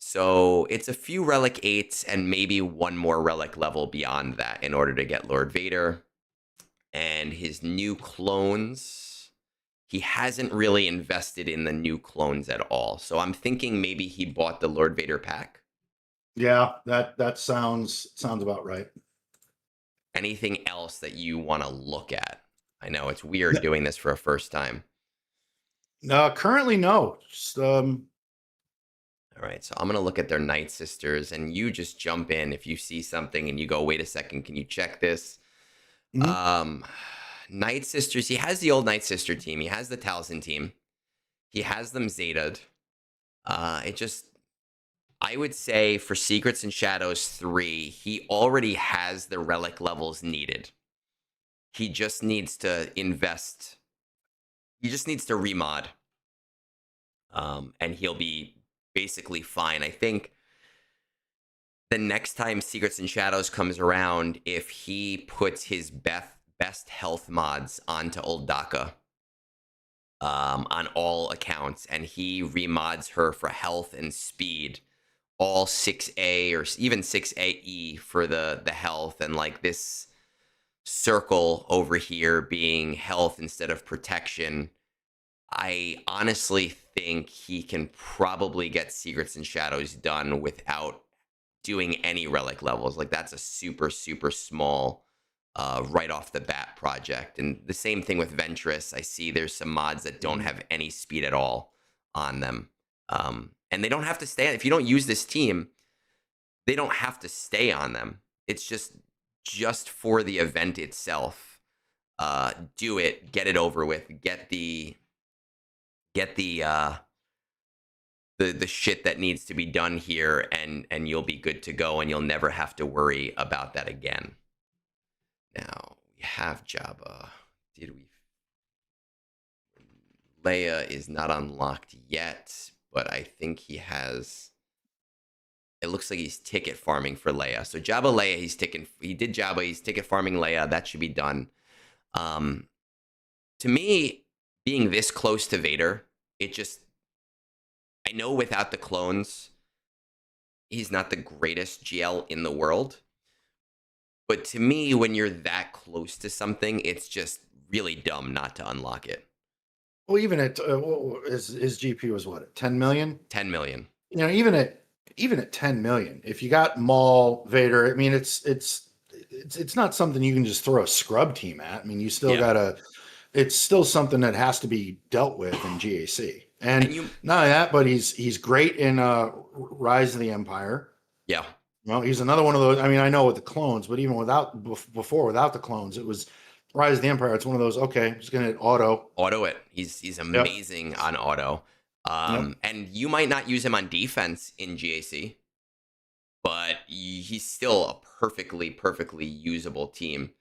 So it's a few relic 8s and maybe 1 more relic level beyond that in order to get Lord Vader. And his new clones, he hasn't really invested in the new clones at all. So I'm thinking maybe he bought the Lord Vader pack. Yeah, that sounds about right. Anything else that you want to look at? I know it's weird doing this for a first time. No, currently no. Just, All right, so I'm going to look at their Night Sisters, and you just jump in if you see something and you go, wait a second, can you check this? Night Sisters, he has the old Night Sister team. He has the Talzin team. He has them Zeta'd. I would say for Secrets and Shadows 3, he already has the relic levels needed. He just needs to invest. He just needs to remod. And he'll be basically fine. I think the next time Secrets and Shadows comes around, if he puts his best health mods onto Old Daka, on all accounts, and he remods her for health and speed, all 6A or even 6AE for the health, and like this circle over here being health instead of protection. I honestly think he can probably get Secrets and Shadows done without doing any relic levels. Like that's a super, super small right off the bat project. And the same thing with Ventress. I see there's some mods that don't have any speed at all on them. And they don't have to stay. If you don't use this team, they don't have to stay on them. It's just for the event itself. Do it, get it over with, get the the shit that needs to be done here, and you'll be good to go, and you'll never have to worry about that again. Now we have Jabba. Did we? Leia is not unlocked yet, but I think he has. It looks like he's ticket farming for Leia. So Jabba Leia, he did Jabba, he's ticket farming Leia. That should be done. To me, being this close to Vader, I know without the clones, he's not the greatest GL in the world. But to me, when you're that close to something, it's just really dumb not to unlock it. Well, even at his GP was what, 10 million? 10 million. You know, even at 10 million, if you got Maul, Vader, I mean, it's not something you can just throw a scrub team at. I mean, you still gotta. It's still something that has to be dealt with in GAC. And not only that, but he's great in Rise of the Empire. Yeah. Well, he's another one of those. I mean, I know with the clones, but even without the clones, it was Rise of the Empire. It's one of those. Okay, I'm just gonna auto it. He's amazing on auto. And you might not use him on defense in GAC, but he's still a perfectly usable team.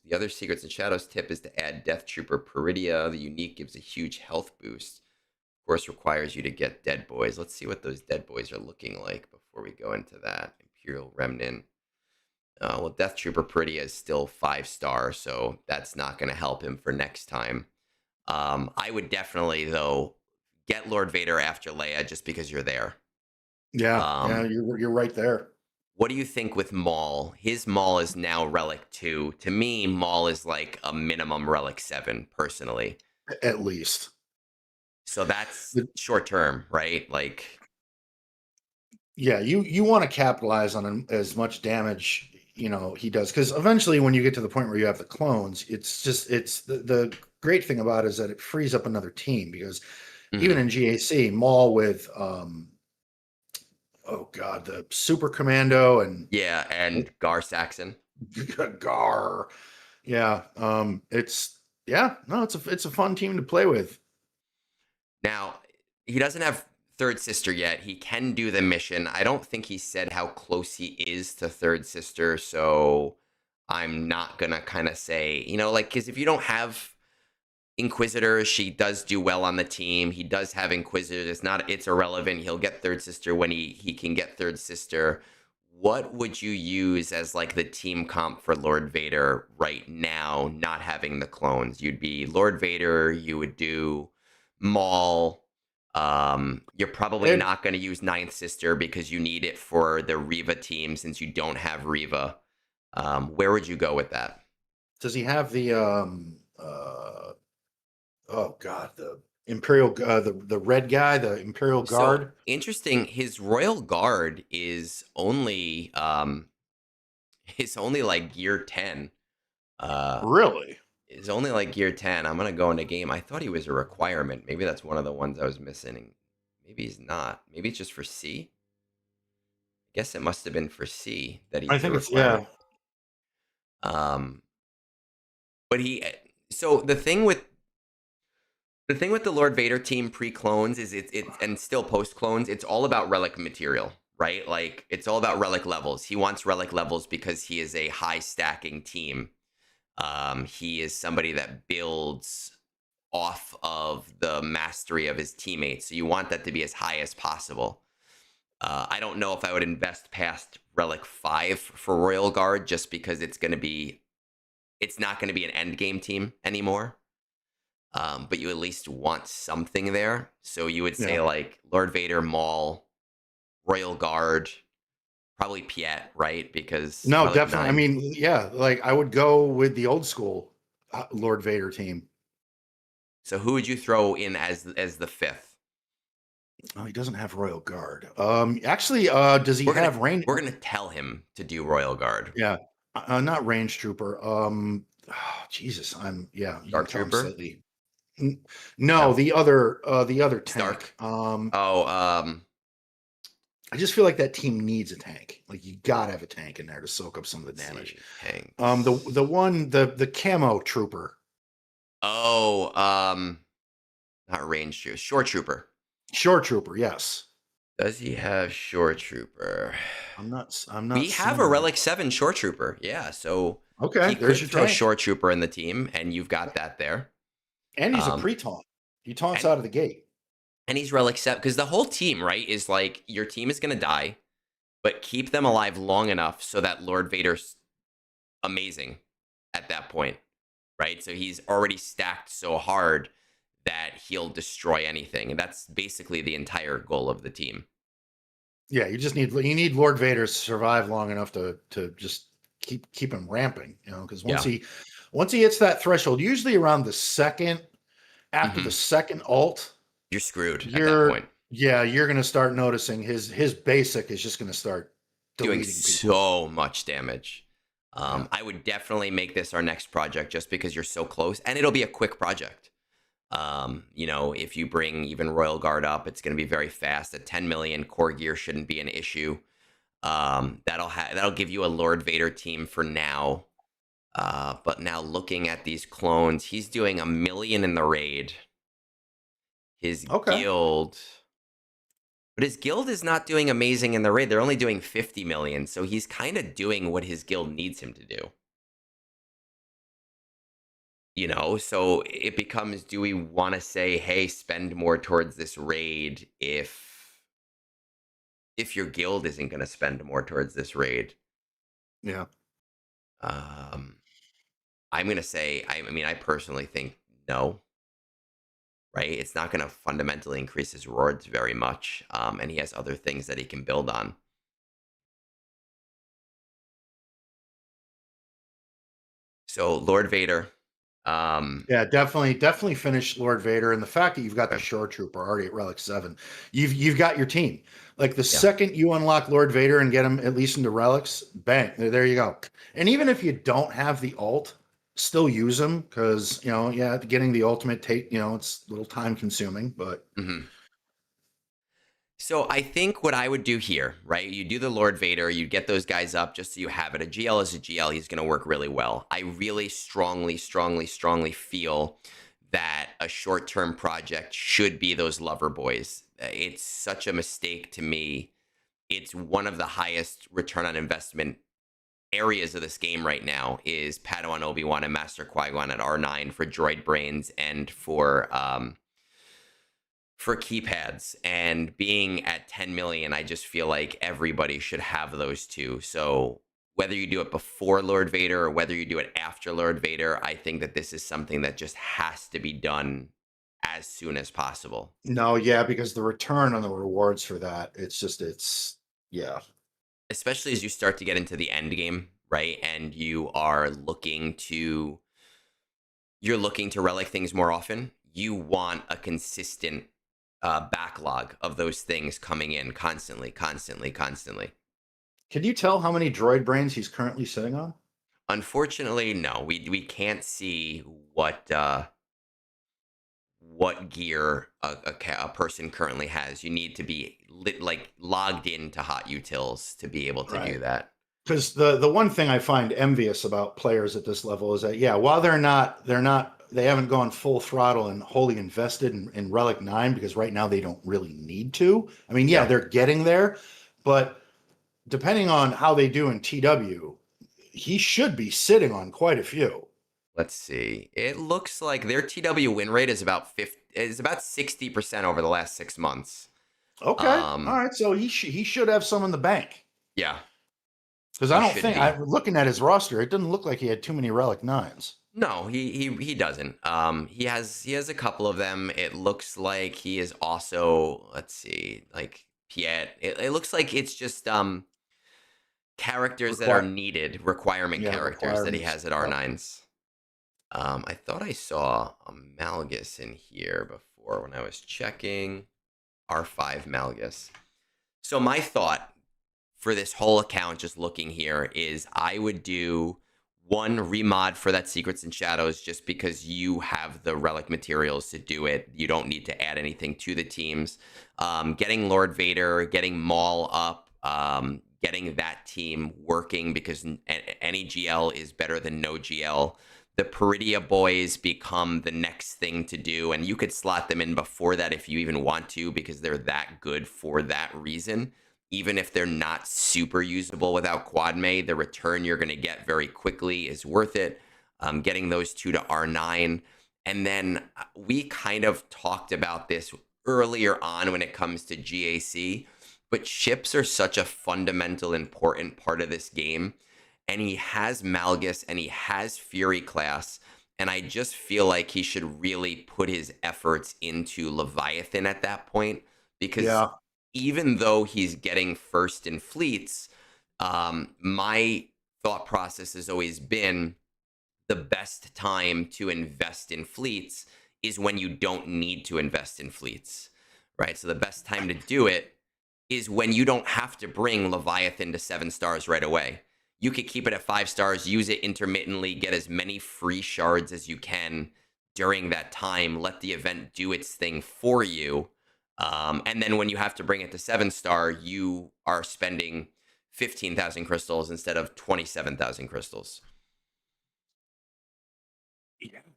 The other Secrets and Shadows tip is to add Death Trooper Peridia. The unique gives a huge health boost. Of course, requires you to get Dead Boys. Let's see what those Dead Boys are looking like before we go into that. Imperial Remnant. Well, Death Trooper Peridia is still 5-star, so that's not going to help him for next time. I would definitely, though, get Lord Vader after Leia just because you're there. Yeah, you're right there. What do you think with Maul? His Maul is now Relic 2. To me, Maul is like a minimum Relic 7, personally. At least. So that's short term, right? Like, yeah, you want to capitalize on as much damage, he does. Because eventually when you get to the point where you have the clones, it's the great thing about it is that it frees up another team. Because even in GAC, Maul with the Super Commando and Gar Saxon. Gar. Yeah. It's a fun team to play with. Now, he doesn't have Third Sister yet. He can do the mission. I don't think he said how close he is to Third Sister, so I'm not gonna kind of say, because if you don't have Inquisitor, she does do well on the team. He does have Inquisitors. It's irrelevant. He'll get Third Sister when he can get Third Sister. What would you use as like the team comp for Lord Vader right now, not having the clones? You'd be Lord Vader. You would do Maul. You're probably not going to use Ninth Sister because you need it for the Reva team since you don't have Reva. Where would you go with that? Does he have the the Imperial, the red guy, the Imperial Guard? So, interesting. His Royal Guard is only like gear 10. Really? It's only like gear 10. I'm gonna go into game. I thought he was a requirement. Maybe that's one of the ones I was missing. Maybe he's not. Maybe it's just for C. I guess it must have been for C that he's. I think it's yeah. But so the thing with the Lord Vader team pre-clones is it and still post-clones, it's all about relic material, right? Like, it's all about relic levels. He wants relic levels because he is a high-stacking team. He is somebody that builds off of the mastery of his teammates, so you want that to be as high as possible. I don't know if I would invest past Relic 5 for Royal Guard just because it's not going to be an end game team anymore. but you at least want something there. So you would say Yeah. like Lord Vader, Maul, Royal Guard, probably Piet, right? Because No, Relic definitely. I 9. mean, yeah, like I would go with the old school Lord Vader team. So who would you throw in as the fifth? Oh, he doesn't have Royal Guard. Actually, does he We're gonna have range? we're gonna tell him to do Royal Guard. Yeah, not range trooper. Jesus, yeah, you can Dark tell I'm Trooper? slightly. No, No. the other tank. Stark? Oh, I just feel like that team needs a tank. Like you gotta have a tank in there to soak up some of the let's damage. see. The camo trooper, Oh, not range trooper, shore trooper. shore trooper. Yes, Does he have shore trooper? I'm not We have a seeing that. Relic 7 shore trooper. Yeah, so Okay, he there's could your throw tank, shore trooper in the team, and you've got that there. and he's a Um, pre-taunt. He taunts and out of the gate. and he's Relic 7 because the whole team, right, is like your team is gonna die, but keep them alive long enough so that Lord Vader's amazing at that point, right? So he's already stacked so hard that he'll destroy anything. And that's basically the entire goal of the team. Yeah, you need Lord Vader to survive long enough to just keep him ramping. Because Yeah. once he hits that threshold, usually around the second after the Hmm. second alt, You're screwed at that you're point. yeah, you're gonna start noticing his basic is just gonna start Doing deleting people. so much damage. Yeah. I would definitely make this our next project just because you're so close, and it'll be a quick project. If you bring even Royal Guard up, it's going to be very fast. At 10 million, core gear shouldn't be an issue. That'll give you a Lord Vader team for now. But now looking at these clones, he's doing 1 million in the raid. His Okay. guild, but his guild is not doing amazing in the raid. They're only doing 50 million, so he's kind of doing what his guild needs him to do. So it becomes, do we want to say, hey, spend more towards this raid if your guild isn't going to spend more towards this raid? Yeah. um I'm going to say, I personally think no, right? It's not going to fundamentally increase his rewards very much, and he has other things that he can build on. So Lord Vader. Yeah, definitely finish Lord Vader, and the fact that you've got the Okay. Shore Trooper already at Relic 7, you've got your team. Like the Yeah. second you unlock Lord Vader and get him at least into relics, bang, there you go. And even if you don't have the alt, still use them because yeah, getting the ultimate it's a little time consuming, but Mhm. So I think what I would do here, right? You do the Lord Vader, you get those guys up just so you have it. A GL is a GL. He's going to work really well. I really strongly, strongly, strongly feel that a short-term project should be those lover boys. It's such a mistake to me. It's one of the highest return on investment areas of this game right now is Padawan Obi-Wan and Master Qui-Gon at R9 for droid brains and for keypads. And being at 10 million, I just feel like everybody should have those two. So whether you do it before Lord Vader or whether you do it after Lord Vader, I think that this is something that just has to be done as soon as possible. no, yeah, because the return on the rewards for that, yeah. Especially as you start to get into the end game, right? And you're looking to relic things more often. You want a consistent backlog of those things coming in constantly, constantly, constantly. Can you tell how many droid brains he's currently sitting on? Unfortunately, no, we can't see what gear a person currently has. You need to be logged into Hot Utils to be able to do Right. that. Because the one thing I find envious about players at this level is that yeah, while they haven't gone full throttle and wholly invested in Relic 9 because right now they don't really need to. I mean, yeah, Yeah. they're getting there, but depending on how they do in TW, he should be sitting on quite a few. Let's see. It looks like their TW win rate is about 60% over the last 6 months. Okay, all right, so he should have some in the bank. Yeah. Because I don't think looking at his roster, it doesn't look like he had too many Relic 9s. No, he doesn't. He has a couple of them. It looks like he is also, let's see, like Piet. It looks like it's just characters that are Require, needed, requirement yeah, characters that he requirements. has at R9s. I thought I saw a Malgus in here before when I was checking R5 Malgus. So my thought for this whole account, just looking here, is I would do one remod for that Secrets and Shadows just because you have the relic materials to do it. You don't need to add anything to the teams. Getting Lord Vader, getting Maul up, getting that team working because any GL is better than no GL. The Peridia boys become the next thing to do, and you could slot them in before that if you even want to because they're that good for that reason. Even if they're not super usable without Quad May, the return you're going to get very quickly is worth it. Getting those two to R9. And then we kind of talked about this earlier on when it comes to GAC, but ships are such a fundamental, important part of this game. And he has Malgus and he has Fury class. And I just feel like he should really put his efforts into Leviathan at that point because Yeah, even though he's getting first in fleets, my thought process has always been the best time to invest in fleets is when you don't need to invest in fleets, right? So the best time to do it is when you don't have to bring Leviathan to 7 stars right away. You could keep it at 5 stars, use it intermittently, get as many free shards as you can during that time, let the event do its thing for you. And then when you have to bring it to 7 star, you are spending 15,000 crystals instead of 27,000 crystals.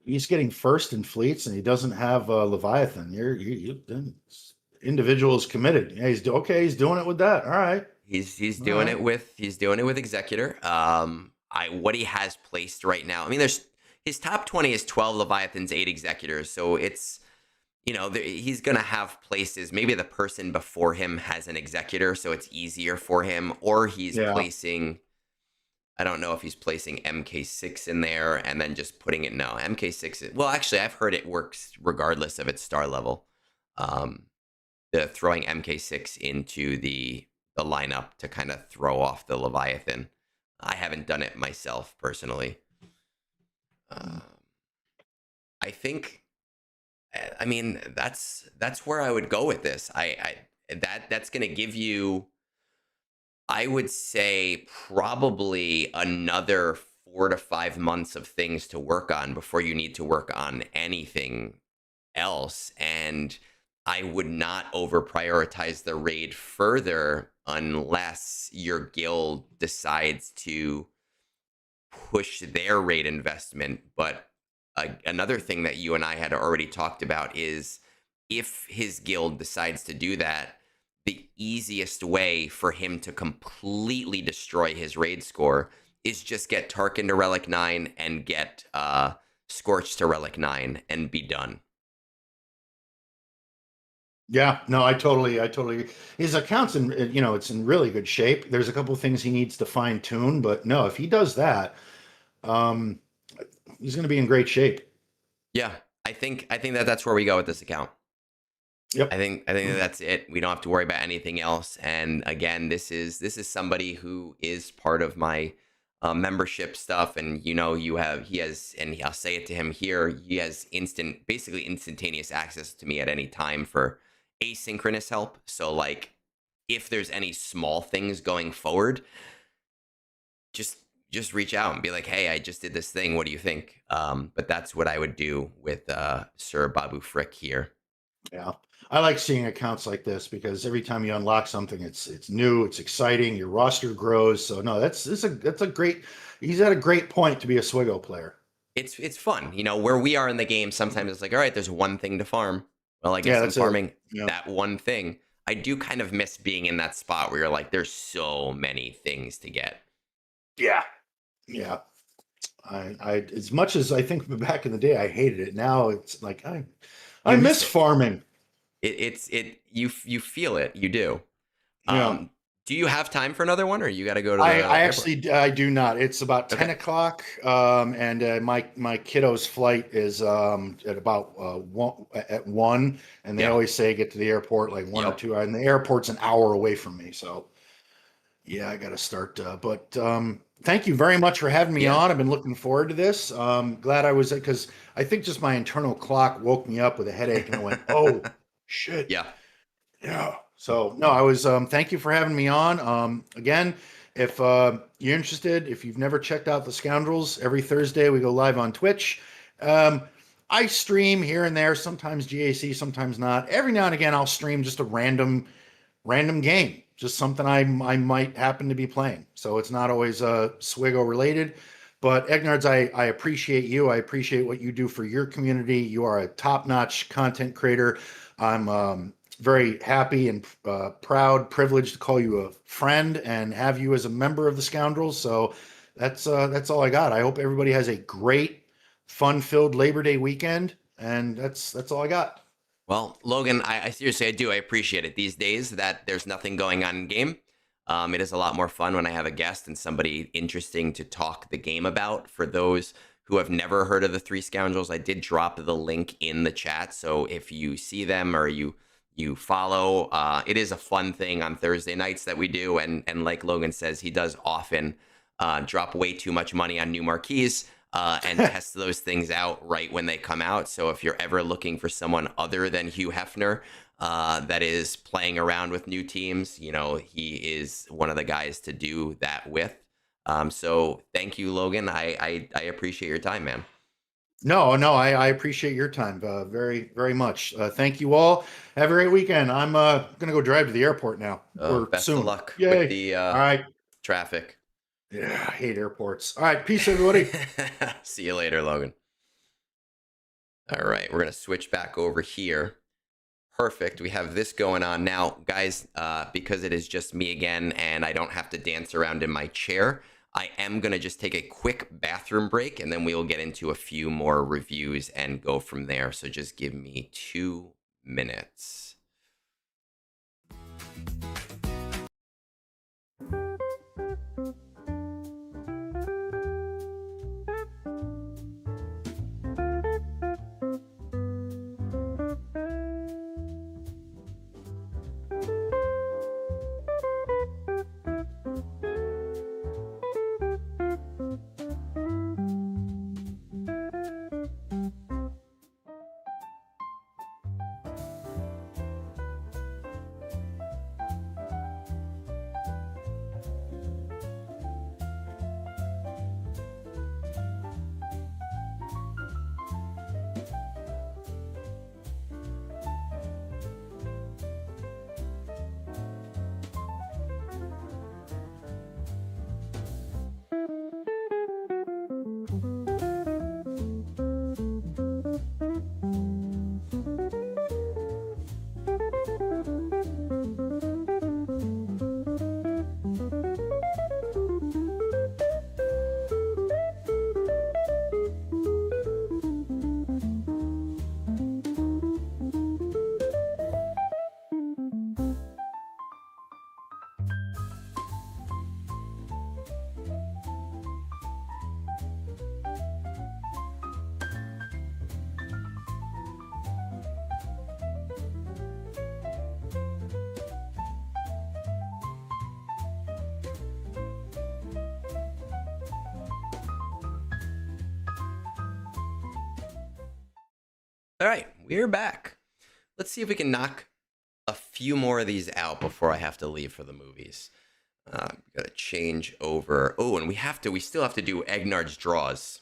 he's getting first in fleets, and he doesn't have Leviathan. Individual is committed. Yeah, okay. He's doing it with that. All right. He's All doing right. it with Executor. What he has placed right now. I mean, there's his top 20 is 12 Leviathans, 8 Executors. So it's, he's gonna have places. Maybe the person before him has an Executor, so it's easier for him, or he's Yeah. placing. I don't know if he's placing MK6 in there and then just putting it. No, MK6. Well, actually, I've heard it works regardless of its star level. Um, the throwing MK6 into the lineup to kind of throw off the Leviathan. I haven't done it myself personally. Um, I think. I mean, that's where I would go with this. That's going to give you, I would say, probably another 4 to 5 months of things to work on before you need to work on anything else. And I would not over prioritize the raid further unless your guild decides to push their raid investment. But another thing that you and I had already talked about is if his guild decides to do that, the easiest way for him to completely destroy his raid score is just get Tarkin to Relic 9 and get Scorch to Relic 9 and be done. Yeah, no, I totally. His account's in, it's in really good shape. There's a couple of things he needs to fine tune, but no, if he does that, um, he's going to be in great shape. Yeah, I think that's where we go with this account. I Yep. think I think that's it. We don't have to worry about anything else. And again, this is somebody who is part of my membership stuff. And he has, and I'll say it to him here. He has basically instantaneous access to me at any time for asynchronous help. So like, if there's any small things going forward, just reach out and be like, hey, I just did this thing. What do you think? But that's what I would do with Sir BabuFrik here. Yeah. I like seeing accounts like this because every time you unlock something, it's new, it's exciting, your roster grows. So no, that's a great. He's at a great point to be a Swigo player. It's fun. Where we are in the game, sometimes it's like, all right, there's one thing to farm. Well, I Yeah, guess I'm that's it. farming Yeah. that one thing. I do kind of miss being in that spot where you're like, there's so many things to get. Yeah. Yeah. I as much as I think back in the day, I hated it. Now it's like I You miss miss it. farming. You feel it. You do. Yeah. Do you have time for another one, or you got to go to the I airport? actually I do not. It's about Okay. 10 o'clock, and my kiddo's flight is at about 1, and they Yeah. always say get to the airport like 1 or 2, Yep. and the airport's an hour away from me. So yeah, I got to start. But thank you very much for having me Yeah. on. I've been looking forward to this. Glad I was, because I think just my internal clock woke me up with a headache, and I went, oh shit. Yeah. Yeah. So no, I was thank you for having me on. Again, if you're interested, if you've never checked out the Scoundrels, every Thursday we go live on Twitch. Um, I stream here and there, sometimes GAC, sometimes not. Every now and again I'll stream just a random game, just something I might happen to be playing. So it's not always Swigo related. But Egnards, I appreciate you. I appreciate what you do for your community. You are a top-notch content creator. I'm very happy and proud, privileged to call you a friend and have you as a member of the Scoundrels. So that's all I got. I hope everybody has a great, fun-filled Labor Day weekend, and that's all I got. Well, Logan, I seriously, I do. I appreciate it. These days that there's nothing going on in game, it is a lot more fun when I have a guest and somebody interesting to talk the game about. For those who have never heard of the Three Scoundrels, I did drop the link in the chat. So if you see them or you follow, it is a fun thing on Thursday nights that we do. And like Logan says, he does often drop way too much money on new marquees. And test those things out right when they come out. So if you're ever looking for someone other than Hugh Hefner that is playing around with new teams, you know, he is one of the guys to do that with. So thank you, Logan. I appreciate your time, man. No, I appreciate your time very, very much. Thank you all. Have a great weekend. I'm gonna go drive to the airport now or Best of soon. luck with Yay! the All right. traffic. Yeah, I hate airports. All right, peace, everybody. See you later, Logan. All right, we're going to switch back over here. Perfect. We have this going on now, guys, because it is just me again and I don't have to dance around in my chair. I am going to just take a quick bathroom break and then we will get into a few more reviews and go from there. So just give me 2 minutes. All right, we're back. Let's see if we can knock a few more of these out before I have to leave for the movies. Got to change over. Oh, and we still have to do Egnards draws.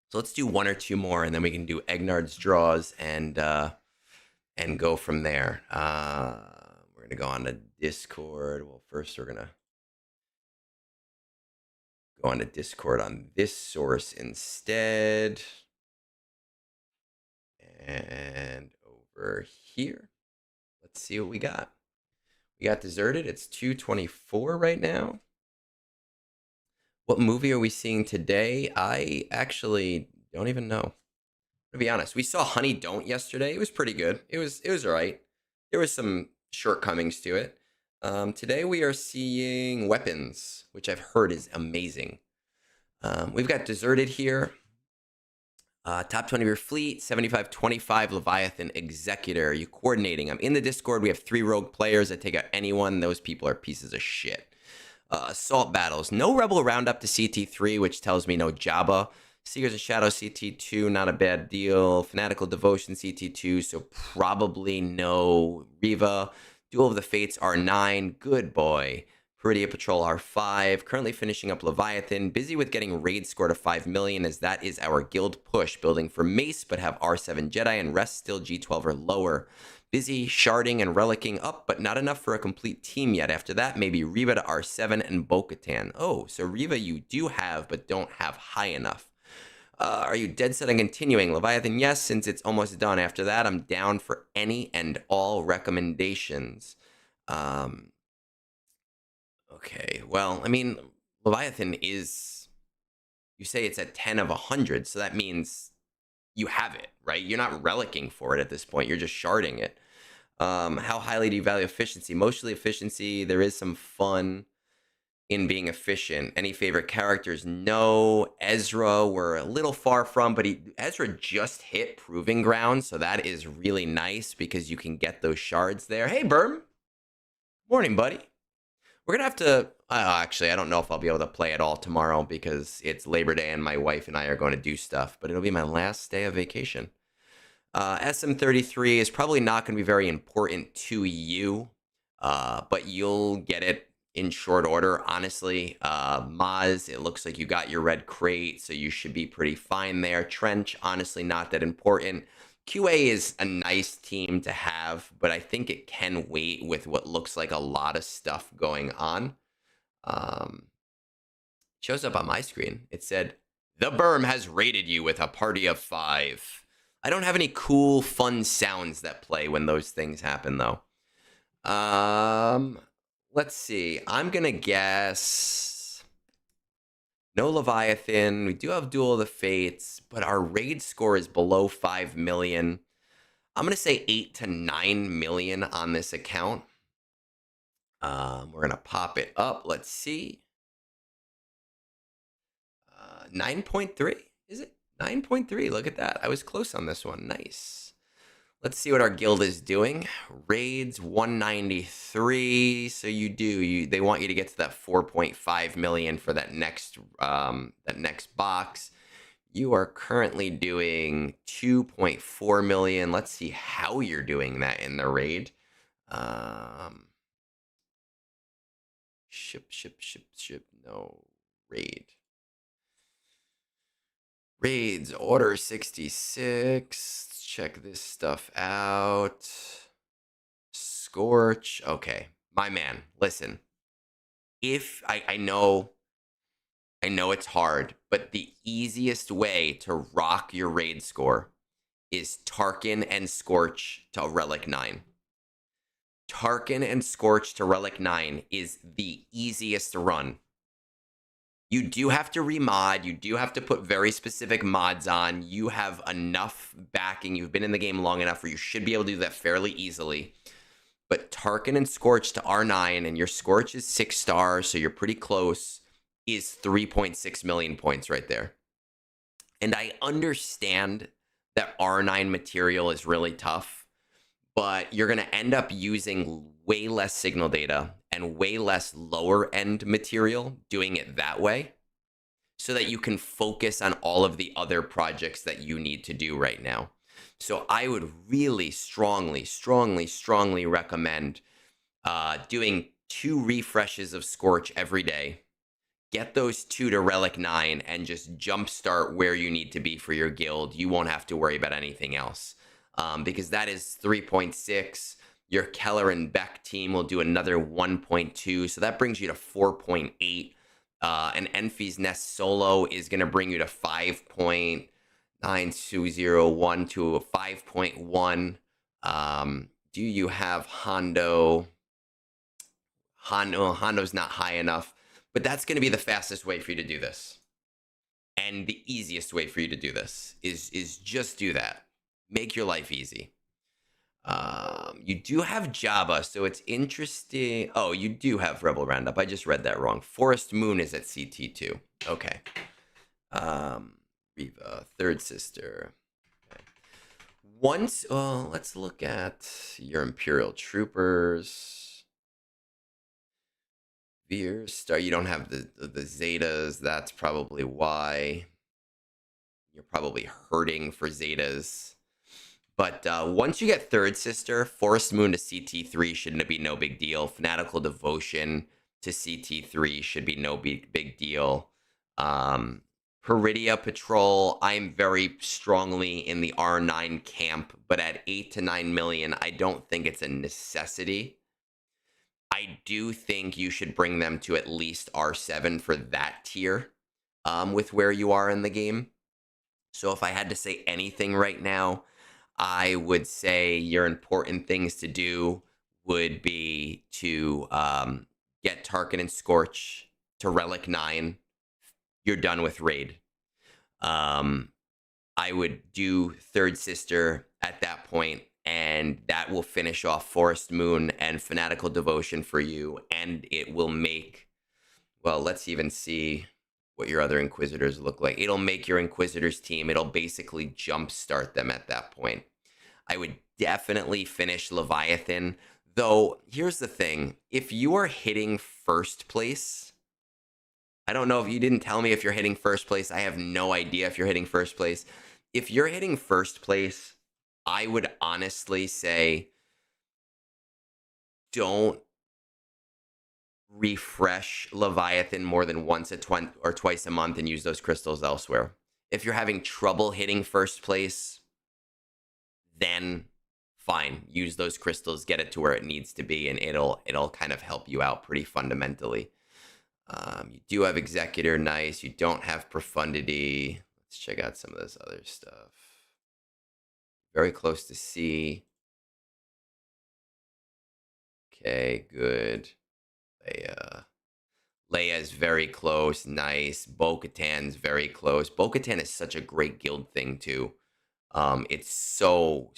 So let's do 1 or 2 more, and then we can do Egnards draws and go from there. We're gonna go on to Discord. Well, first we're gonna go on to Discord on this source instead. And over here, let's see what we got. We got Deserted. It's 2:24 right now. What movie are we seeing today? I actually don't even know. To be honest, we saw Honey Don't yesterday. It was pretty good. It was all right. There was some shortcomings to it. Today we are seeing weapons, which I've heard is amazing. We've got deserted here. Top 20 of your fleet, 75-25 Leviathan Executor. Are you coordinating? I'm in the Discord. We have 3 rogue players that take out anyone. Those people are pieces of shit. Assault battles. No Rebel Roundup to CT3, which tells me no Jabba. Seekers of Shadow CT2, not a bad deal. Fanatical Devotion CT2, so probably no Riva. Duel of the Fates R9, good boy. Peridia Patrol R5, currently finishing up Leviathan, busy with getting raid score to 5 million as that is our guild push, building for Mace but have R7 Jedi and rest still G12 or lower. Busy sharding and relicking up, but not enough for a complete team yet. After that, maybe Riva to R7 and Bo-Katan. Oh, so Riva you do have, but don't have high enough. Are you dead set on continuing? Leviathan, yes, since it's almost done. After that, I'm down for any and all recommendations. Okay, well, I mean, Leviathan is, you say it's at 10 of 100, so that means you have it, right? You're not relicking for it at this point. You're just sharding it. How highly do you value efficiency? Mostly efficiency. There is some fun in being efficient. Any favorite characters? No. Ezra, we're a little far from, but Ezra just hit Proving Ground, so that is really nice because you can get those shards there. Hey, Berm. Morning, buddy. We're going to have to, actually, I don't know if I'll be able to play at all tomorrow because it's Labor Day and my wife and I are going to do stuff, but it'll be my last day of vacation. SM33 is probably not going to be very important to you, but you'll get it in short order, honestly. Maz, it looks like you got your red crate, so you should be pretty fine there. Trench, honestly, not that important. QA is a nice team to have, but I think it can wait with what looks like a lot of stuff going on. Shows up on my screen. It said, the Berm has raided you with a party of 5. I don't have any cool, fun sounds that play when those things happen, though. Let's see. I'm going to guess no Leviathan. We do have Duel of the Fates, but our raid score is below 5 million. I'm going to say 8 to 9 million on this account. We're going to pop it up. Let's see. 9.3. Is it? 9.3. Look at that. I was close on this one. Nice. Let's see what our guild is doing. Raids 193. So they want you to get to that 4.5 million for that next box. You are currently doing 2.4 million. Let's see how you're doing that in the raid. Ship. No raid. Raids, order 66. Let's check this stuff out. Scorch. Okay, my man, listen. If I know it's hard, but the easiest way to rock your raid score is Tarkin and Scorch to Relic 9. Tarkin and Scorch to Relic 9 is the easiest run. You do have to remod. You do have to put very specific mods on. You have enough backing. You've been in the game long enough where you should be able to do that fairly easily. But Tarkin and Scorch to R9, and your Scorch is 6 stars, so you're pretty close, is 3.6 million points right there. And I understand that R9 material is really tough, but you're going to end up using way less signal data and way less lower end material doing it that way so that you can focus on all of the other projects that you need to do right now. So I would really strongly recommend doing 2 refreshes of Scorch every day. Get those 2 to Relic 9 and just jumpstart where you need to be for your guild. You won't have to worry about anything else because that is 3.6. Your Keller and Beck team will do another 1.2. So that brings you to 4.8. And Enfy's Nest solo is going to bring you to 5.9201 to a 5.1. Do you have Hondo? Hondo's not high enough, but that's going to be the fastest way for you to do this. And the easiest way for you to do this is just do that. Make your life easy. You do have Jabba, so it's interesting. Oh, you do have Rebel Roundup. I just read that wrong. Forest Moon is at CT2. Okay. Riva, Third Sister. Okay. Once, let's look at your Imperial Troopers. Veer Star. You don't have the Zetas. That's probably why. You're probably hurting for Zetas. But once you get Third Sister, Forest Moon to CT3 shouldn't be no big deal. Fanatical Devotion to CT3 should be no big deal. Peridia Patrol, I'm very strongly in the R9 camp, but at 8 to 9 million, I don't think it's a necessity. I do think you should bring them to at least R7 for that tier with where you are in the game. So if I had to say anything right now, I would say your important things to do would be to get Tarkin and Scorch to Relic 9. You're done with Raid. I would do Third Sister at that point, and that will finish off Forest Moon and Fanatical Devotion for you, and it will make, well, let's even see what your other Inquisitors look like. It'll make your Inquisitors team, it'll basically jumpstart them at that point. I would definitely finish Leviathan, though here's the thing. If you are hitting first place, I don't know if you didn't tell me if you're hitting first place. I have no idea if you're hitting first place. If you're hitting first place, I would honestly say don't refresh Leviathan more than once or twice a month and use those crystals elsewhere. If you're having trouble hitting first place, then fine, use those crystals, get it to where it needs to be, and it'll kind of help you out pretty fundamentally. You do have Executor, nice. You don't have Profundity. Let's check out some of this other stuff. Very close to C. Okay, good. Leia is very close, nice. Bo-Katan's very close. Bo-Katan is such a great guild thing too. It's so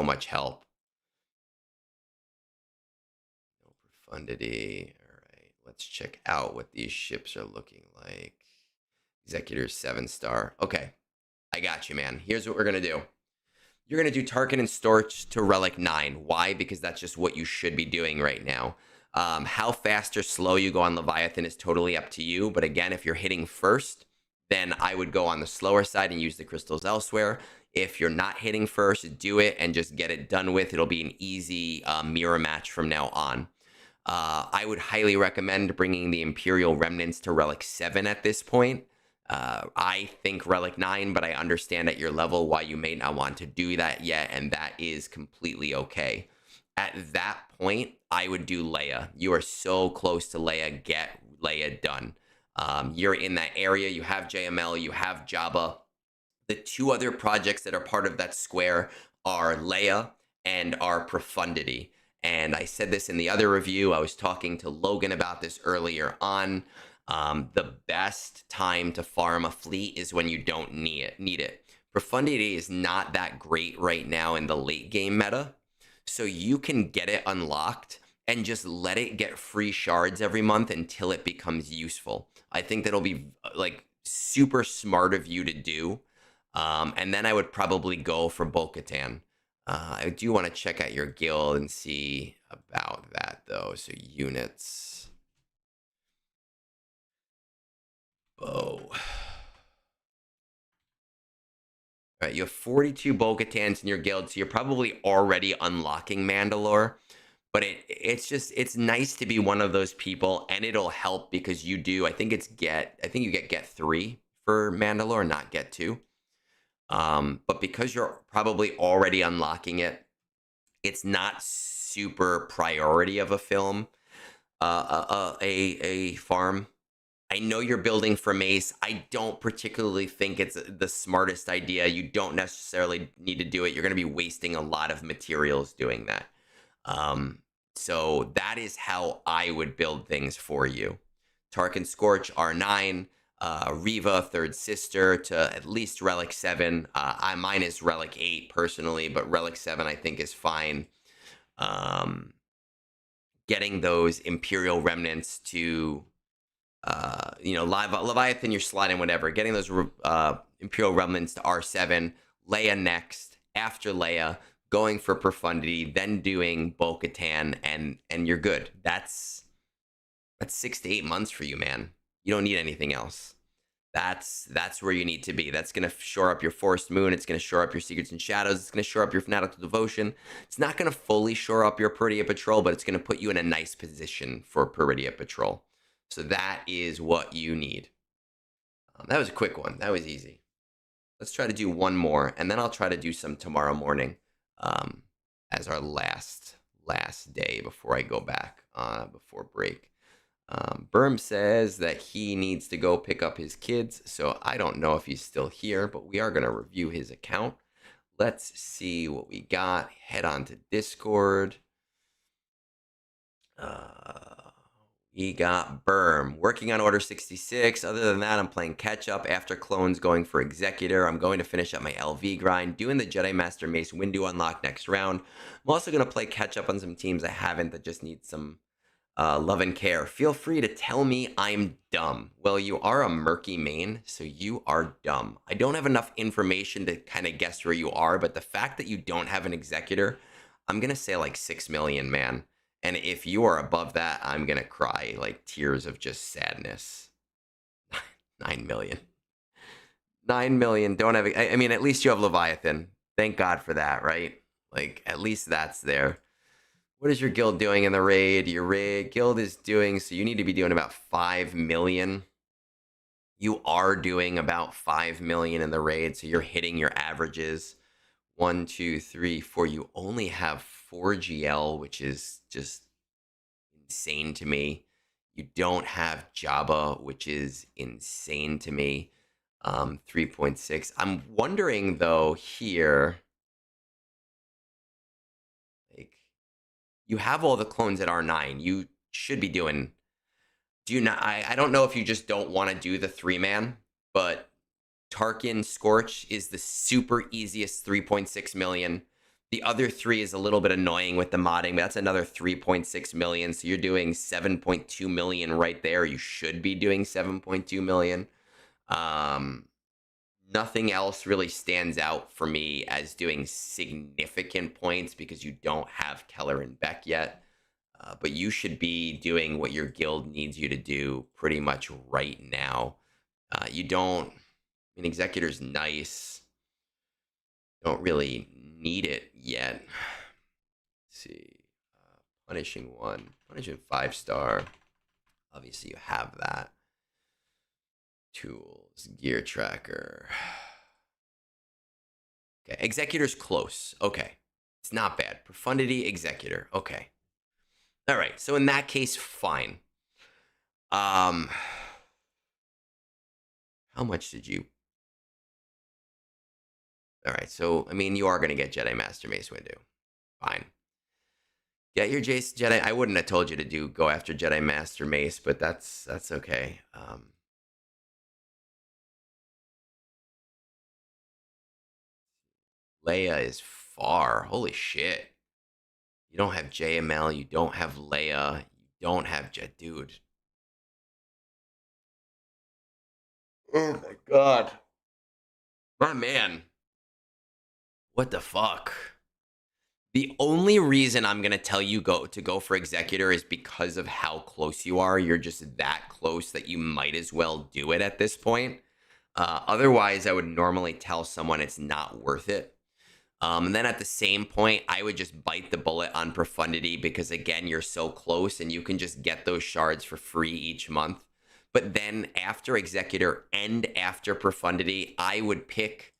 much help. No Profundity. All right, let's check out what these ships are looking like. Executor 7-star. Okay, I got you, man. Here's what we're gonna do. You're gonna do Tarkin and Storch to Relic 9. Why? Because that's just what you should be doing right now. How fast or slow you go on Leviathan is totally up to you. But again, if you're hitting first, then I would go on the slower side and use the crystals elsewhere. If you're not hitting first, do it and just get it done with. It'll be an easy mirror match from now on. I would highly recommend bringing the Imperial Remnants to Relic 7 at this point. I think Relic 9, but I understand at your level why you may not want to do that yet, and that is completely okay. At that point, I would do Leia. You are so close to Leia. Get Leia done. You're in that area. You have JML. You have Jabba. The two other projects that are part of that square are Leia and are Profundity. And I said this in the other review. I was talking to Logan about this earlier on. The best time to farm a fleet is when you don't need it. Profundity is not that great right now in the late game meta. So you can get it unlocked and just let it get free shards every month until it becomes useful. I think that'll be like super smart of you to do. And then I would probably go for Bo-Katan. I do want to check out your guild and see about that though. So units. Bo. All right, you have 42 Bo-Katans in your guild, so you're probably already unlocking Mandalore. But it's nice to be one of those people, and it'll help because you do. I think you get 3 for Mandalore, not get 2. But because you're probably already unlocking it, it's not super priority of a film, a farm. I know you're building for Mace. I don't particularly think it's the smartest idea. You don't necessarily need to do it. You're going to be wasting a lot of materials doing that. So that is how I would build things for you. Tarkin Scorch, R9. Riva, third sister, to at least Relic 7. Mine is Relic 8 personally, but Relic 7 I think is fine. Getting those Imperial remnants to, Leviathan, you're sliding whatever. Getting those Imperial remnants to R7, Leia next, after Leia, going for Profundity, then doing Bo-Katan, and you're good. That's 6 to 8 months for you, man. You don't need anything else. That's where you need to be. That's going to shore up your Forest Moon. It's going to shore up your Secrets and Shadows. It's going to shore up your Fanatical Devotion. It's not going to fully shore up your Peridia Patrol, but it's going to put you in a nice position for Peridia Patrol. So that is what you need. That was a quick one. That was easy. Let's try to do one more, and then I'll try to do some tomorrow morning as our last day before I go back before break. Berm says that he needs to go pick up his kids, so I don't know if he's still here, but we are going to review his account. Let's see what we got. Head on to Discord. We got Berm working on Order 66. Other than that, I'm playing catch up after clones, going for Executor. I'm going to finish up my LV grind, doing the Jedi Master Mace window unlock next round. I'm also going to play catch up on some teams I haven't that just need some love and care. Feel free to tell me I'm dumb. Well, you are a murky main, so you are dumb. I don't have enough information to kind of guess where you are, but the fact that you don't have an Executor, I'm going to say like 6 million, man. And if you are above that, I'm going to cry like tears of just sadness. 9 million. 9 million. Don't have, I mean, at least you have Leviathan. Thank God for that, right? Like, at least that's there. What is your guild doing in the raid? Your raid guild is doing, so you need to be doing about 5 million. You are doing about 5 million in the raid, so you're hitting your averages. 1, 2, 3, 4. You only have 4 GL, which is just insane to me. You don't have Jabba, which is insane to me. 3.6. I'm wondering though here, like, you have all the clones at R9. You should be doing. Do you not? I don't know if you just don't want to do the 3-man, but Tarkin Scorch is the super easiest 3.6 million. The other 3 is a little bit annoying with the modding, but that's another 3.6 million. So you're doing 7.2 million right there. You should be doing 7.2 million. Nothing else really stands out for me as doing significant points because you don't have Keller and Beck yet. But you should be doing what your guild needs you to do pretty much right now. You don't. I mean, Executor's nice. Don't really need it yet. Let's see. Punishing 1. Punishing 5-star. Obviously, you have that. Tools. Gear tracker. Okay. Executor's close. Okay. It's not bad. Profundity, Executor. Okay. All right. So in that case, fine. How much did you? All right, so, I mean, you are going to get Jedi Master Mace window. Fine. Get your Jace Jedi. I wouldn't have told you to go after Jedi Master Mace, but that's okay. Leia is far. Holy shit. You don't have JML. You don't have Leia. You don't have Dude. Oh, my God. My man. What the fuck? The only reason I'm going to tell you to go for Executor is because of how close you are. You're just that close that you might as well do it at this point. Otherwise, I would normally tell someone it's not worth it. And then at the same point, I would just bite the bullet on Profundity because, again, you're so close and you can just get those shards for free each month. But then after Executor and after Profundity, I would pick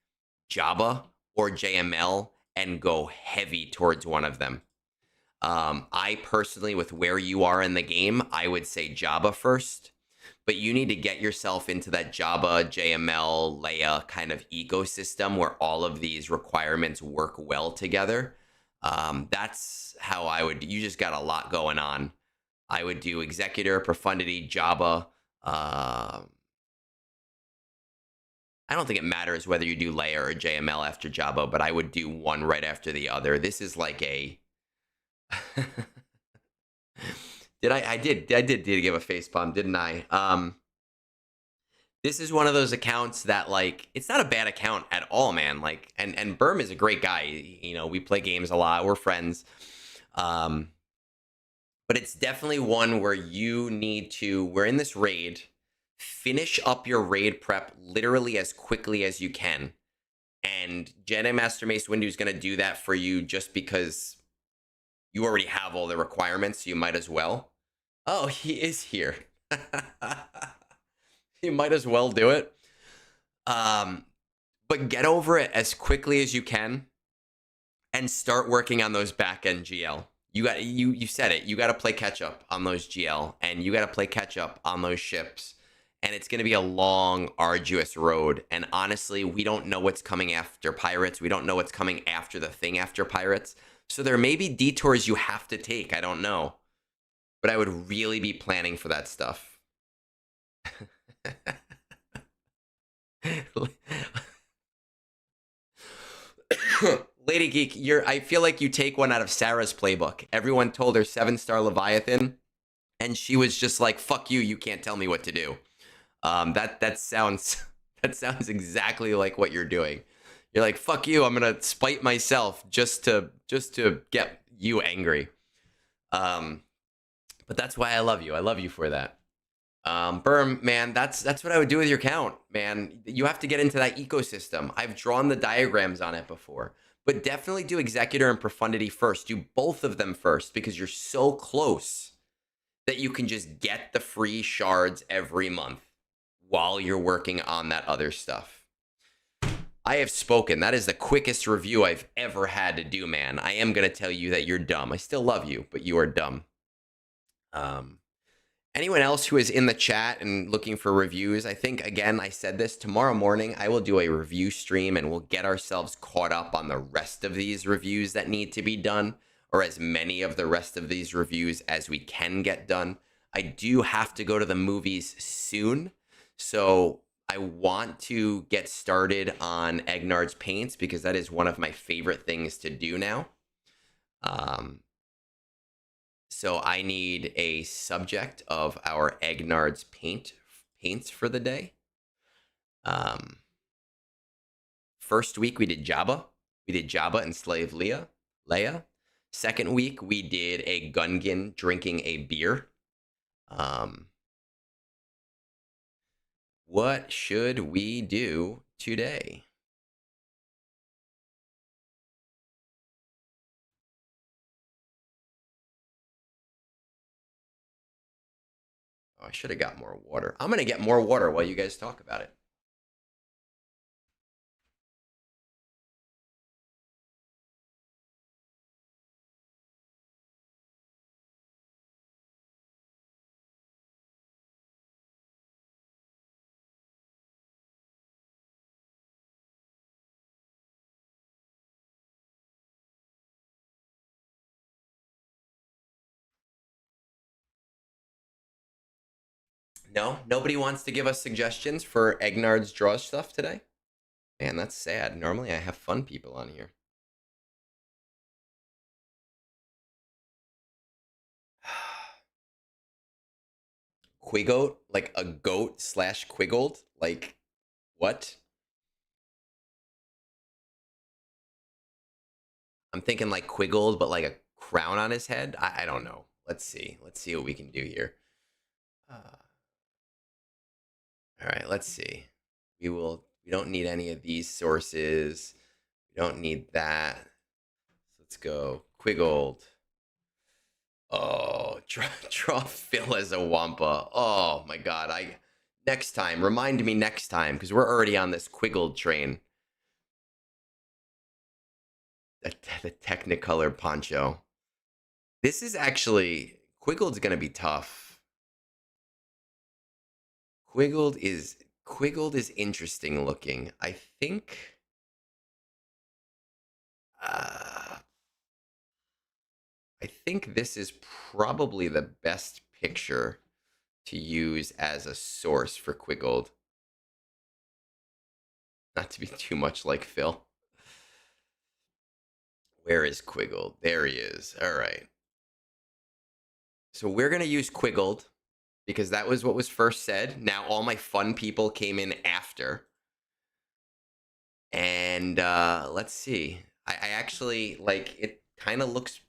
Jabba or JML and go heavy towards one of them. I personally, with where you are in the game, I would say Jabba first, but you need to get yourself into that Jabba, JML, Leia kind of ecosystem where all of these requirements work well together. That's how I would. You just got a lot going on. I would do Executor, Profundity, Jabba, I don't think it matters whether you do Leia or JML after Jabba, but I would do one right after the other. This is like a. Did I did give a face palm, didn't I? This is one of those accounts that like it's not a bad account at all, man. Like and Berm is a great guy. You know, we play games a lot. We're friends. Um, but it's definitely one where you need to. We're in this raid. Finish up your raid prep literally as quickly as you can. And Jedi Master Mace Windu is going to do that for you just because you already have all the requirements. So you might as well. Oh, he is here. You might as well do it. But get over it as quickly as you can and start working on those back end GL. You said it. You got to play catch up on those GL, and you got to play catch up on those ships. And it's going to be a long, arduous road. And honestly, we don't know what's coming after Pirates. We don't know what's coming after the thing after Pirates. So there may be detours you have to take. I don't know. But I would really be planning for that stuff. Lady Geek, I feel like you take one out of Sarah's playbook. Everyone told her 7-star Leviathan, and she was just like, fuck you, you can't tell me what to do. That sounds exactly like what you're doing. You're like, fuck you, I'm gonna spite myself just to get you angry. But that's why I love you. I love you for that. Berm, man, that's what I would do with your count, man. You have to get into that ecosystem. I've drawn the diagrams on it before, but definitely do Executor and Profundity first. Do both of them first because you're so close that you can just get the free shards every month while you're working on that other stuff. I have spoken. That is the quickest review I've ever had to do, man. I am going to tell you that you're dumb. I still love you, but you are dumb. Anyone else who is in the chat and looking for reviews, I think, again, I said this, tomorrow morning, I will do a review stream and we'll get ourselves caught up on the rest of these reviews that need to be done, or as many of the rest of these reviews as we can get done. I do have to go to the movies soon, so I want to get started on Egnards paints because that is one of my favorite things to do now. So I need a subject of our Egnards paints for the day. First week we did Jabba. We did Jabba and Slave Leia. Second week we did a Gungan drinking a beer. What should we do today? Oh, I should have got more water. I'm going to get more water while you guys talk about it. No, nobody wants to give us suggestions for Egnard's draw stuff today? Man, that's sad. Normally I have fun people on here. Quigoat? Like a goat slash Quiggled? Like, what? I'm thinking like Quiggled, but like a crown on his head? I don't know. Let's see. Let's see what we can do here. All right, let's see. We don't need any of these sources. We don't need that. Let's go Quiggled. Oh, draw Phil as a Wampa. Oh my God. Next time, remind me next time, because we're already on this Quiggled train. The Technicolor poncho. This is actually, Quiggled's gonna be tough. Quiggled is interesting looking. I think this is probably the best picture to use as a source for Quiggled. Not to be too much like Phil. Where is Quiggled? There he is. All right. So we're going to use Quiggled because that was what was first said. Now all my fun people came in after. And let's see. I actually, like, it kind of looks...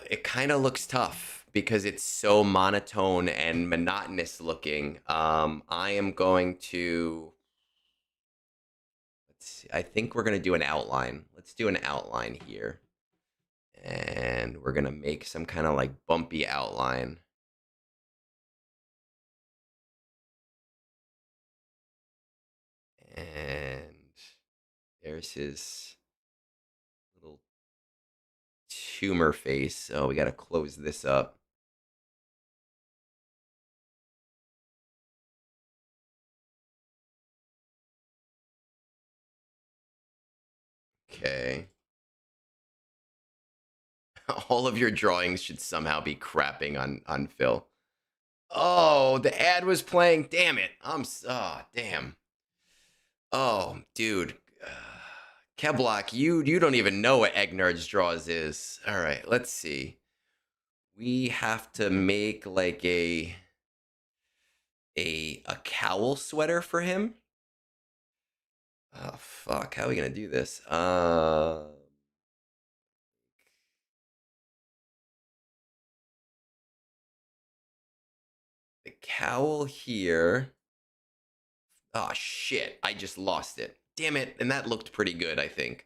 it kind of looks tough because it's so monotone and monotonous looking. I am going to... Let's see. I think we're going to do an outline. Let's do an outline here. And we're going to make some kind of like bumpy outline. And there's his little tumor face. Oh, we got to close this up. Okay. All of your drawings should somehow be crapping on Phil. Oh, the ad was playing. Damn it. Oh, damn. Oh, dude. Keblock, you don't even know what Egnards draws is. All right, let's see. We have to make like a cowl sweater for him. Oh fuck, how are we gonna do this? The cowl here. Oh shit, I just lost it. Damn it, and that looked pretty good, I think.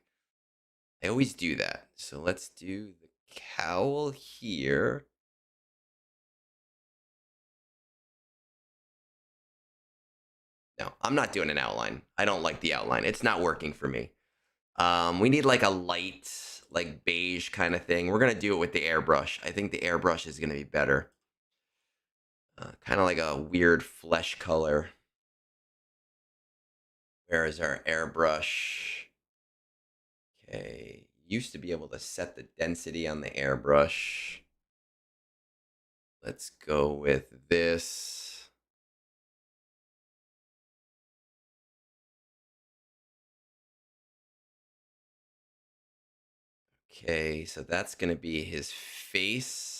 I always do that. So let's do the cowl here. No, I'm not doing an outline. I don't like the outline. It's not working for me. We need like a light, like beige kind of thing. We're gonna do it with the airbrush. I think the airbrush is gonna be better. Kind of like a weird flesh color. Where is our airbrush? Okay, used to be able to set the density on the airbrush. Let's go with this. Okay, so that's gonna be his face.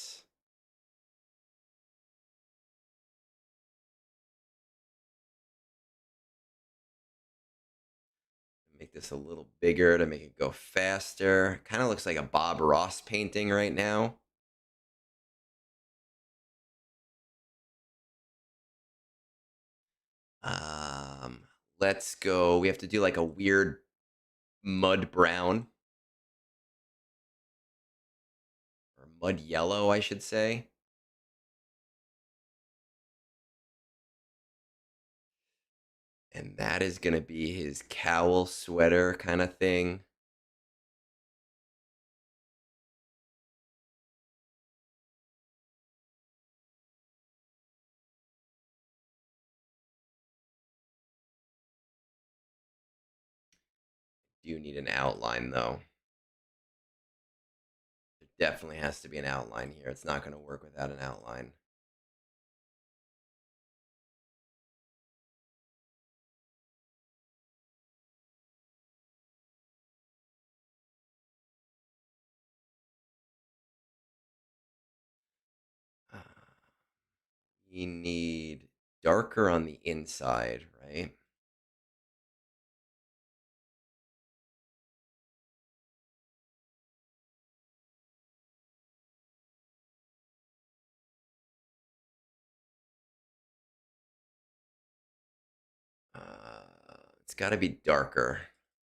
Make this a little bigger to make it go faster. Kind of looks like a Bob Ross painting right now. Let's go. We have to do like a weird mud brown or mud yellow, I should say. And that is going to be his cowl sweater kind of thing. Do need an outline though. There definitely has to be an outline here. It's not going to work without an outline. Uh, we need darker on the inside, right? It's got to be darker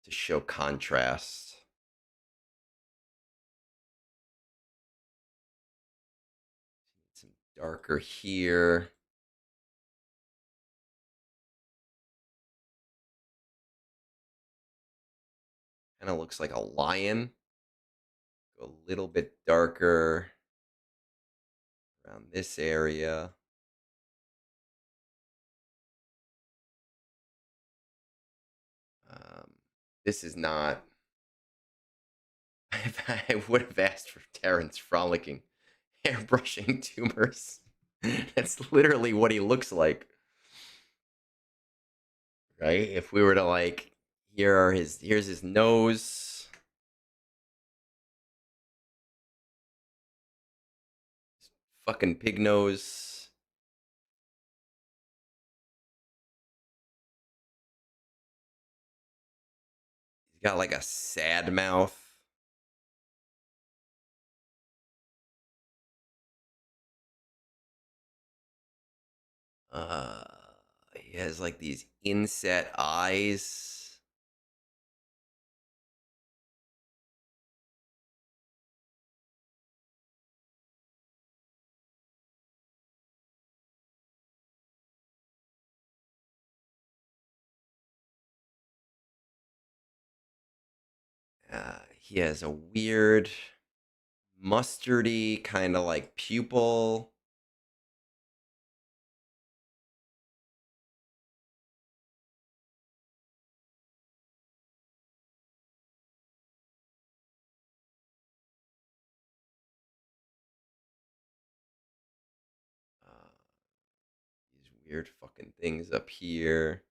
to show contrast. Some darker here. Kind of looks like a lion. Go a little bit darker around this area. This is not... I would have asked for Terrence frolicking, airbrushing tumors. That's literally what he looks like. right? If we were to like, here's his nose, fucking pig nose. He's got like a sad mouth. Uh, he has like these inset eyes. He has a weird mustardy kind of like pupil. Uh, these weird fucking things up here.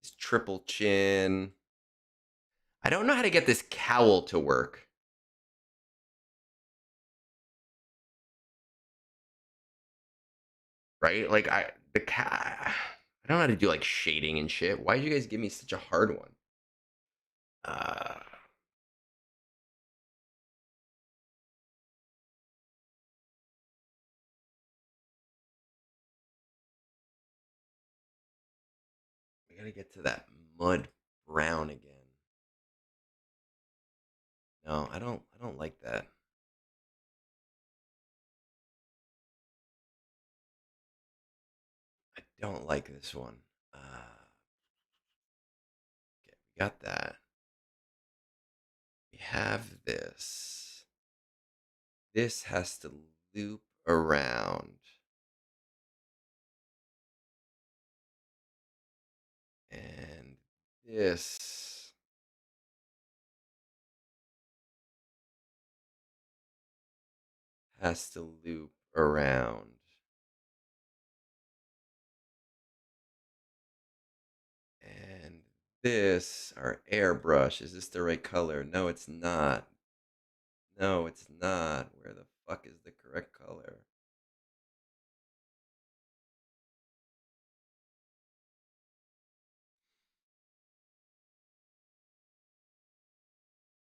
His triple chin. I don't know how to get this cowl to work. Right? Like I don't know how to do like shading and shit. Why did you guys give me such a hard one? Uh we gotta get to that mud brown again. No, I don't like that. I don't like this one. Okay, we got that. We have this. This has to loop around. And this has to loop around. And this, our airbrush, is this the right color? No, it's not. No, it's not. Where the fuck is the correct color?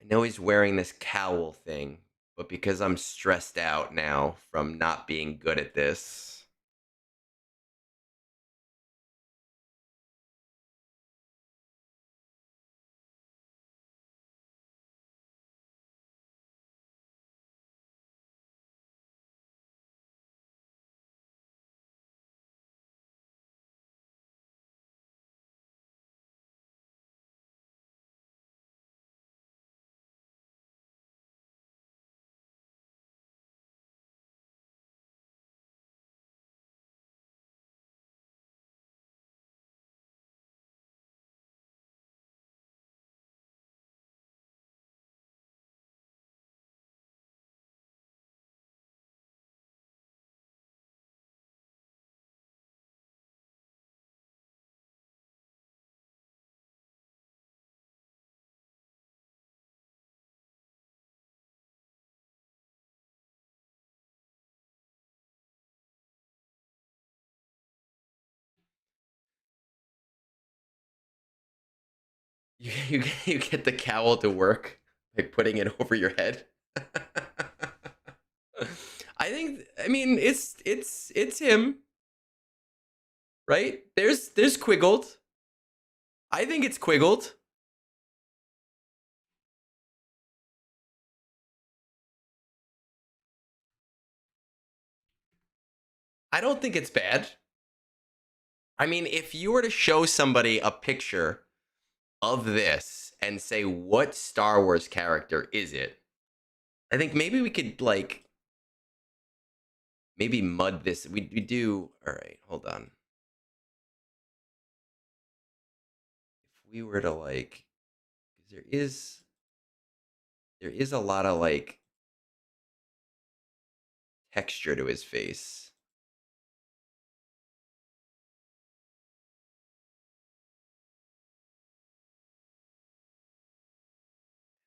I know he's wearing this cowl thing, but because I'm stressed out now from not being good at this, you get the cowl to work by putting it over your head. I mean it's him, right? There's Quiggled. I think it's Quiggled. I don't think it's bad. I mean, if you were to show somebody a picture of this and say, what Star Wars character is it? I think maybe we could, like, maybe mud this. We do. All right, hold on. If we were to, like, 'cause there is a lot of, like, texture to his face.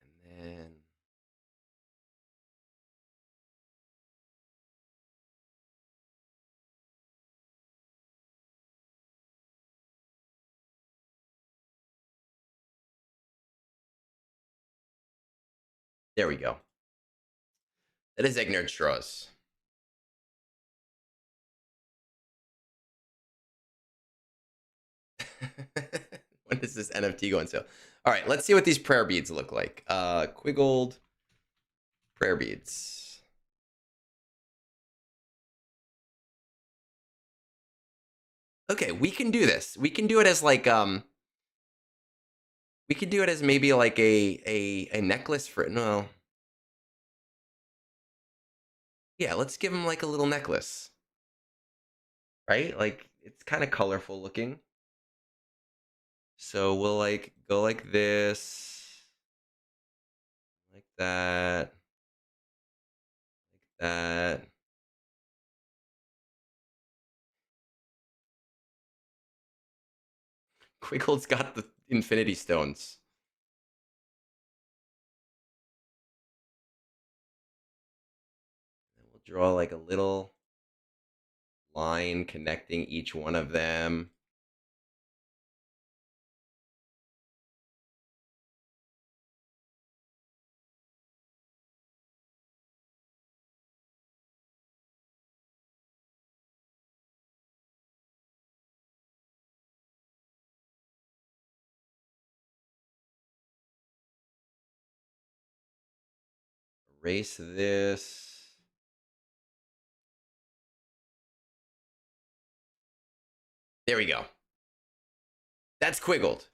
And then there we go. That is Egnards straws. When does this NFT go on sale? All right, let's see what these prayer beads look like. Quiggled prayer beads. Okay, we can do this. We can do it as like we could do it as maybe like a necklace for no. Yeah, let's give him like a little necklace. Right? Like it's kind of colorful looking. So we'll like go like this. Like that. Like that. Quiggled's got the infinity stones. And we'll draw like a little line connecting each one of them. Erase this. There we go. That's Quiggled.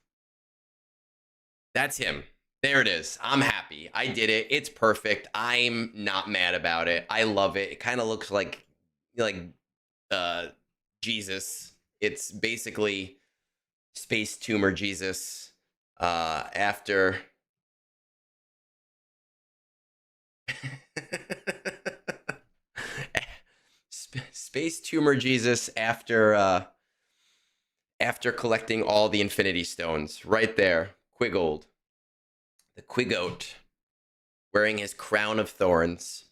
That's him. There it is. I'm happy. I did it. It's perfect. I'm not mad about it. I love it. It kind of looks like Jesus. It's basically space tumor Jesus after space tumor Jesus after collecting all the infinity stones. Right there, Quiggled, the Quiggoat, wearing his crown of thorns.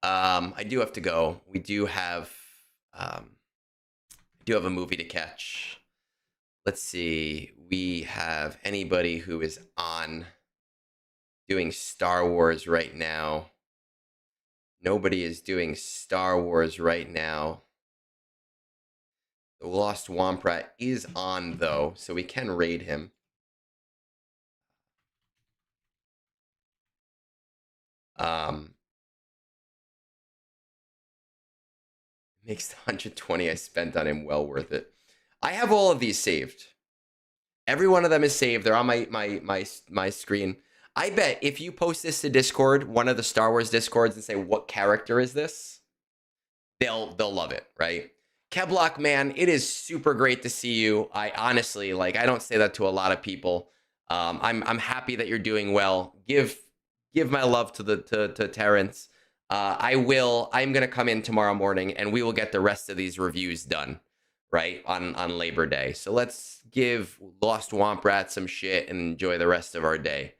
I do have to go. We do have a movie to catch. Let's see. We have anybody who is on doing Star Wars right now. Nobody is doing Star Wars right now. The Lost Womprat is on, though, so we can raid him. Makes the 120 I spent on him well worth it. I have all of these saved. Every one of them is saved. They're on my screen. I bet if you post this to Discord, one of the Star Wars Discords, and say, what character is this? They'll love it, right? Keblock, man, it is super great to see you. I honestly, like, I don't say that to a lot of people. I'm happy that you're doing well. Give my love to Terrence. I'm gonna come in tomorrow morning and we will get the rest of these reviews done, right? On Labor Day. So let's give Lost Womprat some shit and enjoy the rest of our day.